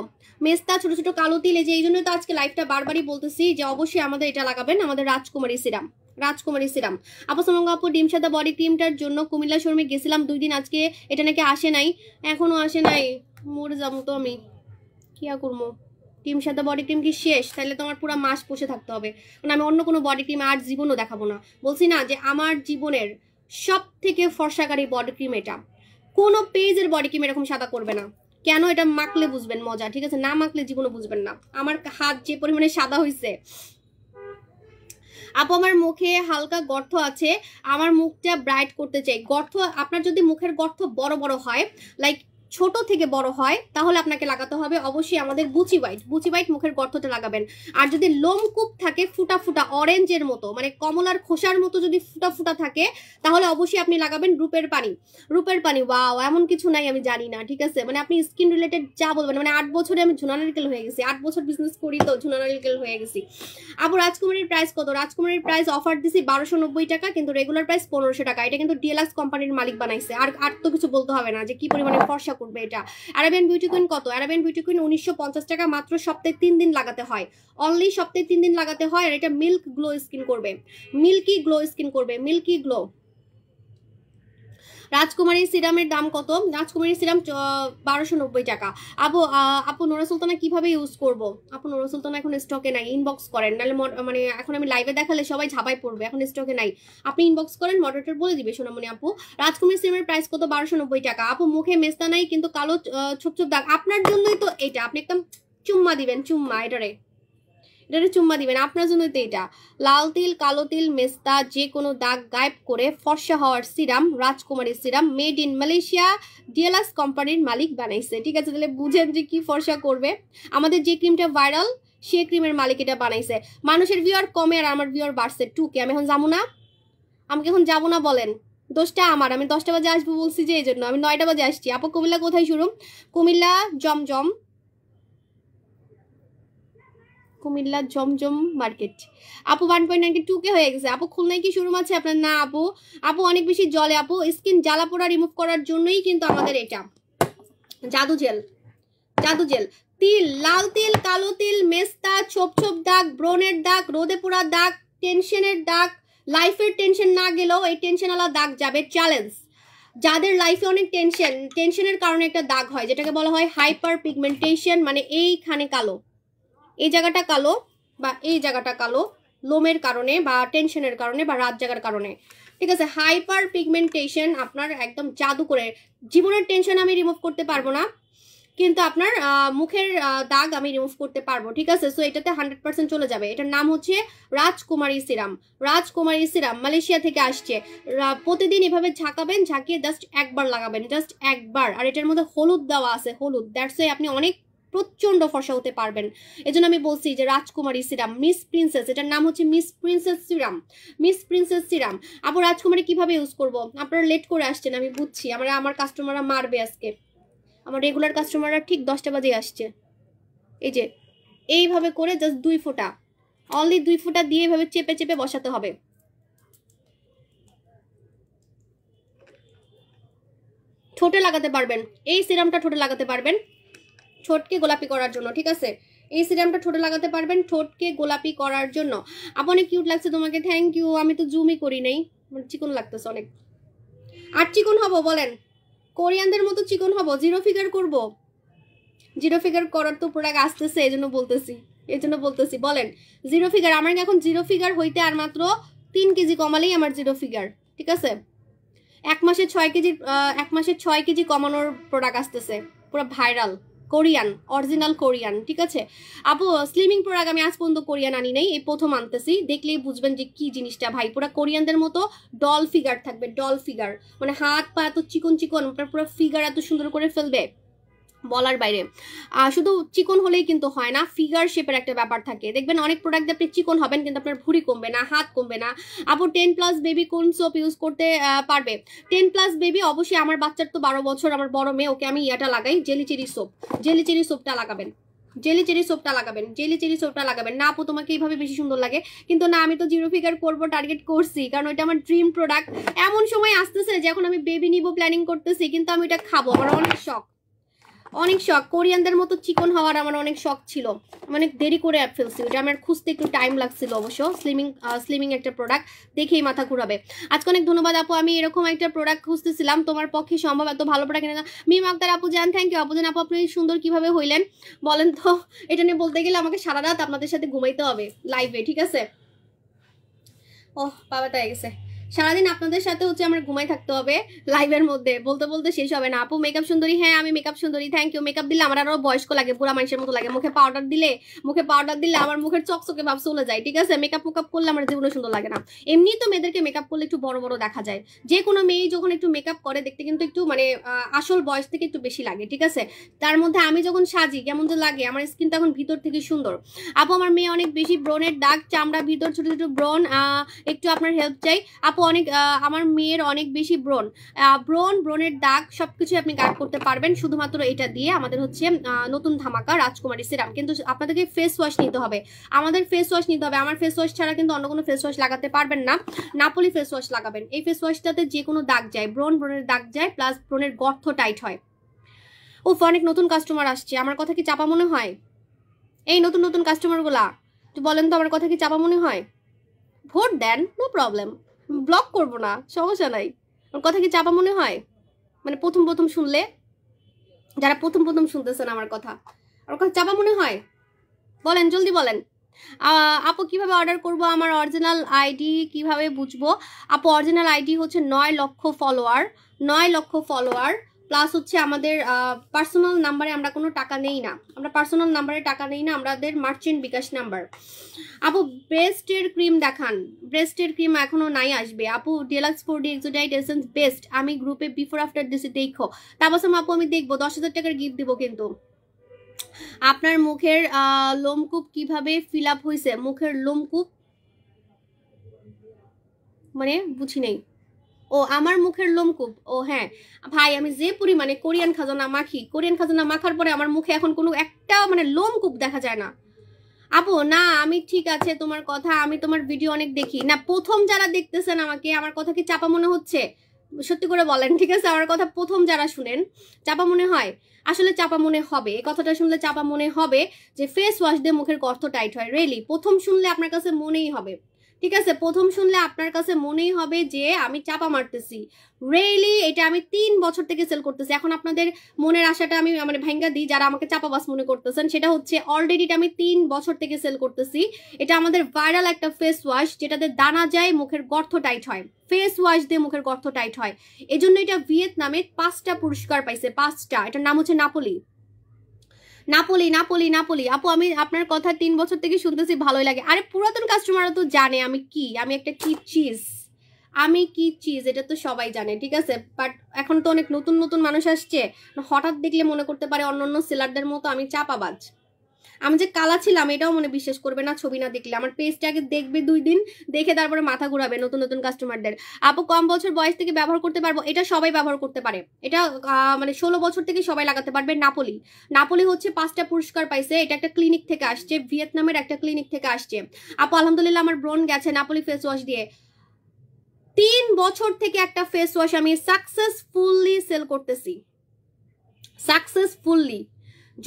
মেস্তা ছোট ছোট কালো তিল, এই যে এই জন্য তো আজকে লাইভটা বারবারই বলতেছি যে অবশ্যই আমাদের এটা লাগাবেন, আমাদের রাজকুমারী সিরাম, রাজকুমারী সিরাম। আপু সামঙ্গ আপু ডিম সাদা বডি ক্রিমটার জন্য কুমিল্লা শোরুমে গেছিলাম 2 দিন, আজকে এটা নাকি আসে নাই, এখনো আসে নাই, মরে যাবো তো আমি, কি আর করবো? ডিম সাদা বডি ক্রিম কি শেষ? তাহলে তোমার পুরো মাস বসে থাকতে হবে, কারণ আমি অন্য কোনো বডি ক্রিম আর জীবনও দেখাবো না। বলছি না যে আমার জীবনের সব থেকে ফর্সাকারী বডি ক্রিম এটা, কোনো পেজের বডি ক্রিম এরকম সাদা করবে না। কেন? এটা মাখলে বুঝবেন মজা, ঠিক আছে, না মাখলে জীবনে বুঝবেন না। আমার হাত যে পরিমাণে সাদা হয়েছে। আপু আমার মুখে হালকা গর্ত আছে, আমার মুখটা ব্রাইট করতে চাই। গর্ত, আপনার যদি মুখের গর্ত বড় বড় হয়, লাইক ছোট থেকে বড় হয়, তাহলে আপনাকে লাগাতে হবে অবশ্যই আমাদের বুচি হোয়াইট। বুচি হোয়াইট মুখের গর্তটা লাগাবেন। আর যদি লোমকূপ থাকে ফুটা ফুটা অরেঞ্জের মতো, মানে কমলার খোসার মতো যদি ফুটা ফুটা থাকে, তাহলে অবশ্যই আপনি লাগাবেন রূপের পানি। রূপের পানি, ওয়াও এমন কিছু নাই আমি জানি না, ঠিক আছে, মানে আপনি স্কিন রিলেটেড যা বলবেন। মানে 8 বছরে আমি ঝুনা নারকেল হয়ে গেছি, 8 বছর বিজনেস করি তো ঝুনা নারকেল হয়ে গেছি। আপু রাজকুমারীর প্রাইস কত? রাজকুমারীর প্রাইস অফার দিছি 1290 টাকা, কিন্তু রেগুলার প্রাইস 1500 টাকা। এটা কিন্তু ডিএলএক্স কোম্পানির মালিক বানাইছে, আর তো কিছু বলতে হবে না যে কি পরিমাণে ফর্সা করবে এটা। আরাবিয়ান বিউটি কুইন কত? আরাবিয়ান বিউটি কুইন 1950 টাকা, মাত্র সপ্তাহে 3 দিন লাগাতে হয়, অনলি সপ্তাহে 3 দিন লাগাতে হয়। আর এটা মিল্ক গ্লো স্কিন করবে, মিল্কি গ্লো স্কিন করবে, মিল্কি গ্লো। রাজকুমারী সিরামের দাম কত? রাজকুমারী সিরাম 1290 টাকা। আপু নোরা সুলতানা কিভাবে ইউজ করব? আপু নোরা সুলতানা এখন স্টকে নাই, ইনবক্স করেন, নাহলে মানে এখন আমি লাইভে দেখালে সবাই ঝাপাই পড়বে, এখন স্টকে নাই। আপনি ইনবক্স করেন, মডারেটর বলে দিবে সোনামণি আপু। রাজকুমারী সিরামের প্রাইস কত? 1290 টাকা। আপু মুখে মেস্তা নাই কিন্তু কালো ছোপ ছোপ দাগ, আপনার জন্যই তো এটা। আপনি একদম চুম্মা দিবেন, চুম্মা, এটারে এটা চুম্মা দিবেন, আপনার জন্যই তো এটা। লাল তিল, কালো তিল, মেস্তা যে কোনো দাগ গায়েব করে ফর্সা হওয়ার সিরাম, রাজকুমারী serum, made in Malaysia, DLS কোম্পানির মালিক বানাইছে। ঠিক আছে, তাহলে বুঝেন যে কি ফর্সা করবে। আমাদের যে ক্রিমটা ভাইরাল সে ক্রিমের মালিক এটা বানাইছে। মানুষের ভিউয়ার কমে আর আমার ভিউয়ার বাড়ছে 2K। আমি এখন যাবো না, আমাকে এখন যাবো না বলেন? দোষটা আমার, আমি 10টা বাজে আসবো বলছি যে এই জন্য আমি 9টা বাজে আসছি। আপু কুমিল্লা কোথায় শুরু? কুমিল্লা জমজম, কুমিল্লা জমজম মার্কেট। আপু 1.92K হয়ে গেছে। আপু খুলনায় কি শোরুম আছে আপনার? না আপু, আপু অনেক বেশি জলে আপু। স্কিন জ্বালা পোড়া রিমুভ করার জন্যই কিন্তু আমাদের এটা জাদু জেল, জাদু জেল। তিল, লাল তিল, কালো তিল, মেস্তা, ছোপ ছোপ দাগ, ব্রণের দাগ, রোদে পোড়া দাগ, টেনশনের দাগ, লাইফের টেনশন না গেলেও এই টেনশনওয়ালা দাগ যাবে। চ্যালেঞ্জ, যাদের লাইফে অনেক টেনশনের কারণে একটা দাগ হয় যেটাকে বলা হয় হাইপার পিগমেন্টেশন, মানে এইখানে কালো, এই জায়গাটা কালো বা এই জায়গাটা কালো, লোমের কারণে বা টেনশনের কারণে বা রাত জাগার কারণে। ঠিক আছে, হাইপার পিগমেন্টেশন আপনার একদম জাদু করে। জীবনের টেনশন আমি রিমুভ করতে পারবো না, কিন্তু আপনার মুখের দাগ আমি রিমুভ করতে পারবো। ঠিক আছে, সো এটাতে 100% চলে যাবে। এটার নাম হচ্ছে রাজকুমারী সিরাম। রাজকুমারী সিরাম মালয়েশিয়া থেকে আসছে। প্রতিদিন এভাবে ঝাঁকাবেন, ঝাঁকিয়ে জাস্ট একবার লাগাবেন, জাস্ট একবার। আর এটার মধ্যে হলুদ দেওয়া আছে, হলুদ, দ্যাটস ওয়াই আপনি অনেক প্রচন্ড ফর্সা হতে পারবেন। এজন্য আমি বলছি যে রাজকুমারী সিরাম, মিস প্রিন্সেস, এটার নাম হচ্ছে miss princess serum, miss princess serum. আপু রাজকুমারী কিভাবে ইউজ করব? আপনারা লেট করে আসছেন আমি বুঝছি, আমার কাস্টমাররা মারবে আজকে। আমার রেগুলার কাস্টমাররা ঠিক 10টা বাজে আসছে। এই যে এইভাবে করে জাস্ট 2 ফোঁটা, অনলি 2 ফোঁটা দিয়ে এভাবে চেপে চেপে বসাতে হবে। ঠোঁটে লাগাতে পারবেন, এই সিরামটা ঠোঁটে লাগাতে পারবেন ঠোঁটকে গোলাপি করার জন্য। ঠিক আছে, এই সিরামটা ঠোঁটে লাগাতে পারবেন ঠোঁটকে গোলাপি করার জন্য। আপু অনেক কিউট লাগছে তোমাকে, থ্যাংক ইউ। আমি তো জুমই করি নাই, চিকন লাগতেছে অনেক। আর চিকন হবো বলেন? কোরিয়ানদের মতো চিকন হবো? 0 ফিগার করব? 0 ফিগার করার তো প্রোডাক্ট আসতেছে, এই জন্য বলতেছি বলেন 0 ফিগার। আমার এখন 0 ফিগার হইতে আর মাত্র 3 কেজি কমালেই আমার 0 ফিগার। ঠিক আছে, 1 মাসে 6 কেজি কমানোর প্রোডাক্ট আসতেছে, পুরো ভাইরাল, কোরিয়ান, অরিজিনাল কোরিয়ান। ঠিক আছে আপু, স্লিমিং প্রোডাক্ট আমি আজ পর্যন্ত কোরিয়ান আনি নাই, এই প্রথম আনতেছি। দেখলেই বুঝবেন যে কি জিনিসটা ভাই, পুরো কোরিয়ানদের মতো ডল ফিগার থাকবে, ডল ফিগার, মানে হাত পা এত চিকন চিকন, পুরো ফিগার এত সুন্দর করে ফেলবে বলার বাইরে। শুধু চিকন হলেই কিন্তু হয় না, ফিগার শেপের একটা ব্যাপার থাকে। দেখবেন অনেক প্রোডাক্ট দিয়ে আপনি চিকন হবেন কিন্তু আপনার ভুঁড়ি কমবে না, হাত কমবে না। আপু 10+ বেবি কোন সোপ ইউজ করতে পারবে? 10+ বেবি অবশ্যই, আমার বাচ্চার তো 12 বছর, আমার বড় মেয়ে, ওকে আমি ইয়াটা লাগাই, jelly cherry soap. Jelly cherry সোপটা লাগাবেন, জেলি চেরি সোপটা লাগাবেন, জেলি চেরি সোপটা লাগাবেন। না আপু তোমাকে এইভাবে বেশি সুন্দর লাগে, কিন্তু না, আমি তো 0 ফিগার করবো টার্গেট করছি, কারণ ওইটা আমার ড্রিম প্রোডাক্ট। এমন সময় আসতেছে যে এখন আমি বেবি নিব প্ল্যানিং করতেছি, কিন্তু আমি এটা খাবো, আমার অনেক শখ, অনেক শখ। কোরিয়ানদের মতো চিকন হওয়ার আমার অনেক শখ ছিল, মানে দেরি করে অ্যাপ ফেলছি, ওটা আমার খুঁজতে একটু টাইম লাগছিল অবশ্য। স্লিমিং একটা প্রোডাক্ট দেখেই মাথা ঘুরাবে। আজকে অনেক ধন্যবাদ আপু, আমি এরকম একটা প্রোডাক্ট খুঁজতেছিলাম, তোমার পক্ষে সম্ভব এত ভালো প্রোডাক্ট কিনে। মিম আক্তার আপু জান, থ্যাংক ইউ আপু জান। আপু আপনি সুন্দর কিভাবে হইলেন বলেন তো? এটা নিয়ে বলতে গেলে আমাকে সারা রাত আপনাদের সাথে ঘুমাইতে হবে লাইভে। ঠিক আছে, ওহ বাবা তাই গেছে, সারাদিন আপনাদের সাথে হচ্ছে আমার ঘুমাই থাকতে হবে লাইভের মধ্যে, বলতে বলতে শেষ হবে না। আপু মেকআপ সুন্দরী, হ্যাঁ আমি মেকআপ সুন্দরী, থ্যাংক ইউ। মেকআপ দিলে আমার আরো বয়স্ক লাগে, বুড়া মানুষের মতো লাগে। মুখে পাউডার দিলে আমার মুখের চকচকে ভাব চলে যায়। ঠিক আছে, মেকআপ করলে আমার জীবনে সুন্দর লাগে না। এমনি তো মেয়েদেরকে মেকআপ করলে একটু বড় বড় দেখা যায়, যে কোনো মেয়ে যখন একটু মেকআপ করে দেখতে কিন্তু একটু মানে আসল বয়স থেকে একটু বেশি লাগে। ঠিক আছে, তার মধ্যে আমি যখন সাজি কেমন যে লাগে, আমার স্কিনটা এখন ভিতর থেকে সুন্দর। আপু আমার মেয়ে অনেক বেশি ব্রণের দাগ, চামড়া ভিতর ছোট ছোট ব্রণ, একটু আপনার হেল্প চাই। আপু অনেক আমার মেয়ের অনেক বেশি ব্রণের দাগ সবকিছু আপনি গায়েব করতে পারবেন শুধুমাত্র এটা দিয়ে। আমাদের হচ্ছে নতুন ধামাকা রাজকুমারী সিরাম, কিন্তু আপনাদেরকে ফেস ওয়াশ নিতে হবে, আমাদের ফেস ওয়াশ নিতে হবে। আমার ফেস ওয়াশ ছাড়া কিন্তু অন্য কোনো ফেস ওয়াশ লাগাতে পারবেন না, নাপোলি ফেস ওয়াশ লাগাবেন। এই ফেস ওয়াশটাতে যে কোনো দাগ যায়, ব্রণের দাগ যায়, প্লাস ব্রণের গর্ত টাইট হয়। উফ, অনেক নতুন কাস্টমার আসছে, আমার কথা কি চাপা মনে হয়? এই নতুন নতুন কাস্টমারগুলা তো বলেন তো, আমার কথা কি চাপা মনে হয়? ভোট দেন, নো প্রবলেম, ব্লক করবো না, সমস্যা নাই। আমার কথা কি চাপা মনে হয়? মানে প্রথম শুনলে, যারা প্রথম শুনতেছেন আমার কথা চাপা মনে হয়? বলেন, জলদি বলেন। আপু কিভাবে অর্ডার করব? আমার অরিজিনাল আইডি কিভাবে বুঝবো? আপু অরিজিনাল আইডি হচ্ছে 9 লক্ষ ফলোয়ার, প্লাস হচ্ছে আমাদের পার্সোনাল নাম্বারে আমরা কোনো টাকা নেই না, আমরা পার্সোনাল নাম্বারে টাকা নেই না, আমাদের মার্চেন্ট বিকাশ নাম্বার। আপু ব্রেস্টের ক্রিম দেখান, ব্রেস্টের ক্রিম এখনো নাই, আসবে আপু। ডিলাক্স 4D এক্সোডাইট এসেন্স বেস্ট, আমি গ্রুপে বিফোর আফটার দিছি, দেখো। তাবাসম আপু আমি দেখবো, 10,000 টাকার গিফট দিব কিন্তু। আপনার মুখের লোমকূপ কিভাবে ফিল আপ হয়েছে? মুখের লোমকূপ মানে বুঝি নেই। ও আমার মুখের লোমকূপ, ও হ্যাঁ ভাই, আমি যে পরিমাণে কোরিয়ান খাজানা মাখি, কোরিয়ান খাজানা মাখার পরে আমার মুখে এখন কোনো একটা মানে লোমকূপ দেখা যায় না। আপু না আমি ঠিক আছে তোমার কথা, আমি তোমার ভিডিও অনেক দেখি না। প্রথম যারা দেখতেছেন আমাকে, আমার কথা কি চাপা মনে হচ্ছে? সত্যি করে বলেন, ঠিক আছে? আমার কথা প্রথম যারা শুনেন চাপা মনে হয়? আসলে চাপা মনে হবে, এই কথাটা শুনলে চাপা মনে হবে যে ফেস ওয়াশ দিয়ে মুখের গর্ত টাইট হয়। রিয়েলি প্রথম শুনলে আপনার কাছে মনেই হবে, ঠিক আছে? প্রথম শুনলে আপনার কাছে মনেই হবে যে আমি চাপা মারতেছি। রিয়েলি এটা আমি 3 বছর থেকে সেল করতেছি। এখন আপনাদের মনের আশাটা আমি মানে ভাঙ্গা দিই, যারা আমাকে চাপাবাস মনে করতেছেন, সেটা হচ্ছে অলরেডি এটা আমি 3 বছর থেকে সেল করতেছি। এটা আমাদের ভাইরাল একটা ফেস ওয়াশ, যেটাতে দানা যায়, মুখের গর্ত টাইট হয়। ফেস ওয়াশ দিয়ে মুখের গর্ত টাইট হয়, এজন্য এটা ভিয়েতনামে 5টা পুরস্কার পাইছে, 5টা। এটার নাম হচ্ছে নাপোলি। Napoli Napoli Napoli. আপু আমি আপনার কথা 3 বছর থেকে শুনতেছি, ভালোই লাগে। আরে পুরাতন কাস্টমাররা তো জানে আমি কি, আমি একটা কি চিজ, আমি কি চিজ, এটা তো সবাই জানে, ঠিক আছে? বাট এখন তো অনেক নতুন নতুন মানুষ আসছে, হঠাৎ দেখলে মনে করতে পারে অন্যান্য সেলারদের মতো আমি চাপাবাজ। আমি যে কালা ছিলাম এটাও মনে বিশ্বাস করবে না ছবি না দেখলে। আমার পেজটা আগে দেখবে 2 দিন, দেখে তারপরে মাথা ঘুরাবে নতুন নতুন কাস্টমারদের। আপু কম বছর বয়স থেকে ব্যবহার করতে পারবো? এটা সবাই ব্যবহার করতে পারে, এটা মানে 16 বছর থেকে সবাই লাগাতে পারবে। নাপোলি, নাপোলি হচ্ছে 5টা পুরস্কার পাইছে। এটা একটা ক্লিনিক থেকে আসছে, ভিয়েতনামের একটা ক্লিনিক থেকে আসছে। আপু আলহামদুলিল্লাহ আমার ব্রণ গেছে নাপোলি ফেস ওয়াশ দিয়ে। 3 বছর থেকে একটা ফেস ওয়াশ আমি সাকসেসফুলি সেল করতেছি, সাকসেসফুলি।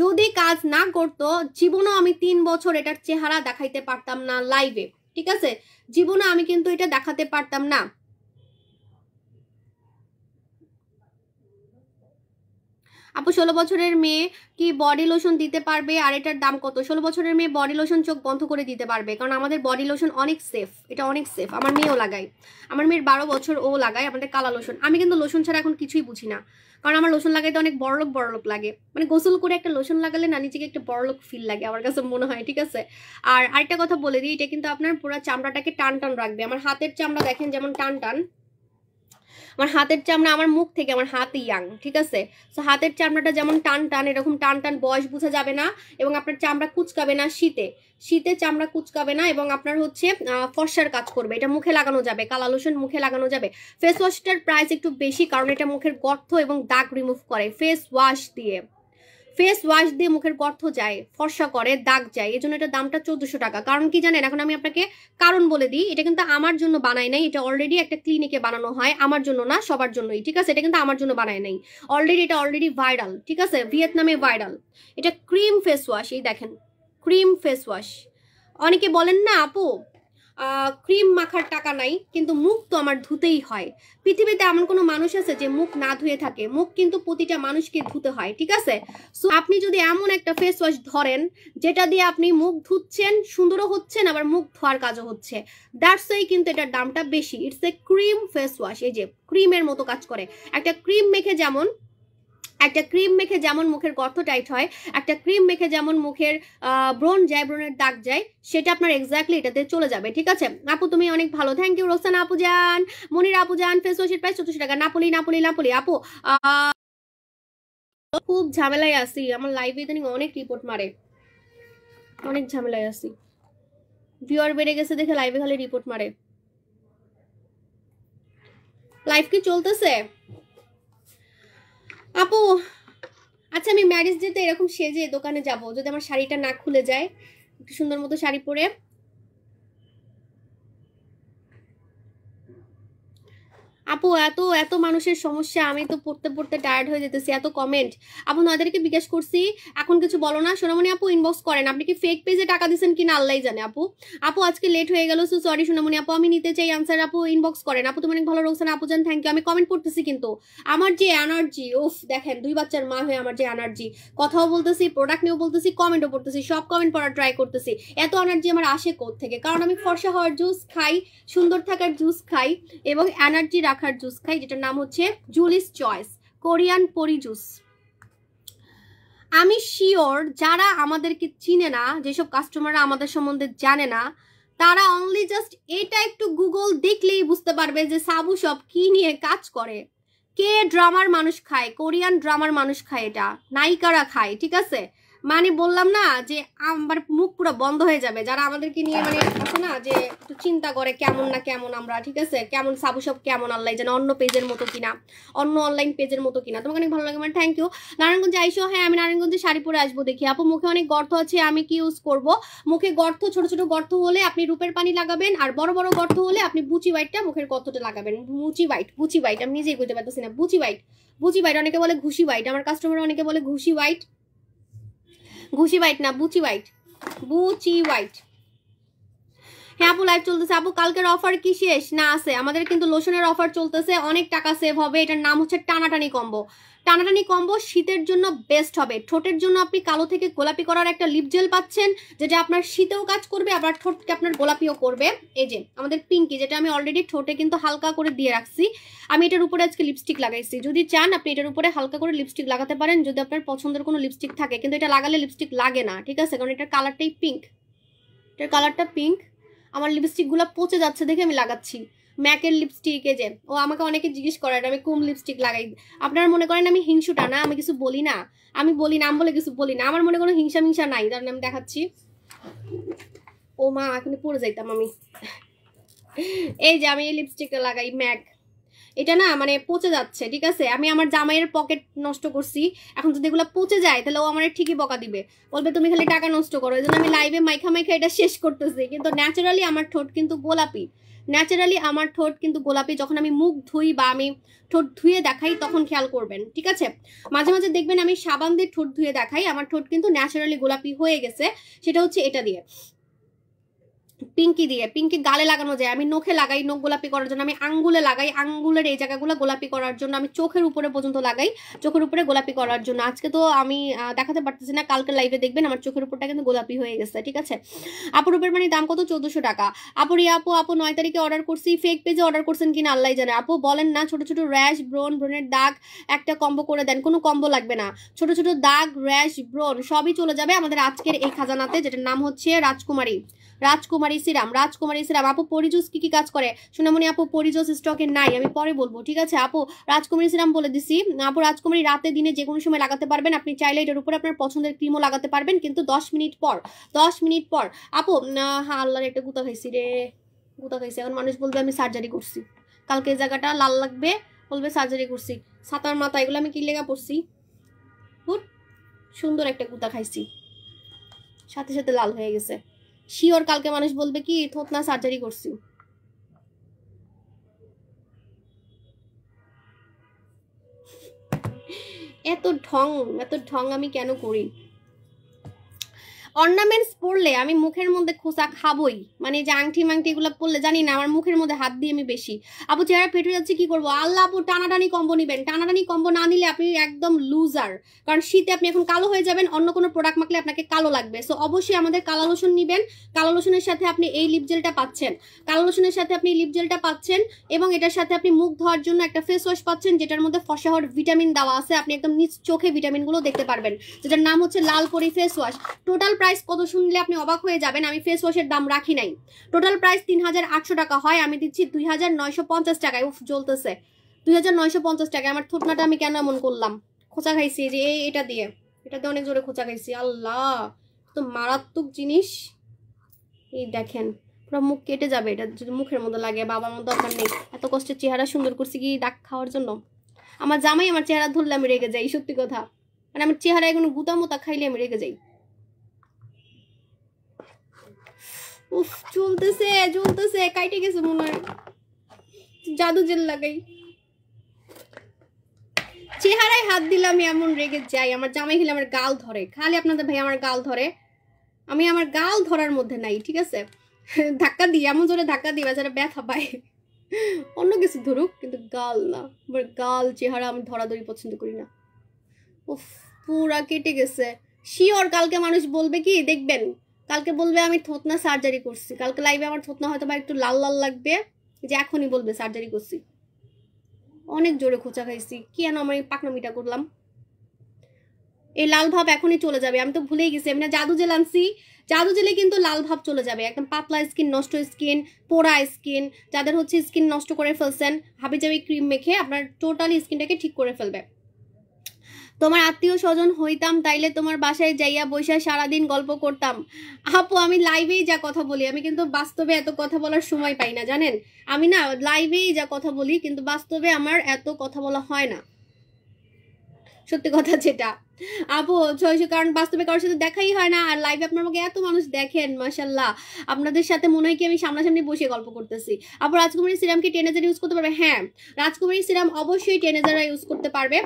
যদি কাজ না করতো জীবনও আমি 3 বছর এটার চেহারা দেখাইতে পারতাম না লাইভে, ঠিক আছে? জীবনে আমি কিন্তু এটা দেখাতে পারতাম না। আপু 16 বছরের মেয়ে কি বডি লোশন দিতে পারবে? আর এটার দাম কত? 16 বছরের মেয়ে বডি লোশন চোখ বন্ধ করে দিতে পারবে, কারণ আমাদের বডি লোশন অনেক সেফ, এটা অনেক সেফ। আমার মেয়েও লাগায়, আমার মেয়ের 12 বছর, ও লাগায় আমাদের কালা লোশন। আমি কিন্তু লোশন ছাড়া এখন কিছুই বুঝি না, কারণ আমার লোশন লাগাইতে অনেক বড়লোক লাগে। মানে গোসল করে একটা লোশন লাগালে না নিজেকে একটা বড়লোক ফিল লাগে, আমার কাছে মনে হয়, ঠিক আছে? আর আরেকটা কথা বলে দিই, এটা কিন্তু আপনার পুরো চামড়াটাকে টান টান রাখবে। আমার হাতের চামড়া দেখেন যেমন টান টান, আমার হাতের চামড়া, আমার মুখ থেকে আমার হাত ইয়াং, ঠিক আছে? তো হাতের চামড়াটা যেমন টান টান, এরকম টান টান, বয়স বোঝা যাবে না, এবং আপনার চামড়া কুচকাবে না, শীতে শীতে চামড়া কুচকাবে না, এবং আপনার হচ্ছে ফর্সার কাজ করবে। এটা মুখে লাগানো যাবে, কালা লোশন মুখে লাগানো যাবে। ফেস ওয়াশটার প্রাইস একটু বেশি, কারণ এটা মুখের গর্ত এবং দাগ রিমুভ করে। ফেস ওয়াশ দিয়ে মুখের গর্ত যায়, ফর্সা করে, দাগ যায়, এই জন্য এটা দামটা 1400 টাকা। কারণ কি জানেন? এখন আমি আপনাকে কারণ বলে দিই। এটা কিন্তু আমার জন্য বানাই নাই, এটা অলরেডি একটা ক্লিনিকে বানানো হয়, আমার জন্য না, সবার জন্যই, ঠিক আছে? এটা কিন্তু আমার জন্য বানাই নাই, এটা অলরেডি ভাইরাল, ঠিক আছে? ভিয়েতনামে ভাইরাল। এটা ক্রিম ফেস ওয়াশ, এই দেখেন ক্রিম ফেস ওয়াশ। অনেকে বলেন না আপু ক্রিম মাখার টাকা নাই, কিন্তু মুখ তো আমার ধুতেই হয়। পৃথিবীতে এমন কোনো মানুষ আছে যে মুখ না ধুয়ে থাকে? মুখ কিন্তু প্রতিটা মানুষকে ধুতে হয়, ঠিক আছে? সো আপনি যদি এমন একটা ফেস ওয়াশ ধরেন যেটা দিয়ে আপনি মুখ ধুচ্ছেন, সুন্দরও হচ্ছেন, আবার মুখ ধোয়ার কাজও হচ্ছে, দ্যাটস ওয়াই কিন্তু এটার দামটা বেশি। It's a cream face wash, এই যে ক্রিমের মতো কাজ করে। একটা ক্রিম মেখে যেমন মুখের গর্ত টাইট হয়, একটা ক্রিম মেখে যেমন মুখের ব্রণ যায়, ব্রণের দাগ যায়, সেটা আপনার এক্স্যাক্টলি এটাতে চলে যাবে, ঠিক আছে? আপু তুমি অনেক ভালো, থ্যাংক ইউ। রোসানা আপু জান, মনিরা আপু জান, ফেস ওয়াশের প্রাইস 1400 টাকা। Napoli Napoli Napoli. আপু খুব ঝামেলায় আছি, আমার লাইভে ইদানিং অনেক রিপোর্ট মারে, অনেক ঝামেলায় আছি। ভিউয়ার বেড়ে গেছে দেখে লাইভে খালি রিপোর্ট মারে। লাইভ কি চলতেছে আপু? আচ্ছা আমি ম্যারেজ ডেতে এরকম সেজে দোকানে যাব, যদি আমার শাড়িটা না খুলে যায়, একটু সুন্দর মতো শাড়ি পরে। আপু এত এত মানুষের সমস্যা, আমি তো পড়তে পড়তে টায়ার্ড হয়ে যেতেছি, এত কমেন্ট। আপু নয়দেরকে জিজ্ঞেস করছি, এখন কিছু বলো না। সোনামণি আপু ইনবক্স করেন, আপনি কি ফেক পেজে টাকা দিচ্ছেন কিনা আল্লাহই জানে। আপু আজকে লেট হয়ে গেল, সো সরি সোনামণি আপু, আমি নিতে চাই আনসার। আপু ইনবক্স করেন। আপু তুমি অনেক ভালো। রোকসানা আপু জান থ্যাংক ইউ। আমি কমেন্ট করতেছি, কিন্তু আমার যে এনার্জি, উফ দেখেন 2 বাচ্চার মা হয়ে আমার যে এনার্জি, কথাও বলতেছি, প্রোডাক্ট নিয়েও বলতেছি, কমেন্টও পড়তেছি, সব কমেন্ট পড়ার ট্রাই করতেছি। এত এনার্জি আমার আসে কোথা থেকে? কারণ আমি ফর্সা হওয়ার জুস খাই, সুন্দর থাকার জুস খাই, এবং এনার্জি রাখার জুস খাই, যেটার নাম হচ্ছে জুলিস চয়েস। কোরিয়ান পরি জুস। আমি শিওর যারা আমাদেরকে চিনে না, যেসব কাস্টমাররা আমাদের সম্বন্ধে জানে না, তারা অনলি জাস্ট এটা একটু গুগল দেখলেই বুঝতে পারবে যে সাবু শপ কি নিয়ে কাজ করে। কে ড্রামার মানুষ খায়, কোরিয়ান ড্রামার মানুষ খায়, এটা নায়িকারা খায়, ঠিক আছে? মানে বললাম না যে আমার মুখ পুরো বন্ধ হয়ে যাবে যারা আমাদেরকে নিয়ে মানে আছে না যে একটু চিন্তা করে কেমন না কেমন আমরা, ঠিক আছে? কেমন সাবু শপ কেমন, আল্লাহ যেন অন্য পেজের মতো কিনা, অন্য অনলাইন পেজের মতো কিনা। তোমাকে অনেক ভালো লাগে, মানে থ্যাংক ইউ। নারায়ণগঞ্জে আইসো? হ্যাঁ, আমি নারায়ণগঞ্জে শাড়ি পরে আসবো। দেখি আপু মুখে অনেক গর্ত আছে, আমি কি ইউজ করব? মুখে গর্ত, ছোট ছোট গর্ত হলে আপনি রূপের পানি লাগাবেন, আর বড় বড় গর্ত হলে আপনি বুচি হোয়াইটটা মুখের গর্তটা লাগাবেন। বুচি হোয়াইট আমি নিজেই কইতে পারতেছি না। বুচি হোয়াইট, অনেকে বলে ঘুষি হোয়াইট, আমার কাস্টমার অনেকে বলে ঘুষি হোয়াইট না, বুচি হোয়াইট। হ্যাঁ আপু লাইভ চলতেছে। আপু কালকের অফার কি শেষ না আছে? আমাদের কিন্তু লোশনের অফার চলতেছে, অনেক টাকা সেভ হবে। এটার নাম হচ্ছে টানাটানি কম্বো। টানাটানি কম্বো শীতের জন্য বেস্ট হবে। ঠোঁটের জন্য আপনি কালো থেকে গোলাপি করার একটা লিপ জেল পাচ্ছেন, যেটা আপনার শীতেও কাজ করবে, আবার ঠোঁটকে আপনার গোলাপিও করবে। এই যে আমাদের পিঙ্কি, যেটা আমি অলরেডি ঠোঁটে কিন্তু হালকা করে দিয়ে রাখছি। আমি এটার উপরে আজকে লিপস্টিক লাগাইছি। যদি চান আপনি এটার উপরে হালকা করে লিপস্টিক লাগাতে পারেন, যদি আপনার পছন্দের কোনো লিপস্টিক থাকে। কিন্তু এটা লাগালে লিপস্টিক লাগে না, ঠিক আছে? কারণ এটার কালারটাই পিঙ্ক, এটার কালারটা পিঙ্ক। আমার লিপস্টিকগুলো পচে যাচ্ছে দেখে আমি লাগাচ্ছি ম্যাকের লিপস্টিক। এই যে ও আমাকে অনেকে জিজ্ঞেস করে আমি কোন লিপস্টিক লাগাই। আপনারা মনে করেন আমি হিংসুটা না, আমি কিছু বলি না, আমি বলে কিছু বলি না। আমার মনে কোনো হিংসা নাই, তার আমি দেখাচ্ছি। ও মা, এখন পড়ে যাইতাম আমি। এই যে আমি এই লিপস্টিকটা লাগাই ম্যাক, এটা না মানে পচে যাচ্ছে, ঠিক আছে? আমি আমার জামাইয়ের পকেট নষ্ট করছি, এখন যদি এগুলো পচে যায় তাহলে ও আমার ঠিকই বকা দিবে, বলবে তুমি খালি টাকা নষ্ট করো। এই জন্য আমি লাইভে মাইখা এটা শেষ করতেছি। কিন্তু ন্যাচারালি আমার ঠোঁট কিন্তু গোলাপি, যখন আমি মুখ ধুই বা আমি ঠোঁট ধুয়ে দেখাই তখন খেয়াল করবেন, ঠিক আছে? মাঝে মাঝে দেখবেন আমি সাবান দিয়ে ঠোঁট ধুয়ে দেখাই, আমার ঠোঁট কিন্তু ন্যাচারালি গোলাপি হয়ে গেছে। সেটা হচ্ছে এটা দিয়ে, পিঙ্কি দিয়ে। পিঙ্কি গালে লাগানো যায়, আমি নখে লাগাই নখ গোলাপি করার জন্য, আমি আঙ্গুলে লাগাই আঙ্গুলের এই জায়গাগুলো গোলাপি করার জন্য, আমি চোখের উপরে পর্যন্ত লাগাই চোখের উপরে গোলাপি করার জন্য। আজকে তো আমি দেখাতে পারতেছি না, কালকে লাইভে দেখবেন আমার চোখের উপরটা কিন্তু গোলাপি হয়ে গেছে, ঠিক আছে? আপু রূপের পানির দাম কত? 1400 টাকা। আপু 9 তারিখে অর্ডার করছি, ফেক পেজে অর্ডার করছেন কিনা আল্লাহ জানে। আপু বলেন না, ছোট ছোট র্যাশ ব্রণের দাগ একটা কম্বো করে দেন। কোনো কম্বো লাগবে না, ছোট ছোট দাগ র্যাশ ব্রণ সবই চলে যাবে আমাদের আজকের এই খাজানাতে, যেটার নাম হচ্ছে রাজকুমারী সিরাম। আপু পরিজুস কি কাজ করে? সোনামণি আপু পরিজুস স্টকে নাই, আমি পরে বলবো, ঠিক আছে? আপু রাজকুমারী সিরাম বলে দিছি। আপু রাজকুমারী রাতে দিনে যে কোনো সময় লাগাতে পারবেন, আপনি চাইলে এটার উপরে আপনার পছন্দের ক্রিমও লাগাতে পারবেন, কিন্তু 10 মিনিট পর। আপু হ্যাঁ, আল্লাহর একটা গুতা খাইছি। এখন মানুষ বলবে আমি সার্জারি করছি, কালকে এই জায়গাটা লাল লাগবে, বলবে সার্জারি করছি। ছাতার মাথা এগুলো আমি কি লেগা পড়ছি, সুন্দর একটা গুতা খাইছি, সাথে সাথে লাল হয়ে গেছে। শিওর কালকে মানুষ বলবে কি থতনা সার্জারি করছি। এত ঢং আমি কেন করি? অর্নামেন্টস পরলে আমি মুখের মধ্যে খোসা খাবই, মানে যে আংটি মাংটি এগুলো পরলে জানি না আমার মুখের মধ্যে হাত দিয়ে আমি বেশি। আপু চেহারা ফেটে যাচ্ছে কি করবো? আল্লাহ আপু টানাটানি কম্বো নিবেন, টানাটানি কম্বো না নিলে আপনি একদম লুজার, কারণ শীতে আপনি এখন কালো হয়ে যাবেন, অন্য কোনো প্রোডাক্ট মাখলে আপনাকে কালো লাগবে। সো অবশ্যই আমাদের কালো লোশন নিবেন, কালো লোশনের সাথে আপনি এই লিপ জেলটা পাচ্ছেন, এবং এটার সাথে আপনি মুখ ধোয়ার জন্য একটা ফেস ওয়াশ পাচ্ছেন, যেটার মধ্যে ফসা হওয়ার ভিটামিন দেওয়া আছে, আপনি একদম নিজ চোখে ভিটামিনগুলো দেখতে পারবেন, যেটার নাম হচ্ছে লাল পরি ফেস ওয়াশ। টোটাল প্রাইস কত শুনলে আপনি অবাক হয়ে যাবেন, আমি ফেস ওয়াশের দাম রাখি নাই। টোটাল প্রাইস 3800 টাকা হয়, আমি দিচ্ছি 2950 টাকায়। উফ জ্বলতেছে, 2950 টাকায়। আমার থুতনাটা আমি কেন এমন করলাম, খোঁচা খাইছি যে এটাতে অনেক জোরে খোঁচা খাইছি। আল্লাহ, তো মারাত্মক জিনিস। এই দেখেন পুরো মুখ কেটে যাবে এটা যদি মুখের মধ্যে লাগে। বাবার মতো দরকার নেই, এত কষ্টের চেহারা সুন্দর করছি কি দাগ খাওয়ার জন্য? আমার জামাই আমার চেহারা ধরলে আমি রেগে যাই, সত্যি কথা। মানে আমার চেহারায় কোনো গুতা মুতা খাইলে আমি রেগে যাই। উফ জ্বলতেছে, কাইটে গেছে মনে হয়, জাদু জেল লাগাই। চেহারায় হাত দিলে আমি এমন রেগে যাই, আমার জামাই খেলে আমার গাল ধরে, খালি আপনাদের ভাই আমার গাল ধরে, আমি আমার গাল ধরার মধ্যে নাই, ঠিক আছে? ধাক্কা দিই, এমন জোরে ধাক্কা দিই বেচারা ব্যথা পায়। অন্য কিছু ধরুক, কিন্তু গাল না। গাল চেহারা আমি ধরাধরি পছন্দ করি না। উফ পুরা কেটে গেছে। শিওর কালকে মানুষ বলবে কি দেখবেন, কালকে বলবে আমি থতনা সার্জারি করছি। কালকে লাইভে আমার থতনা হয়তো বা একটু লাল লাল লাগবে, যে এখনই বলবে সার্জারি করছি। অনেক জোরে খোঁচা খাইছি, কেন আমি পাকনামিটা করলাম। এই লাল ভাব এখনই চলে যাবে, আমি তো ভুলেই গেছি। আমি না জাদু জেল আনছি, জাদু জেলে কিন্তু লাল ভাব চলে যাবে। একদম পাতলা স্কিন, নষ্ট স্কিন, পোড়া স্কিন, যাদের হচ্ছে স্কিন নষ্ট করে ফেলছেন, হাবিজাবি ক্রিম মেখে আপনার টোটালি স্কিনটাকে ঠিক করে ফেলবে। তোমার আত্মীয় স্বজন হইতাম, তাইলে তোমার বাসায় যাইয়া বৈশা সারাদিন গল্প করতাম। আপু আমি লাইভেই যা কথা বলি, আমি কিন্তু বাস্তবে এত কথা বলার সময় পাই না জানেন। আমি না লাইভেই যা কথা বলি, কিন্তু বাস্তবে আমার এত কথা বলা হয় না, সত্যি কথা যেটা। আপু 600, কারণ বাস্তবে কারোর সাথে দেখাই হয় না, আর লাইভে আপনার আমাকে এত মানুষ দেখেন, মাশাল্লাহ। আপনাদের সাথে মনে হয় কি আমি সামনাসামনি বসে গল্প করতেছি। আপু রাজকুমারী সিরাম কি টিনেজার ইউজ করতে পারবে? হ্যাঁ, রাজকুমারী সিরাম অবশ্যই টিনেজাররা ইউজ করতে পারবে।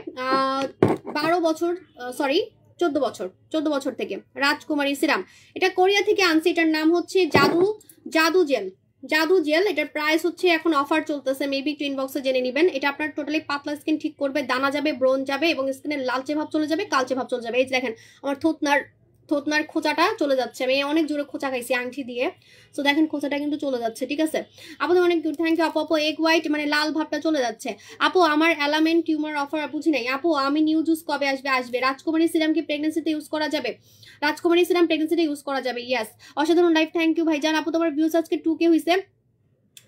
12 বছর, সরি 14 বছর থেকে রাজকুমারী সিরাম। এটা কোরিয়া থেকে আনছি, এটার নাম হচ্ছে জাদু জেল। এটার প্রাইস হচ্ছে এখন অফার চলতেছে, মেবি একটু ইনবক্সে জেনে নেবেন। এটা আপনার টোটালি পাতলা স্কিন ঠিক করবে, দানা যাবে, ব্রোন যাবে, এবং স্কিনের লালচে ভাব চলে যাবে, কালচে ভাব চলে যাবে। এই যে দেখেন আমার থুতনার খোঁচাটা চলে যাচ্ছে, আমি অনেক জোরে খোঁচা খাইছি আংটি দিয়ে, তো দেখেন খোঁচাটা কিন্তু চলে যাচ্ছে, ঠিক আছে। আপনাদের অনেক থ্যাংক ইউ আপু। এগ হোয়াইট মানে লাল ভাবটা চলে যাচ্ছে। আপু আমার অ্যালামেন্ট টিউমার অফার বুঝি নাই। আপু আমি নিউ জুস কবে আসবে? রাজকুমারী সিরাম কি প্রেগনেন্সিতে ইউজ করা যাবে? রাজকুমারী সিরাম প্রেগনেন্সিতে ইউজ করা যাবে, ইয়াস। অসাধারণ লাইফ, থ্যাংক ইউ ভাইজান। আপু তোমার ভিউজ আজকে 2K হয়েছে,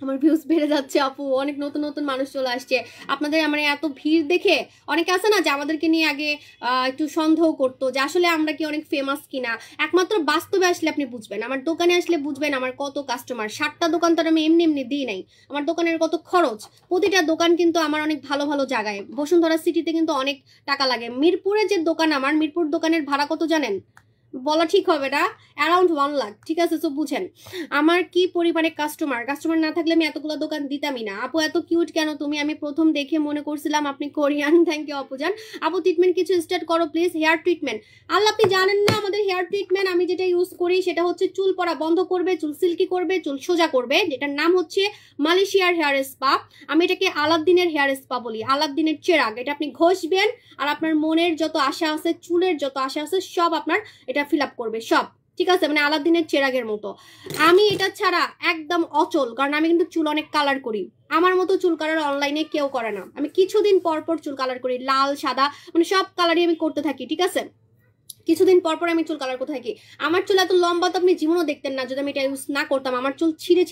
আমার ভিউজ বেড়ে যাচ্ছে আপু, অনেক নতুন নতুন মানুষ চলে আসছে। আপনাদের আমার এত ভিড় দেখে অনেকে আছে না যে আমাদেরকে নিয়ে আগে একটু সন্দেহ করতো যে আসলে আমরা কি অনেক ফেমাস কিনা। একমাত্র বাস্তবে আসলে আপনি বুঝবেন, আমার দোকানে আসলে বুঝবেন আমার কত কাস্টমার। 7টা দোকান তো আমি এমনি দিই নাই, আমার দোকানের কত খরচ। প্রতিটা দোকান কিন্তু আমার অনেক ভালো ভালো জায়গায়, বসুন্ধরা সিটিতে কিন্তু অনেক টাকা লাগে। মিরপুরে যে দোকান আমার, মিরপুর দোকানের ভাড়া কত জানেন? বলা ঠিক হবে না, অ্যারাউন্ড 1 লাখ, ঠিক আছে। তো বুঝেন আমার কি পরিমাণে কাস্টমার না থাকলে আমি এতগুলো দোকান দিতামই না। আপু এত কিউট কেন তুমি? আমি প্রথম দেখে মনে করছিলাম আপনি কোরিয়ান। থ্যাংক ইউ আপু জান। আপু ট্রিটমেন্ট কিছু স্টার্ট করো প্লিজ। হেয়ার ট্রিটমেন্ট, আল্লাহ আপনি জানেন না আমাদের হেয়ার ট্রিটমেন্ট আমি যেটা ইউজ করি সেটা হচ্ছে চুল পড়া বন্ধ করবে, চুল সিল্কি করবে, চুল সোজা করবে, যেটার নাম হচ্ছে মালয়েশিয়ার হেয়ার স্পা। আমি এটাকে আলাদ্দিনের হেয়ার স্পা বলি, আলাদ্দিনের চেরাগ। এটা আপনি ঘষবেন আর আপনার মনের যত আশা আছে, চুলের যত আশা আছে, সব আপনার এটা ফিল আপ করবে সব, ঠিক আছে। মানে আলাদ্দিনের চেরাগের মতো। আমি এটা ছাড়া একদম অচল, কারণ আমি কিন্তু চুল অনেক কালার করি। আমার মতো চুল কালার অনলাইনে কেউ করে না। আমি কিছুদিন পর পর চুল কালার করি, লাল সাদা মানে সব কালারই আমি করতে থাকি, ঠিক আছে। কিছুদিন পর পর আমি চুল কালার করতে থাকি। আমার চুল এত লম্বা তো আপনি জীবনও দেখতেন না যদি আমি এটা ইউজ না করতাম। আমার চুল ছিঁড়ে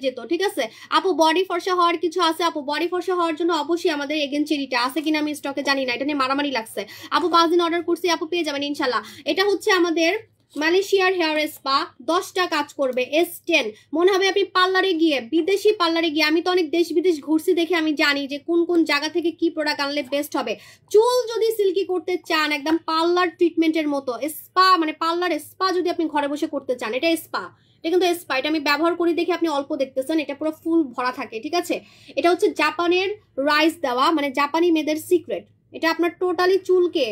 যেত, ঠিক আছে। আপু বডি ফর্সা হওয়ার কিছু আছে? আপু বডি ফর্সা হওয়ার জন্য অবশ্যই আমাদের এগেন চেরিটা আছে কিনা আমি স্টকে জানি না, এটা নিয়ে মারামারি লাগছে। আপু 5 দিন অর্ডার করছি, আপু পেয়ে যাবেন ইনশাল্লাহ। এটা হচ্ছে আমাদের মালয়েশিয়ার হেয়ার স্পা, 10টা কাজ করবে, S10। মনে হবে আপনি পার্লারে গিয়ে, বিদেশি পার্লারে গিয়ে, আমি তো অনেক দেশ বিদেশ ঘুরছি দেখে আমি জানি যে কোন কোন জায়গা থেকে কি প্রোডাক্ট আনলে বেস্ট হবে। চুল যদি সিল্কি করতে চান একদম পার্লার ট্রিটমেন্টের মতো, স্পা মানে পার্লার স্পা যদি আপনি ঘরে বসে করতে চান, এটা স্পা। এটা কিন্তু স্পা, এটা আমি ব্যবহার করি দেখে আপনি অল্প দেখতেছেন, এটা পুরো ফুল ভরা থাকে, ঠিক আছে। এটা হচ্ছে জাপানের রাইস দেওয়া, মানে জাপানি মেয়েদের সিক্রেট। এটা আপনার টোটালি চুলকে,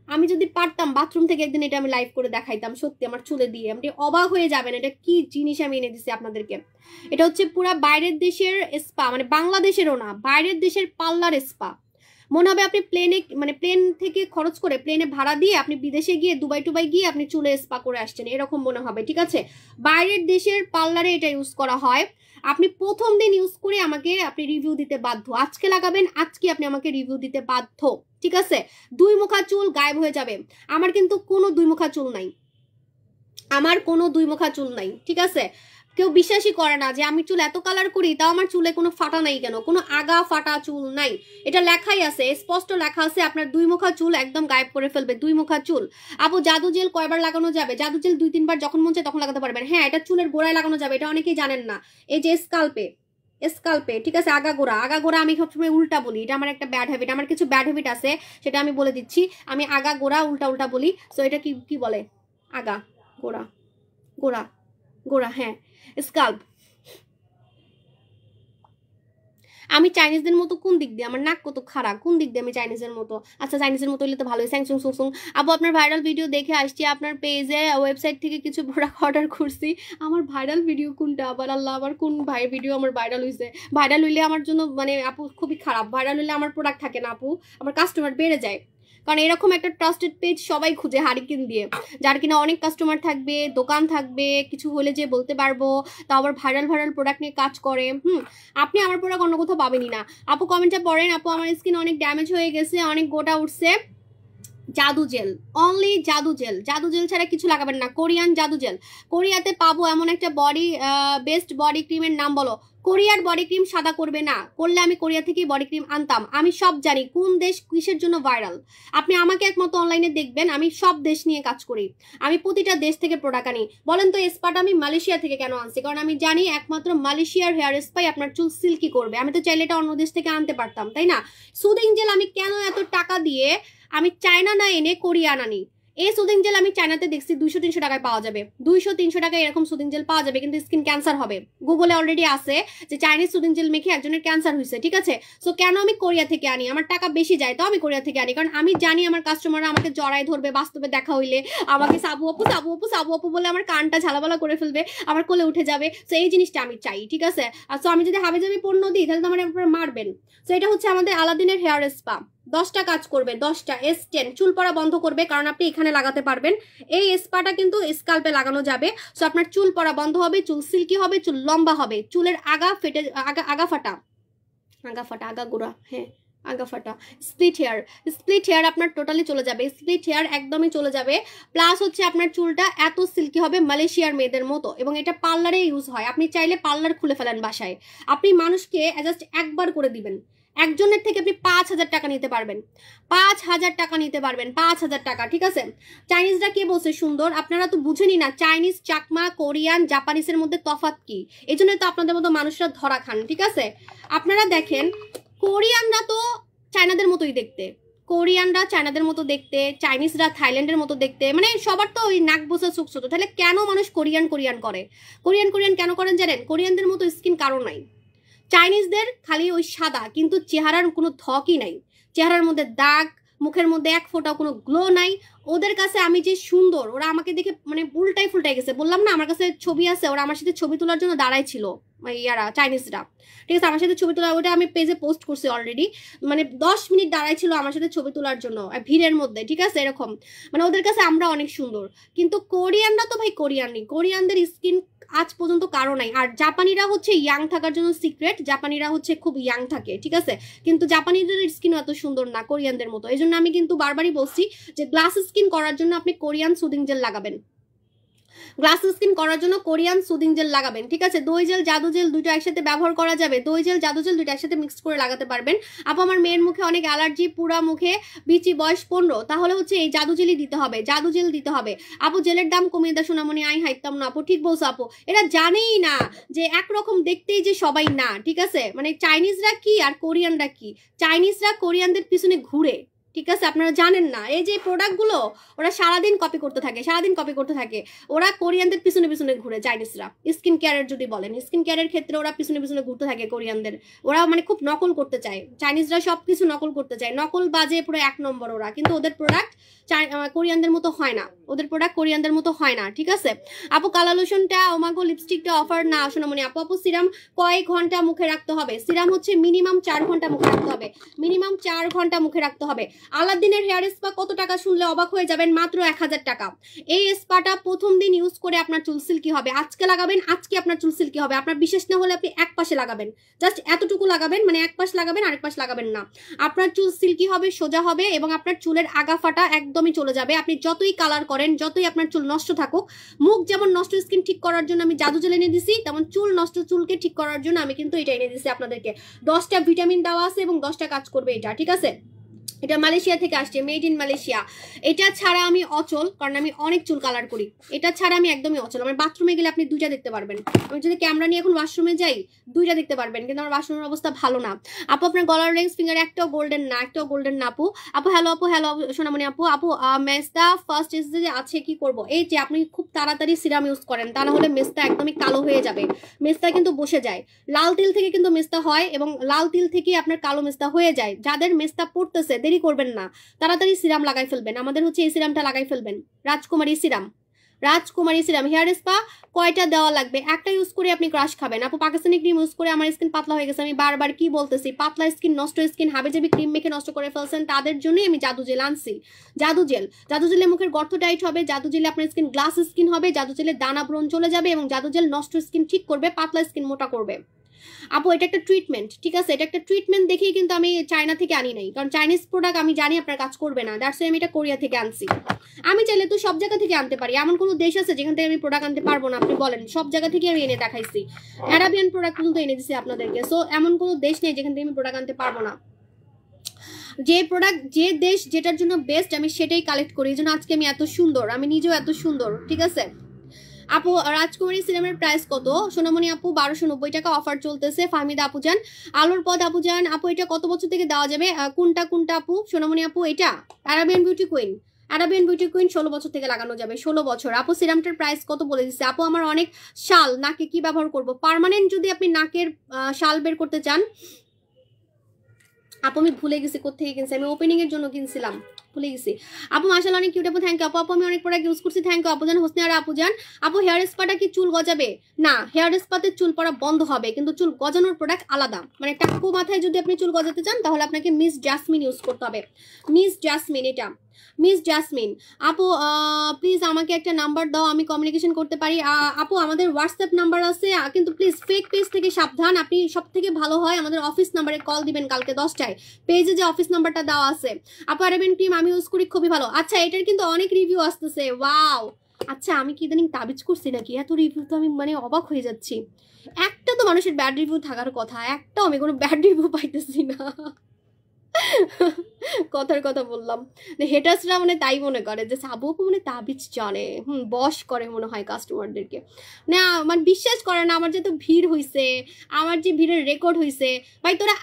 আমি যদি পারতাম বাথরুম থেকে একদিন এটা আমি লাইভ করে দেখাইতাম, সত্যি আমার চুলে দিয়ে আপনি অবাক হয়ে যাবেন এটা কি জিনিস আমি এনে দিছি আপনাদেরকে। এটা হচ্ছে পুরা বাইরের দেশের স্পা, মানে বাংলাদেশেরও না, বাইরের দেশের পার্লার স্পা। মনে হবে আপনি প্লেন থেকে খরচ করে, প্লেনে ভাড়া দিয়ে আপনি বিদেশে গিয়ে দুবাই গিয়ে আপনি চুলে স্পা করে আসছেন, এরকম মনে হবে, ঠিক আছে। বাইরের দেশের পার্লারে এটা ইউজ করা হয়। আপনি প্রথম দিন ইউজ করে আমাকে আপনি রিভিউ দিতে বাধ্য, আজকে লাগাবেন আজকে আপনি আমাকে রিভিউ দিতে বাধ্য, ঠিক আছে। 2 মুখা চুল গায়েব হয়ে যাবে। আমার কিন্তু কোনো 2 মুখা চুল নাই, ঠিক আছে। কেউ বিশ্বাসই করে না যে আমি চুল এত কালার করি, তাও আমার চুলে কোনো ফাটা নাই কেন, কোনো আগা ফাটা চুল নাই। এটা লেখাই আছে, স্পষ্ট লেখা আছে আপনার 2 মুখা চুল একদম গায়েব করে ফেলবে, 2 মুখা চুল। আপু জাদু জেল কয়বার লাগানো যাবে? জাদু জেল 2-3 বার যখন মন চায় তখন লাগাতে পারবেন। হ্যাঁ, এটা চুলের গোড়ায় লাগানো যাবে, এটা অনেকেই জানেন না। এই যে স্কাল্পে, ঠিক আছে। আগা গোড়া আমি সবসময় উল্টা বলি, এটা আমার একটা ব্যাড হ্যাবিট। আমার কিছু ব্যাড হ্যাবিট আছে, সেটা আমি বলে দিচ্ছি। আমি আগা গোড়া উল্টা বলি। সো এটা কি বলে? আগা গোড়া, হ্যাঁ, স্কাল্প। আমি চাইনিজদের মতো কোন দিক দিয়ে? আমার নাক কত খারাপ, কোন দিক দিয়ে আমি চাইনিজের মতো? আচ্ছা, চাইনিজের মতো হলে তো ভালোই। স্যাংসুং সুং। আপু আপনার ভাইরাল ভিডিও দেখে আসছি, আপনার পেজে ওয়েবসাইট থেকে কিছু প্রোডাক্ট অর্ডার করছি। আমার ভাইরাল ভিডিও কোনটা আবার? আল্লাহ, আবার কোন ভিডিও আমার ভাইরাল হয়েছে? ভাইরাল হইলে আমার জন্য মানে আপু খুবই খারাপ। ভাইরাল হইলে আমার প্রোডাক্ট থাকে না আপু, আমার কাস্টমার বেড়ে যায়। কারণ এরকম একটা ট্রাস্টেড পেজ সবাই খুঁজে হারিকেন দিয়ে, যার কিনা অনেক কাস্টমার থাকবে, দোকান থাকবে, কিছু হলে যে বলতে পারবো, তা আবার ভাইরাল প্রোডাক্ট নিয়ে কাজ করে। আপনি আমার প্রোডাক্ট অন্য কোথাও পাবেনই না। আপু কমেন্টটা পড়েন, আপু আমার স্কিন অনেক ড্যামেজ হয়ে গেছে, অনেক গোটা উঠছে। জাদু জেল, অনলি জাদু জেল, জাদু জেল ছাড়া কিছু লাগাবেন না। কোরিয়ান জাদু জেল, কোরিয়াতে পাবো এমন একটা বডি বেস্ট বডি ক্রিমের নাম বলো। কোরিয়ার বডি ক্রিম সাদা করবে না, করলে আমি কোরিয়া থেকেই বডি ক্রিম আনতাম। আমি সব জানি কোন দেশ কিসের জন্য ভাইরাল। আপনি আমাকে একমাত্র অনলাইনে দেখবেন, আমি সব দেশ নিয়ে কাজ করি, আমি প্রতিটা দেশ থেকে প্রোডাক্ট আনি। বলেন তো স্পাটা আমি মালয়েশিয়া থেকে কেন আনছি? কারণ আমি জানি একমাত্র মালয়েশিয়ার হেয়ার স্পাই আপনার চুল সিল্কি করবে। আমি তো চাইলে এটা অন্য দেশ থেকে আনতে পারতাম, তাই না? সুদিং জেল আমি কেন এত টাকা দিয়ে আমি চায়না না এনে কোরিয়ান আনি? এই সুদিং জেল আমি চায়নাতে দেখছি 200-300 টাকায় পাওয়া যাবে, 200-300 টাকায় এরকম সুদিং জেল পাওয়া যাবে, কিন্তু স্কিন ক্যান্সার হবে। গুগলে অলরেডি আছে যে চাইনিজ সুদিং জেল মেখে একজনের ক্যান্সার হয়েছে, ঠিক আছে? সো কেন আমি কোরিয়া থেকে আনি? আমার টাকা বেশি যায় তো আমি কোরিয়া থেকে আনি, কারণ আমি জানি আমার কাস্টমাররা আমাকে জড়াই ধরবে, বাস্তবে দেখা হইলে আমাকে সাবু আপু সাবু আপু সাবু আপু বলে আমার কানটা ঝালাবালা করে ফেলবে, আমার কোলে উঠে যাবে। সো এই জিনিসটা আমি চাই, ঠিক আছে? আর সো আমি যদি হাবিজাবি পণ্য দিই তাহলে তো আমার আপনারা মারবেন। সো এটা হচ্ছে আমাদের আলাদিনের হেয়ার স্পা, 10টা কাজ করবে, 10টা S10 চুল পড়া বন্ধ করবে, কারণ আপনি এখানে লাগাতে পারবেন। এই স্পাটা কিন্তু স্কাল্পে লাগানো যাবে, সো আপনার চুল পড়া বন্ধ হবে, চুল সিল্কি হবে, চুল লম্বা হবে, চুলের আগা ফেটে আগা ফাটা আগা গোড়া, হ্যাঁ আগা ফাটা, স্প্লিট হেয়ার আপনার টোটালি চলে যাবে, স্প্লিট হেয়ার একদমই চলে যাবে। প্লাস হচ্ছে আপনার চুলটা এত সিল্কি হবে মালয়েশিয়ার মেয়েদের মতো, এবং এটা পার্লারে ইউজ হয়। আপনি চাইলে পার্লার খুলে ফেলেন বাসায়, আপনি মানুষকে জাস্ট একবার করে দিবেন। একজনের থেকে আপনি 5,000 টাকা নিতে পারবেন, 5,000 টাকা নিতে পারবেন, 5,000 টাকা, ঠিক আছে? চাইনিজরা কে বলছে সুন্দর? আপনারা তো বুঝেনি না চাইনিজ, চাকমা, কোরিয়ান, জাপানিজের মধ্যে তফাৎ কি। এই জন্য তো আপনাদের মতো মানুষরা ধরা খান, ঠিক আছে? আপনারা দেখেন কোরিয়ানরা তো চায়নাদের মতোই দেখতে, কোরিয়ানরা চায়নাদের মতো দেখতে, চাইনিজরা থাইল্যান্ডের মতো দেখতে, মানে সবার তো ওই নাক বোঝা চোখ ছোট। তাহলে কেন মানুষ কোরিয়ান করে? কোরিয়ান কেন করেন জানেন? কোরিয়ানদের মতো স্কিন কারো নাই। চাইনিজদের খালি ওই সাদা, কিন্তু চেহারার কোনো ধকই নাই, চেহারার মধ্যে দাগ, মুখের মধ্যে এক ফোঁটাও কোনো গ্লো নাই। ওদের কাছে আমি যে সুন্দর, ওরা আমাকে দেখে মানে ফুলটাই গেছে। বললাম না আমার কাছে ছবি আছে, ওরা আমার সাথে ছবি তোলার জন্য দাঁড়াই ছিল, ইয়ারা চাইনিজরা, ঠিক আছে? আমার সাথে ছবি তোলা, ওটা আমি পেজে পোস্ট করছি অলরেডি, মানে 10 মিনিট দাঁড়াই ছিল আমার সাথে ছবি তোলার জন্য ভিড়ের মধ্যে, ঠিক আছে? এরকম মানে ওদের কাছে আমরা অনেক সুন্দর। কিন্তু কোরিয়ানরা তো ভাই কোরিয়ানদের স্কিন আজ পর্যন্ত কারো নাই। আর জাপানিরা হচ্ছে ইয়াং থাকার জন্য সিক্রেট, জাপানিরা হচ্ছে খুব ইয়াং থাকে, ঠিক আছে? কিন্তু জাপানিদের স্কিন এত সুন্দর না কোরিয়ানদের মতো। এই জন্য আমি কিন্তু বারবারই বলছি যে গ্লাস স্কিন করার জন্য আপনি কোরিয়ান সুদিং জেল লাগাবেন, গ্লাস স্কিন করার জন্য কোরিয়ান সুদিং জেল লাগাবেন, ঠিক আছে? দই জেল, জাদু জেল দুটো একসাথে ব্যবহার করা যাবে, দই জেল, জাদু জেল দুটো একসাথে মিক্স করে লাগাতে পারবেন। আপু আমার মেয়ের মুখে অনেক অ্যালার্জি, পুরা মুখে বিচি, বয়স 15, তাহলে হচ্ছে এই জাদু জেলই দিতে হবে, জাদু জেল দিতে হবে। আপু জেলের দাম কমিয়ে দেয় সোনামণি, আই হাইতাম না। আপু ঠিক বলছো আপু, এরা জানেই না যে একরকম দেখতেই যে সবাই না, ঠিক আছে? মানে চাইনিজরা কি আর কোরিয়ানরা কি, চাইনিজরা কোরিয়ানদের পিছনে ঘুরে, ঠিক আছে? আপনারা জানেন না এই যে প্রোডাক্টগুলো ওরা সারাদিন কপি করতে থাকে, ওরা কোরিয়ানদের পিছনে ঘুরে। চাইনিজরা স্কিন কেয়ারের যদি বলেন, স্কিন কেয়ারের ক্ষেত্রে ওরা পিছনে ঘুরতে থাকে কোরিয়ানদের, ওরা মানে খুব নকল করতে চায়। চাইনিজরা সবকিছু নকল করতে চায়, নকল বাজে পুরো 1 নম্বর ওরা, কিন্তু ওদের প্রোডাক্ট কোরিয়ানদের মতো হয় না, ওদের প্রোডাক্ট কোরিয়ানদের মতো হয় না, ঠিক আছে? আপু কালা লোশনটা, ওমাগো লিপস্টিকটা অফার না সোনামণি। আপু সিরাম কয়েক ঘন্টা মুখে রাখতে হবে? সিরাম হচ্ছে মিনিমাম 4 ঘন্টা মুখে রাখতে হবে, মিনিমাম 4 ঘন্টা মুখে রাখতে হবে। আলাদিনের হেয়ার স্পা কত টাকা শুনলে অবাক হয়ে যাবেন, মাত্র 1000 টাকা। এই স্পাটা প্রথম দিন ইউজ করে আপনার চুল সিল্কি হবে, আজকে লাগাবেন আজকে আপনার চুল সিল্কি হবে। আপনার বিশেষ না হলে আপনি এক পাশে লাগাবেন, জাস্ট এতটুকু লাগাবেন, মানে এক পাশ লাগাবেন আরেক পাশ লাগাবেন না। আপনার চুল সিল্কি হবে, সোজা হবে, এবং আপনার চুলের আগা ফাটা একদমই চলে যাবে। আপনি যতই কালার করেন, যতই আপনার চুল নষ্ট থাকুক, মুখ যেমন নষ্ট স্কিন ঠিক করার জন্য আমি জাদু জেল এনে দিছি, তেমন চুল নষ্ট চুলকে ঠিক করার জন্য আমি কিন্তু এটা এনে দিছি আপনাদেরকে। 10টা ভিটামিন দেওয়া আছে এবং 10টা কাজ করবে এটা, ঠিক আছে? এটা মালয়েশিয়া থেকে আসছে, মেড ইন মালয়েশিয়া। এটা ছাড়া আমি অচল, কারণ আমি অনেক চুল কালার করি। এটা ছাড়া আমি একদমই অচল। আমার বাথরুমে গেলে আপনি 2টা দেখতে পারবেন, আমি যদি ক্যামেরা নিয়ে এখন ওয়াশরুমে যাই 2টা দেখতে পারবেন, কিন্তু আমার ওয়াশরুমের অবস্থা ভালো না। আপু আপনার গলার রিংস ফিঙ্গার একটাও গোল্ডেন না, একটাও গোল্ডেন না। আপু হ্যালো সোনামণি আপু মেস্তা ফার্স্ট এজ যে আছে কি করব? এই যে আপনি খুব তাড়াতাড়ি সিরাম ইউজ করেন, তা না হলে মেস্তা একদমই কালো হয়ে যাবে। মেস্তা কিন্তু বসে যায়, লাল তিল থেকে কিন্তু মেস্তা হয়, এবং লাল তিল থেকে আপনার কালো মেস্তা হয়ে যায়। যাদের মেস্তা পড়তেছে দেরি করবেন না, তাড়াতাড়ি সিরাম লাগাই ফেলবেন। আমাদের হচ্ছে এই সিরামটা লাগাই ফেলবেন, রাজকুমারী সিরাম। রাজকুমারী সিরাম হেয়ার স্পা কয়টা দেওয়া লাগবে? একটা ইউজ করে আপনি ক্রাশ খাবেন। আপু পাকিস্তানি ক্রিম ইউজ করে আমার স্কিন পাতলা হয়ে গেছে। আমি বারবার কি বলতেছি, পাতলা স্কিন, নষ্ট স্কিন, হাবিজাবি ক্রিম মেখে নষ্ট করে ফেলছেন, তাদের জন্যই আমি জাদু জেল আনছি। জাদু জেলে মুখের গর্ত টাইট হবে, জাদু জেলে আপনার স্কিন গ্লাস স্কিন হবে, জাদু জেলে দানা ব্রণ চলে যাবে এবং জাদু জেল নষ্ট স্কিন ঠিক করবে, পাতলা স্কিন মোটা করবে। আপু এটা একটা ট্রিটমেন্ট, ঠিক আছে, এটা একটা ট্রিটমেন্ট দেখেই কিন্তু আমি চায়না থেকে আনি নাই, কারণ চাইনিজ প্রোডাক্ট আমি জানি আপনার কাজ করবে না, দ্যাটস আমি এটা কোরিয়া থেকে আনছি। আমি চাইলে তো সব জায়গা থেকে আনতে পারি, এমন কোনো দেশ আছে যেখান থেকে আমি প্রোডাক্ট আনতে পারবো না? আপনি বলেন, সব জায়গা থেকে আমি এনে দেখাইছি, অ্যারাবিয়ান প্রোডাক্ট পর্যন্ত এনে দিছি আপনাদেরকে। সো এমন কোনো দেশ নেই যেখান থেকে আমি প্রোডাক্ট আনতে পারবো না। যে প্রোডাক্ট, যে দেশ যেটার জন্য বেস্ট আমি সেটাই কালেক্ট করি, এই জন্য আজকে আমি এত সুন্দর, আমি নিজেও এত সুন্দর, ঠিক আছে। আপু রাজকুমারী সিরামের প্রাইস কত? সোনামণি আপু 1290 টাকা অফার চলতেছে। ফাহমিদা আপু যান, আলোর পদ আপু যান, আপু এটা কত বছর থেকে দেওয়া যাবে? কোনটা আপু? সোনামণি আপু এটা আরাবিয়ান বিউটি কুইন, 16 বছর থেকে লাগানো যাবে, 16 বছর। আপু সিরামটার প্রাইস কত বলে দিচ্ছে? আপু আমার অনেক শাল, নাকে কি ব্যবহার করব? পার্মানেন্ট যদি আপনি নাকের শাল বের করতে চান, আপু আমি ভুলে গেছি কোথেকে কিনছি, আমি ওপেনিং এর জন্য কিনছিলাম, ভুলে গেছি। আপু মাশাআল্লাহ অনেক কিউট আপু, থ্যাংক ইউ আপু। আপু আমি অনেক প্রোডাক্ট ইউজ করছি, থ্যাংক ইউ আপু জান। হোসনে আর আপু যান, আপু হেয়ার স্পাটা কি চুল গজাবে? না, হেয়ার স্পাতে চুল পড়া বন্ধ হবে, কিন্তু চুল গজানোর প্রোডাক্ট আলাদা। মানে টাকু মাথায় যদি আপনি চুল গজাতে চান তাহলে আপনাকে মিস জাসমিন ইউজ করতে হবে, মিস জাসমিন, এটা মিস জাসমিন। আপু প্লিজ আমাকে একটা নাম্বার দাও, আমি কমিউনিকেশন করতে পারি। আপু আমাদের হোয়াটসঅ্যাপ নাম্বার আছে, কিন্তু প্লিজ ফেক পেজ থেকে সাবধান। আপনি সব থেকে ভালো হয় আমাদের অফিস নাম্বারে কল দিবেন কালকে 10টায়, পেজে যে অফিস নাম্বারটা দেওয়া আছে। আপু আরাবিয়ান ক্রিম আমি ইউজ করি, খুবই ভালো। আচ্ছা এটার কিন্তু অনেক রিভিউ আসতেছে, ওয়াও। আচ্ছা আমি কি ইদানিং তাবিজ করছি নাকি? এত রিভিউ তো আমি মানে অবাক হয়ে যাচ্ছি। একটা তো মানুষের ব্যাড রিভিউ থাকার কথা, একটাও আমি কোনো ব্যাড রিভিউ পাইতেছি না। কথার কথা বললাম, হেটার্সরা মানে তাই মনে করে যে সাবু মানে তাবিজ জানে, বশ করে মনে হয় কাস্টমারদেরকে। না মানে বিশ্বাস করে না, আমার যে তো ভিড় হইছে, আমার যে ভিড়ের রেকর্ড হইছে। ভাই তোরা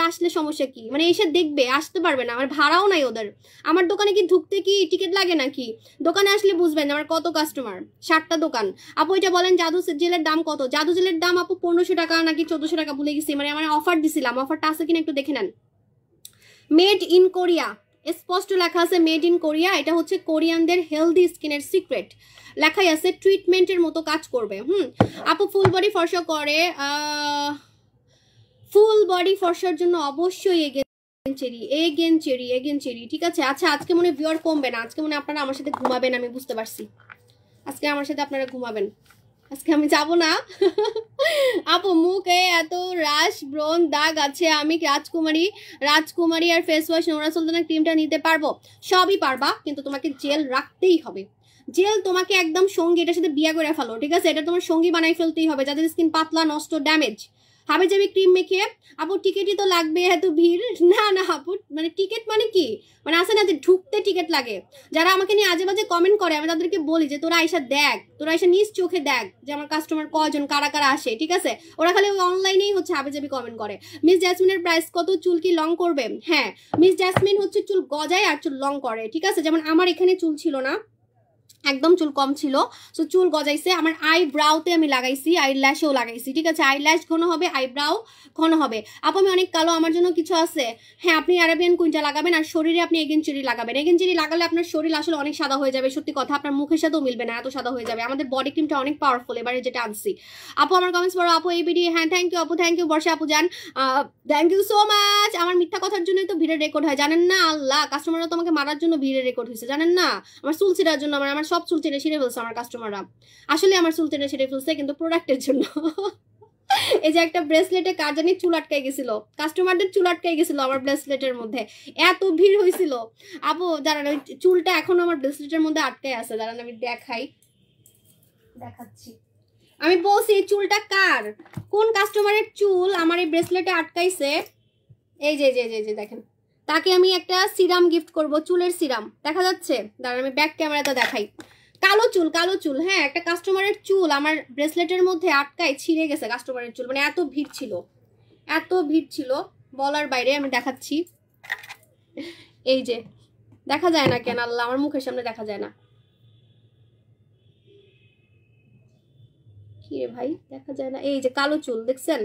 আসলে সমস্যা কি? মানে এসে দেখবে, আসতে পারবে না, আমার ভাড়াও নাই ওদের। আমার দোকানে কি ঢুকতে কি টিকিট লাগে নাকি? দোকানে আসলে বুঝবেন আমার কত কাস্টমার, 60টা দোকান। আপু এটা বলেন জাদু জেলের দাম কত? জাদু জেলের দাম আপু 1500 টাকা নাকি 1400 টাকা ভুলে গেছি, মানে আমার অফার দিছিলাম, অফারটা আছে কিনা একটু দেখে নেন। মেড ইন কোরিয়া, স্পষ্ট লেখা আছে মেড ইন কোরিয়া। এটা হচ্ছে কোরিয়ানদের হেলদি স্কিনের সিক্রেট, লেখাই আছে ট্রিটমেন্টের মতো কাজ করবে। আপু ফুল বডি ফর্সা করে, ফুল বডি ফর্সার জন্য অবশ্যই এগেন চেরি, ঠিক আছে। আচ্ছা আজকে মনে ভিউয়ার কমবে না, আজকে মনে আপনারা আমার সাথে ঘুমাবেন, আমি বুঝতে পারছি, আজকে আমার সাথে আপনারা ঘুমাবেন, আজকে আমি যাব না। আপু মুখে এত রাশ ব্রণ দাগ আছে, আমি রাজকুমারী আর ফেস ওয়াশ নোরা সুলতানা ক্রিমটা নিতে পারবো? সবই পারবা, কিন্তু তোমাকে জেল রাখতেই হবে। জেল তোমাকে একদম সঙ্গী, এটার সাথে বিয়া করে ফেলো, ঠিক আছে, এটা তোমার সঙ্গী বানাই ফেলতেই হবে, যাদের স্কিন পাতলা, নষ্ট, ড্যামেজ। হাবে যাবে ক্রিম মেখে। আপু টিকিটই তো লাগবে, এত ভিড়। না আপু মানে টিকিট মানে কি, মানে আছে না যে ঢুকতে টিকিট লাগে। যারা আমাকে নিয়ে আজে বাজে কমেন্ট করে আমি তাদেরকে বলি যে তোরা আইসা দেখ, তোরা আইসা নিজ চোখে দেখ যে আমার কাস্টমার কজন, কারা কারা আসে, ঠিক আছে। ওরা খালি অনলাইনেই হচ্ছে হাবে যাবি কমেন্ট করে। মিস জাসমিনের প্রাইস কত? চুল কি লং করবে? হ্যাঁ মিস জাসমিন হচ্ছে চুল গজায় আর চুল লং করে, ঠিক আছে। যেমন আমার এখানে চুল ছিল না, একদম চুল কম ছিল, সো চুল গজাইছে। আমার আইব্রাউতে আমি লাগাইছি, আই ল্যাশও লাগাইছি, ঠিক আছে। আই ল্যাশ ঘন হবে, আইব্রাউ ঘন হবে। আপু আমি অনেক কালো, আমার জন্য কিছু আছে? হ্যাঁ আপনি আরাবিয়ান কুইনটা লাগাবেন, আর শরীরে আপনি এগেন চেরি লাগাবেন। এগেন চেরি লাগালে আপনার শরীর আসলে অনেক সাদা হয়ে যাবে, সত্যি কথা, আপনার মুখের সাথেও মিলবে না, এত সাদা হয়ে যাবে। আমাদের বডি ক্রিমটা অনেক পাওয়ারফুল, এবারে যেটা আনছি। আপু আমার কমেন্টস পড়ো, আপু এই ভিডিও, হ্যাঁ থ্যাংক ইউ আপু, থ্যাংক ইউ বর্ষা আপু যান, থ্যাংক ইউ সো মাচ। আমার মিথ্যা কথার জন্যই তো ভিড়ের রেকর্ড হয়, জানেন না? আল্লাহ, কাস্টমাররা তো আমাকে মারার জন্য ভিড়ের রেকর্ড হয়েছে, জানেন না? আমার চুল ছিঁড়ার জন্য, আমার সব চুল ছিঁড়ে ফেলছে আমার কাস্টমাররা। আসলে আমার চুল ছিঁড়ে ফেলছে, কিন্তু প্রোডাক্টের জন্য। এই যে একটা ব্রেসলেটে কার জানি চুল আটকাই গেছিল, কাস্টমারদের চুল আটকাই গেছিল আমার ব্রেসলেটের মধ্যে, এত ভিড় হয়েছিল। আপু দাঁড়ান, ওই চুলটা এখনো আমার ব্রেসলেটের মধ্যে আটকাই আছে, দাঁড়ান আমি দেখাচ্ছি। আমি বলছি চুলটা কার, কোন কাস্টমারের চুল আমার এই ব্রেসলেটে আটকাইছে। এই যে দেখেন, তাকে আমি একটা সিরাম গিফট করব, চুলের সিরাম, দেখা যাচ্ছে? দাঁড়ান আমি ব্যাক ক্যামেরাতে দেখাই। কালো চুল, হ্যাঁ একটা কাস্টমারের চুল আমার ব্রেসলেটের মধ্যে আটকায় ছিঁড়ে গেছে, কাস্টমারের চুল, মানে এত ভিড় ছিল বলার বাইরে। আমি দেখাচ্ছি, এই যে দেখা যায় না কেন আল্লাহ, আমার মুখের সামনে দেখা যায় না, কি রে ভাই দেখা যায় না? এই যে কালো চুল দেখছেন,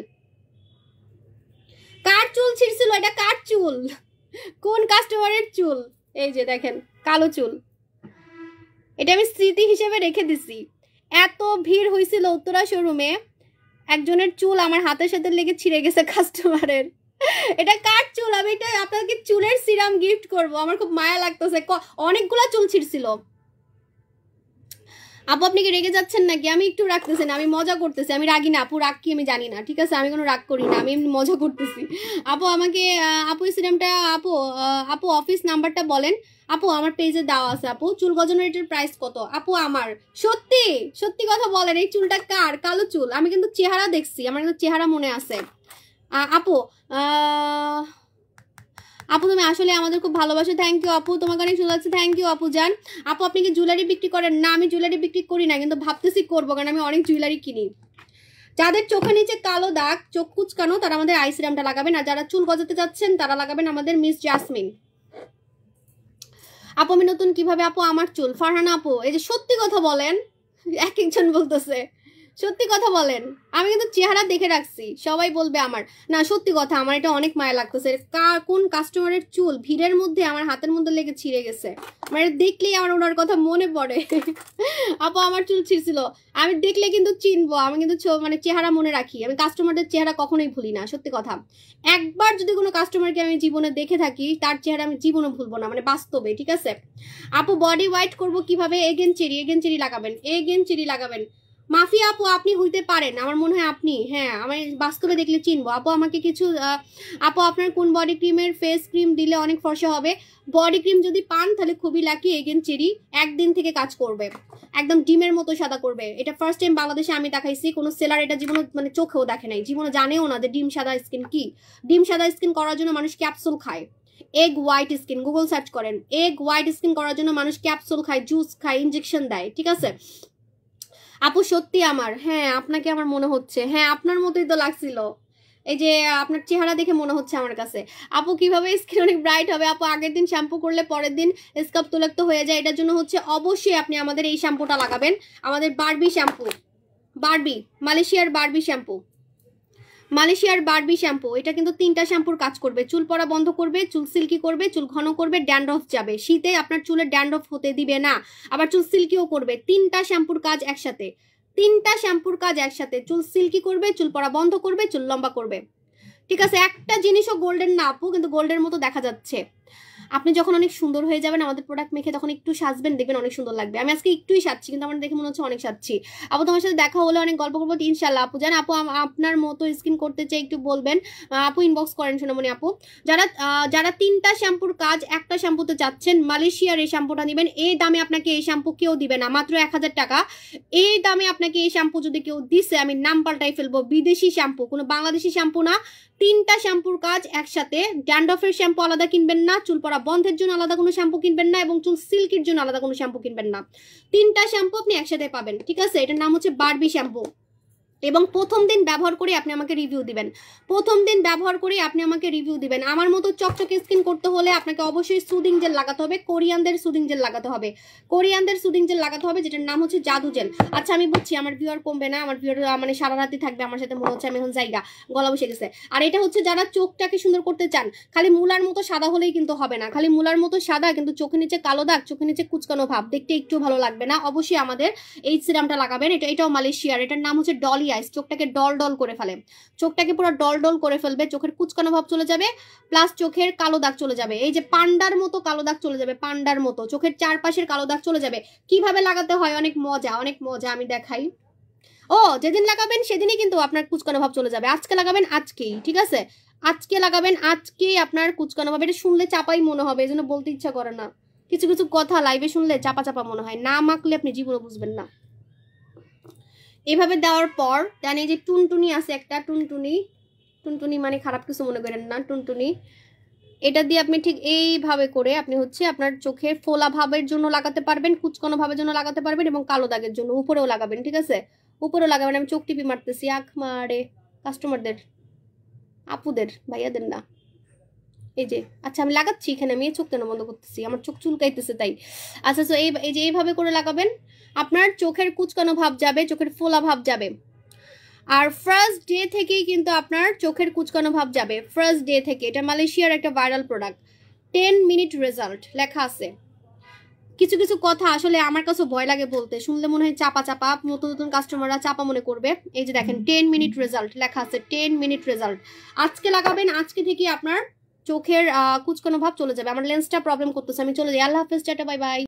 কার চুল ছিঁড়ছিল? এটা কার চুল, কোন কাস্টমারের চুল? এই যে দেখেন কালো চুল, এটা আমি স্মৃতি হিসেবে রেখে দিছি। এত ভিড় হয়েছিল উত্তরা শোরুমে, একজনের চুল আমার হাতের সাথে লেগে ছিঁড়ে গেছে কাস্টমারের। এটা কার চুল? আমি এটা আপনাকে চুলের সিরাম গিফট করব, আমার খুব মায়া লাগতেছে, অনেকগুলা চুল ছিঁড়ছিল। আপু আপনি কি রেগে যাচ্ছেন নাকি? আমি একটু রাখতেছেন, আমি মজা করতেছি, আমি রাগি না আপু, রাগ কি আমি জানি না, ঠিক আছে? আমি কোনো রাগ করি না, আমি এমনি মজা করতেছি। আপু আমাকে আপু এই সিরামটা আপু আপু অফিস নাম্বারটা বলেন। আপু আমার পেজে দেওয়া আছে। আপু চুল গজানোর এটার প্রাইস কত? আপু আমার সত্যি সত্যি কথা বলেন, এই চুলটা কার? কালো চুল, আমি কিন্তু চেহারা দেখছি, আমার কিন্তু চেহারা মনে আছে। আপু আপু তুমি আসলে আমাদের খুব ভালোবাসো, থ্যাংক ইউ আপু, তোমাকে অনেক সুন্দর লাগছে, থ্যাংক ইউ আপু জান। আপু আপনি কি জুয়েলারি বিক্রি করেন? না আমি জুয়েলারি বিক্রি করি না, কিন্তু ভাবতেছি করবো, কারণ আমি অনেক জুয়েলারি কিনি। যাদের চোখের নিচে কালো দাগ, চোখ কুচকানো, তারা আমাদের আই সিরামটা লাগাবেন, আর যারা চুল গজাতে যাচ্ছেন তারা লাগাবেন আমাদের মিস জাসমিন। আপু আমি নতুন কিভাবে? আপু আমার চুল। ফারহানা আপু এই যে সত্যি কথা বলেন, এক একজন বলতেছে সত্যি কথা বলেন, আমি কিন্তু চেহারা দেখে রাখছি, সবাই বলবে আমার না সত্যি কথা। আমার এটা অনেক মায়া লাগতেছে, কোন কাস্টমারের চুল ভিড়ের মধ্যে আমার হাতের মধ্যে লেগে ছিঁড়ে গেছে, মানে দেখলেই আমার ওনার কথা মনে পড়ে। আপু আমার চুল ছিঁড়ছিল, আমি দেখলে কিন্তু চিনবো, আমি কিন্তু মানে চেহারা মনে রাখি, আমি কাস্টমারদের চেহারা কখনোই ভুলি না, সত্যি কথা। একবার যদি কোনো কাস্টমারকে আমি জীবনে দেখে থাকি, তার চেহারা আমি জীবনে ভুলবো না, মানে বাস্তবে, ঠিক আছে? আপু বডি হোয়াইট করবো কিভাবে? এগেন চেরি লাগাবেন, এগেন চেরি লাগাবেন। মাফিয়া আপু আপনি হইতে পারেন, আমার মনে হয় আপনি, হ্যাঁ আমি বাস্তবে দেখলে চিনবো। আপু আমাকে কিছু আপু আপনার কোন বডি ক্রিমের ফেস ক্রিম দিলে অনেক ফর্সা হবে? বডি ক্রিম যদি পান তাহলে খুবই লাকি, এগেন চেরি একদিন থেকে কাজ করবে, একদম ডিমের মতো সাদা করবে। এটা ফার্স্ট টাইম বাংলাদেশে আমি দেখাইছি, কোনো সেলার এটা জীবনে মানে চোখেও দেখে নাই, জীবনে জানেও না যে ডিম সাদা স্কিন কি। ডিম সাদা স্কিন করার জন্য মানুষ ক্যাপসুল খায়, egg white skin, Google search করেন, এগ হোয়াইট স্কিন করার জন্য মানুষ ক্যাপসুল খায়, জুস খায়, ইনজেকশন দেয়, ঠিক আছে? আপু সত্যি আমার, হ্যাঁ আপনাকে আমার মনে হচ্ছে, হ্যাঁ আপনার মতোই তো লাগছিল, এই যে আপনার চেহারা দেখে মনে হচ্ছে আমার কাছে। আপু কিভাবে স্কিন অনেক ব্রাইট হবে? আপু আগের দিন শ্যাম্পু করলে পরের দিন স্কাল্প তোলাক্ত হয়ে যায়, এটার জন্য হচ্ছে অবশ্যই আপনি আমাদের এই শ্যাম্পুটা লাগাবেন, আমাদের বারবি শ্যাম্পু, বারবি মালয়েশিয়ার বারবি শ্যাম্পু, মালয়েশিয়ার বারবি শ্যাম্পু। এটা কিন্তু 3টা শ্যাম্পুর কাজ করবে, চুল পড়া বন্ধ করবে, চুল সিল্কি করবে, চুল ঘন করবে, ড্যান্ড্রফ যাবে, শীতে আপনার চুলের ড্যান্ড্রফ হতে দিবে না, আবার চুল সিল্কিও করবে। 3টা শ্যাম্পুর কাজ একসাথে, 3টা শ্যাম্পুর কাজ একসাথে, চুল সিল্কি করবে, চুল পড়া বন্ধ করবে, চুল লম্বা করবে, ঠিক আছে? একটা জিনিসও গোল্ডেন না আপু, কিন্তু গোল্ডের মতো দেখা যাচ্ছে। আপনি যখন অনেক সুন্দর হয়ে যাবেন আমাদের প্রোডাক্ট মেখে, তখন একটু সাজবেন, দেখবেন অনেক সুন্দর লাগবে। আমি আজকে একটুই সাজছি, কিন্তু আমার দেখে মনে হচ্ছে অনেক সাজছি। আপু তোমার সাথে দেখা হলে অনেক গল্প করবো ইনশাল্লাহ। আপু জান আপু আপনার মতো স্কিন করতে চাই, একটু বলবেন। আপু ইনবক্স করেন সোনামণি আপু। যারা যারা 3টা শ্যাম্পুর কাজ একটা শ্যাম্পুতে চাচ্ছেন, মালয়েশিয়ার এই শ্যাম্পুটা নেবেন, এই দামে আপনাকে এই শ্যাম্পু কেউ দিবে না, মাত্র 1000 টাকা। এই দামে আপনাকে এই শ্যাম্পু যদি কেউ দিছে, আমি নাম পাল্টাই ফেলবো, বিদেশি শ্যাম্পু, কোনো বাংলাদেশি শ্যাম্পু না। 3টা শ্যাম্পুর কাজ একসাথে, ড্যান্ড্রফের শ্যাম্পু আলাদা কিনবেন না, চুল পড়া বন্ধের জন্য আলাদা কোনো শ্যাম্পু কিনবেন না, এবং চুল সিল্কির জন্য আলাদা কোনো শ্যাম্পু কিনবেন না। 3টা শ্যাম্পু আপনি একসাথে পাবেন, ঠিক আছে? এটার নাম হচ্ছে বারবি শ্যাম্পু। এবং প্রথম দিন ব্যবহার করে আপনি আমাকে রিভিউ দিবেন, প্রথম দিন ব্যবহার করে আপনি আমাকে রিভিউ দিবেন। আমার মতো চকচকে স্কিন করতে হলে আপনাকে অবশ্যই সুদিং জেল লাগাতে হবে, কোরিয়ানদের সুদিং জেল লাগাতে হবে, কোরিয়ানদের সুদিং জেল লাগাতে হবে, যেটার নাম হচ্ছে জাদু জেল। আচ্ছা আমি বুঝছি আমার ভিউয়ার কমবে না, আমার ভিউয়ার মানে সারা রাতই থাকবে আমার সাথে, মনে হচ্ছে আমি এখন জায়গা গলা বসে গেছে। আর এটা হচ্ছে যারা চোখটাকে সুন্দর করতে চান, খালি মুলার মতো সাদা হলেই কিন্তু হবে না, খালি মুলার মতো সাদা কিন্তু চোখের নিচে কালো দাগ, চোখের নিচে কুচকানো ভাব, দেখতে একটু ভালো লাগবে না, অবশ্যই আমাদের এই সিরামটা লাগাবেন। এটাও মালয়েশিয়ার, এটার নাম হচ্ছে ডলি আইস, চোখটাকে ডল ডল করে ফেলে, চোখটাকে পুরো ডল ডল করে ফেলবে, চোখের কুচকানো ভাব চলে যাবে, প্লাস চোখের কালো দাগ চলে যাবে, এই যে পান্ডার মতো কালো দাগ চলে যাবে, পান্ডার মতো চোখের চারপাশের কালো দাগ চলে যাবে। কিভাবে লাগাতে হয় অনেক মজা, অনেক মজা, আমি দেখাই। ও যেদিন লাগাবেন সেদিনই কিন্তু আপনার কুচকানো ভাব চলে যাবে, আজকে লাগাবেন আজকেই, ঠিক আছে? আজকে লাগাবেন আজকেই আপনার কুচকানো ভাব, এটা শুনলে চাপাই মনে হবে, এই জন্য বলতে ইচ্ছা করে না, কিছু কিছু কথা লাইভে শুনলে চাপা চাপা মনে হয়, না মাখলে আপনি জীবনে বুঝবেন না। এভাবে দেওয়ার পর দেন এই যে টুনটুনি আছে একটা, টুনটুনি, টুনটুনি মানে খারাপ কিছু মনে করেন না, টুনটুনি, এটা দিয়ে আপনি ঠিক এইভাবে করে আপনি হচ্ছে আপনার চোখের ফোলা ভাবের জন্য লাগাতে পারবেন, কুচকানো ভাবের জন্য লাগাতে পারবেন, এবং কালো দাগের জন্য উপরেও লাগাবেন, ঠিক আছে? উপরেও লাগাবেন। আমি চোখ টিপি মারতেছি, আখ মারে কাস্টমারদের, আপুদের, ভাইয়াদের না, এই যে। আচ্ছা আমি লাগাচ্ছি এখানে, আমি চোখ কেন বন্ধ করতেছি, আমার চোখ চুলকাইতেছে তাই। আচ্ছা তো এই যে এইভাবে করে লাগাবেন, আপনার চোখের কুচকানো ভাব যাবে, চোখের ফোলা ভাব যাবে। আর ফার্স্ট ডে থেকেই কিন্তু আপনার চোখের কুচকানো ভাব যাবে, ফার্স্ট ডে থেকে। এটা মালয়েশিয়ার একটা ভাইরাল প্রোডাক্ট, 10 মিনিট রেজাল্ট লেখা আছে, কিছু কিছু কথা আসলে আমার কাছে ভয় লাগে বলতে, শুনলে মনে হয় চাপা চাপা, নতুন নতুন কাস্টমাররা চাপা মনে করবে। এই যে দেখেন 10 মিনিট রেজাল্ট লেখা আছে, 10 মিনিট রেজাল্ট। আজকে লাগাবেন, আজকে থেকে আপনার চোখের কুচকানো ভাব চলে যাবে। আমার লেন্সটা প্রবলেম করতেছে, আমি চলে যাই। আল্লাহ হাফেজ, টাটা, বাই বাই।